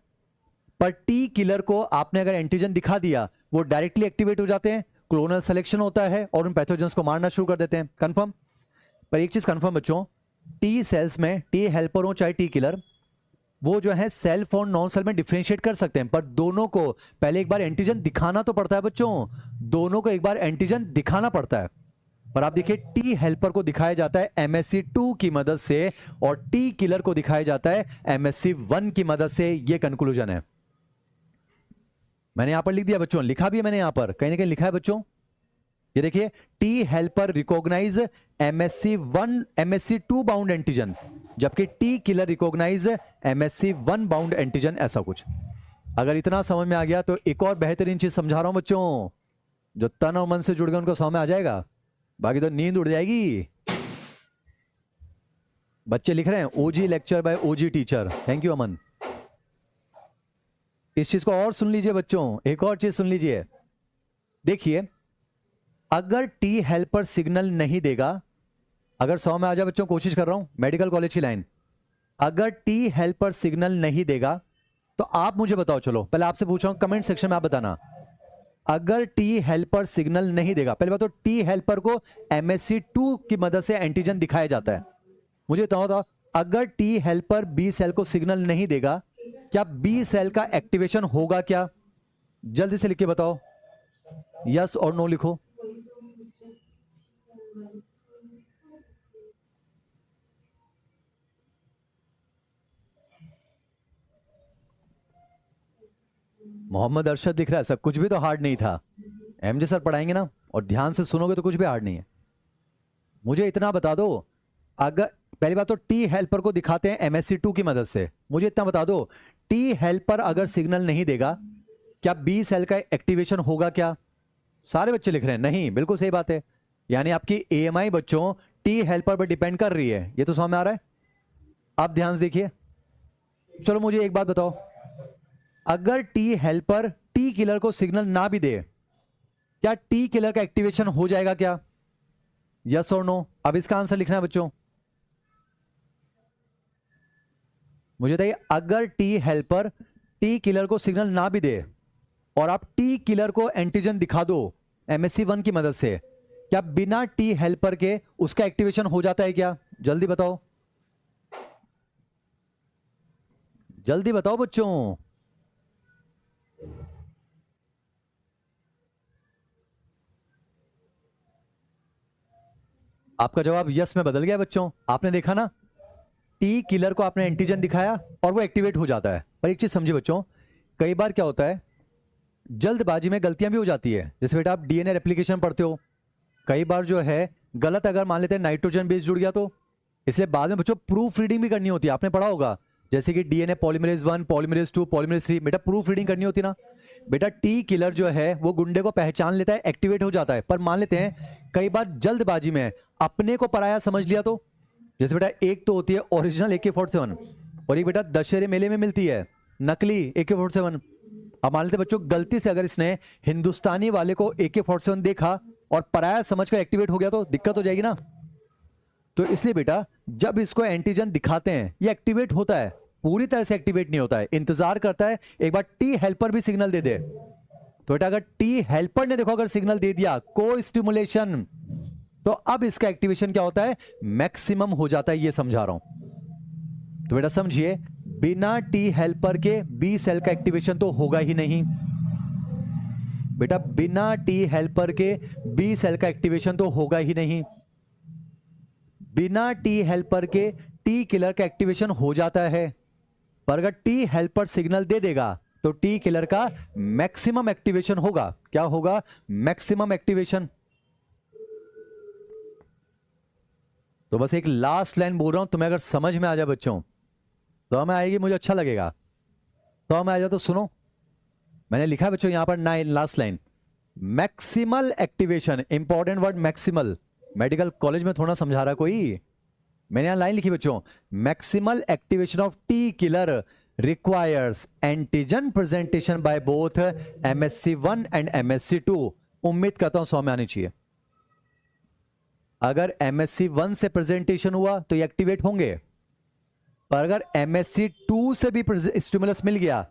पर टी किलर को आपने अगर एंटीजन दिखा दिया, वो डायरेक्टली एक्टिवेट हो जाते हैं, क्लोनल सिलेक्शन होता है और उन पैथोजेंस को मारना शुरू कर देते हैं। कंफर्म। पर एक चीज कंफर्म बच्चों, टी सेल्स में, टी हेल्पर हो चाहे टी किलर, वो जो है सेल्फ और नॉन सेल्फ में डिफरेंशिएट कर सकते हैं, पर दोनों को पहले एक बार एंटीजन दिखाना तो पड़ता है बच्चों, दोनों को एक बार एंटीजन दिखाना पड़ता है। पर आप देखिए, टी हेल्पर को दिखाया जाता है MSC2 की मदद से, और टी किलर को दिखाया जाता है MSC1 की मदद से। ये कंक्लूजन है, मैंने यहां पर लिख दिया बच्चों, लिखा भी है मैंने यहां पर, कहीं ना कहीं लिखा है बच्चों। ये देखिए, T helper recognize MSC1 MSC2 bound antigen, जबकि T killer recognize MSC1 bound antigen, ऐसा कुछ। अगर इतना समझ में आ गया तो एक और बेहतरीन चीज समझा रहा हूं बच्चों, जो तन और मन से जुड़ गए उनको समझ में आ जाएगा, बाकी तो नींद उड़ जाएगी। बच्चे लिख रहे हैं OG lecture by OG teacher, thank you Aman. इस चीज को और सुन लीजिए बच्चों, एक और चीज सुन लीजिए। देखिए, अगर टी हेल्पर सिग्नल नहीं देगा, अगर 100 में आ जाए बच्चों, कोशिश कर रहा हूं, मेडिकल कॉलेज की लाइन, अगर टी हेल्पर सिग्नल नहीं देगा तो आप मुझे बताओ, चलो पहले आपसे पूछ रहा हूं, कमेंट सेक्शन में आप बताना, अगर टी हेल्पर सिग्नल नहीं देगा, पहले बात तो टी हेल्पर को MSC2 की मदद से एंटीजन दिखाया जाता है, मुझे बताओ था, अगर टी हेल्पर बी सेल को सिग्नल नहीं देगा, क्या बी सेल का एक्टिवेशन होगा क्या? जल्दी से लिख के बताओ, यस और नो लिखो। मोहम्मद अरशद दिख रहा है, सब कुछ भी तो हार्ड नहीं था, एमजे सर पढ़ाएंगे ना, और ध्यान से सुनोगे तो कुछ भी हार्ड नहीं है। मुझे इतना बता दो, अगर पहली बात तो टी हेल्पर को दिखाते हैं MSC2 की मदद से, मुझे इतना बता दो, टी हेल्पर अगर सिग्नल नहीं देगा, क्या बी सेल का एक्टिवेशन होगा क्या? सारे बच्चे लिख रहे हैं नहीं, बिल्कुल सही बात है। यानी आपकी AMI बच्चों टी हेल्पर पर डिपेंड कर रही है, ये तो समझ में आ रहा है। अब ध्यान से देखिए, चलो मुझे एक बात बताओ, अगर टी हेल्पर टी किलर को सिग्नल ना भी दे, क्या टी किलर का एक्टिवेशन हो जाएगा क्या? यस और नो। अब इसका आंसर लिखना है बच्चों। मुझे बताइए, अगर टी हेल्पर टी किलर को सिग्नल ना भी दे और आप टी किलर को एंटीजन दिखा दो MSC1 की मदद से, क्या बिना टी हेल्पर के उसका एक्टिवेशन हो जाता है क्या? जल्दी बताओ, जल्दी बताओ बच्चों। आपका जवाब यस में बदल गया बच्चों। आपने देखा ना, टी किलर को आपने एंटीजन दिखाया और वो एक्टिवेट हो जाता है। पर एक चीज समझिए बच्चों, कई बार क्या होता है, जल्दबाजी में गलतियां भी हो जाती है। जैसे बेटा आप DNA रेप्लिकेशन पढ़ते हो, कई बार जो है गलत अगर मान लेते हैं नाइट्रोजन बेस जुड़ गया तो, इसलिए बाद में बच्चों प्रूफ रीडिंग भी करनी होती है। आपने पढ़ा होगा जैसे कि DNA पॉलीमरेज 1, पॉलीमरेज 2, पॉलीमरेज 3, बेटा प्रूफ रीडिंग करनी होती ना। बेटा टी किलर जो है वो गुंडे को पहचान लेता है, एक्टिवेट हो जाता है। पर मान लेते हैं कई बार जल्दबाजी में अपने को पराया समझ लिया तो, जैसे बेटा एक तो होती है ओरिजिनल AK-47 और एक बेटा दशहरे मेले में मिलती है नकली AK-47। अब मान लेते बच्चों गलती से अगर इसने हिंदुस्तानी वाले को AK-47 देखा और पराया समझकर एक्टिवेट हो गया तो दिक्कत हो जाएगी ना। तो इसलिए बेटा जब इसको एंटीजन दिखाते हैं ये एक्टिवेट होता है, पूरी तरह से एक्टिवेट नहीं होता है, इंतजार करता है एक बार टी हेल्पर भी सिग्नल दे दे। तो बेटा अगर टी हेल्पर ने देखो अगर सिग्नल दे दिया को स्टिमुलेशन, तो अब इसका एक्टिवेशन क्या होता है, मैक्सिमम हो जाता है। ये समझा रहा हूं। तो बेटा समझिए, बिना टी हेल्पर के बी सेल का एक्टिवेशन तो होगा ही नहीं। बेटा बिना टी हेल्पर के बी सेल का एक्टिवेशन तो होगा ही नहीं। बिना टी हेल्पर के टी किलर का एक्टिवेशन हो जाता है, पर अगर टी हेल्पर सिग्नल दे देगा तो टी किलर का मैक्सिमम एक्टिवेशन होगा। क्या होगा, मैक्सिमम एक्टिवेशन। तो बस एक लास्ट लाइन बोल रहा हूं, तुम्हें अगर समझ में आ जाए बच्चों तो हमें आएगी, मुझे अच्छा लगेगा। तो हमें आ जाए तो सुनो, मैंने लिखा है बच्चों यहां पर 9 last line, maximal activation. Important word maximal, medical college में थोड़ा समझा रहा कोई। मैंने यहां लाइन लिखी बच्चों, maximal activation of T killer requires antigen presentation by both MSC1 and MSC2। उम्मीद करता हूं 100 में आनी चाहिए। अगर MSC1 से प्रेजेंटेशन हुआ तो ये एक्टिवेट होंगे, पर अगर MSC2 से भी स्टिमुलस मिल गया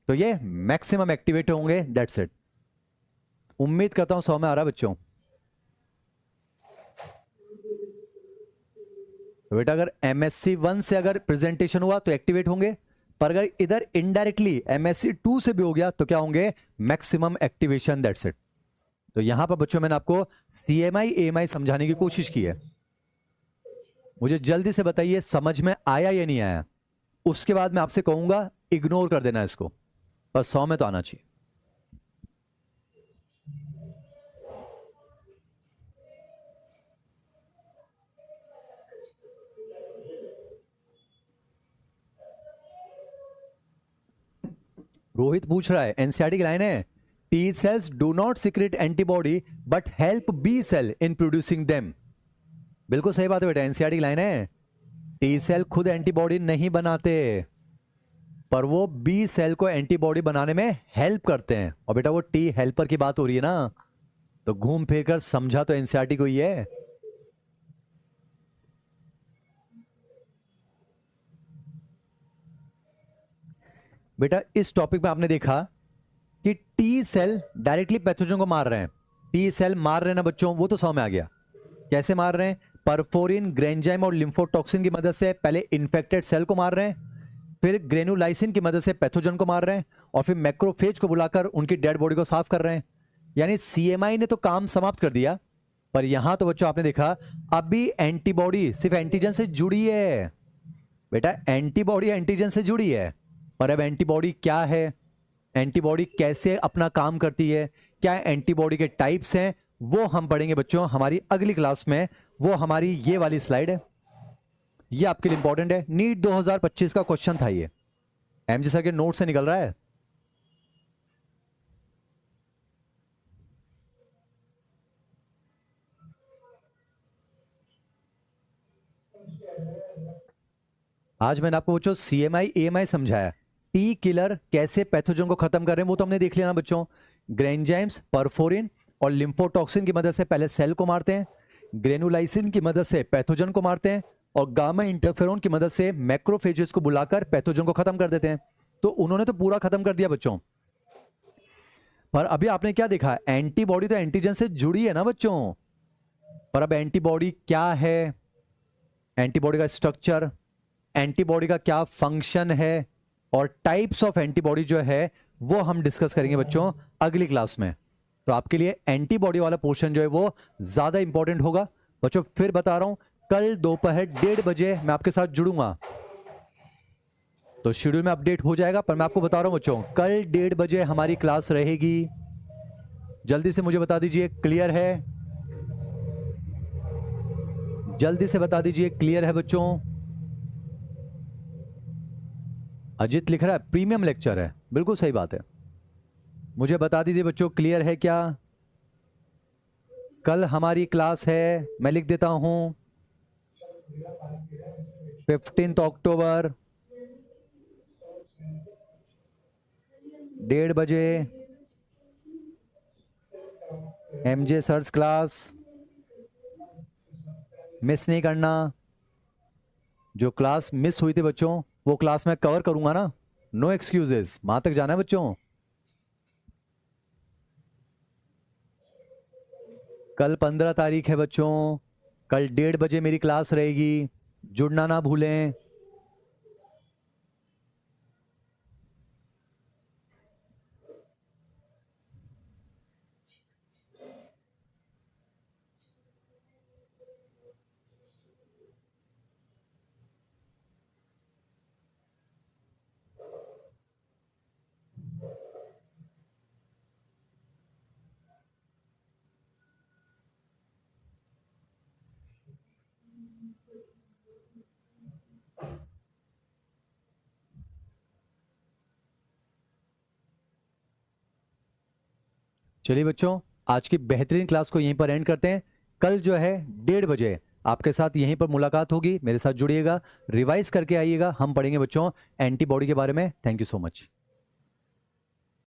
तो ये मैक्सिमम एक्टिवेट होंगे। That's it. उम्मीद करता हूं 100 में आ रहा बच्चों। तो बेटा अगर MSC1 से अगर प्रेजेंटेशन हुआ तो एक्टिवेट होंगे, पर अगर इधर इनडायरेक्टली MSC2 से भी हो गया तो क्या होंगे, मैक्सिमम एक्टिवेशन। That's it. तो यहां पर बच्चों मैंने आपको CMI AMI समझाने की कोशिश की है। मुझे जल्दी से बताइए समझ में आया या नहीं आया। उसके बाद मैं आपसे कहूंगा इग्नोर कर देना इसको, बस 100 में तो आना चाहिए। रोहित पूछ रहा है, एनसीईआरटी की लाइन है, T cells do not secrete antibody but help B cell in producing them. बिल्कुल सही बात है बेटा, एनसीईआरटी की लाइन है, टी सेल खुद एंटीबॉडी नहीं बनाते पर वो बी सेल को एंटीबॉडी बनाने में हेल्प करते हैं। और बेटा वो टी हेल्पर की बात हो रही है ना, तो घूम फिर कर समझा तो एनसीईआरटी को ही है। बेटा इस टॉपिक में आपने देखा कि टी सेल डायरेक्टली पैथोजन को मार रहे हैं। टी सेल मार रहे हैं ना बच्चों, वो तो 100 में आ गया। कैसे मार रहे हैं, परफोरिन, ग्रेंजाइम और लिम्फोटॉक्सिन की मदद से पहले इन्फेक्टेड सेल को मार रहे हैं, फिर ग्रेनुलाइसिन की मदद से पैथोजन को मार रहे हैं, और फिर मैक्रोफेज को बुलाकर उनकी डेड बॉडी को साफ कर रहे हैं। यानी CMI ने तो काम समाप्त कर दिया, पर यहां तो बच्चों आपने देखा अभी एंटीबॉडी सिर्फ एंटीजन से जुड़ी है। बेटा एंटीबॉडी एंटीजन से जुड़ी है, पर अब एंटीबॉडी क्या है, एंटीबॉडी कैसे अपना काम करती है, क्या एंटीबॉडी के टाइप्स हैं, वो हम पढ़ेंगे बच्चों हमारी अगली क्लास में। वो हमारी ये वाली स्लाइड है, ये आपके लिए इंपॉर्टेंट है। नीट 2025 का क्वेश्चन था ये, MG सर के नोट से निकल रहा है। आज मैंने आपको बच्चों CMI AMI समझाया, टी किलर कैसे पैथोजन को खत्म कर रहे हैं वो तो हमने देख लिया ना बच्चों। ग्रेंजाइम्स, परफोरिन और लिम्फोटॉक्सिन की मदद से पहले सेल को मारते हैं, ग्रेनुलाइसिन की मदद से पैथोजन को मारते हैं, और गामा इंटरफेरोन की मदद से मैक्रोफेजेस को बुलाकर पैथोजन को खत्म कर देते हैं। तो उन्होंने तो पूरा खत्म कर दिया बच्चों, पर अभी आपने क्या देखा, एंटीबॉडी तो एंटीजन से जुड़ी है ना बच्चों। पर अब एंटीबॉडी क्या है, एंटीबॉडी का स्ट्रक्चर, एंटीबॉडी का क्या फंक्शन है और टाइप्स ऑफ एंटीबॉडी जो है वो हम डिस्कस करेंगे बच्चों अगली क्लास में। तो आपके लिए एंटीबॉडी वाला पोर्शन जो है वो ज्यादा इंपॉर्टेंट होगा बच्चों। फिर बता रहा हूं, कल दोपहर 1:30 बजे मैं आपके साथ जुड़ूंगा, तो शेड्यूल में अपडेट हो जाएगा। पर मैं आपको बता रहा हूं बच्चों, कल 1:30 बजे हमारी क्लास रहेगी। जल्दी से मुझे बता दीजिए क्लियर है, जल्दी से बता दीजिए क्लियर है बच्चों। अजित लिख रहा है प्रीमियम लेक्चर है, बिल्कुल सही बात है। मुझे बता दीजिए बच्चों क्लियर है क्या। कल हमारी क्लास है, मैं लिख देता हूं 15 अक्टूबर 1:30 बजे एमजे सर्स क्लास मिस नहीं करना। जो क्लास मिस हुई थी बच्चों वो क्लास मैं कवर करूंगा ना, नो एक्सक्यूजेस, वहां तक जाना है बच्चों। कल 15 तारीख है बच्चों, कल 1:30 बजे मेरी क्लास रहेगी, जुड़ना ना भूलें। चलिए बच्चों, आज की बेहतरीन क्लास को यहीं पर एंड करते हैं। कल जो है 1:30 बजे आपके साथ यहीं पर मुलाकात होगी, मेरे साथ जुड़िएगा, रिवाइज करके आइएगा। हम पढ़ेंगे बच्चों एंटीबॉडी के बारे में। Thank you so much.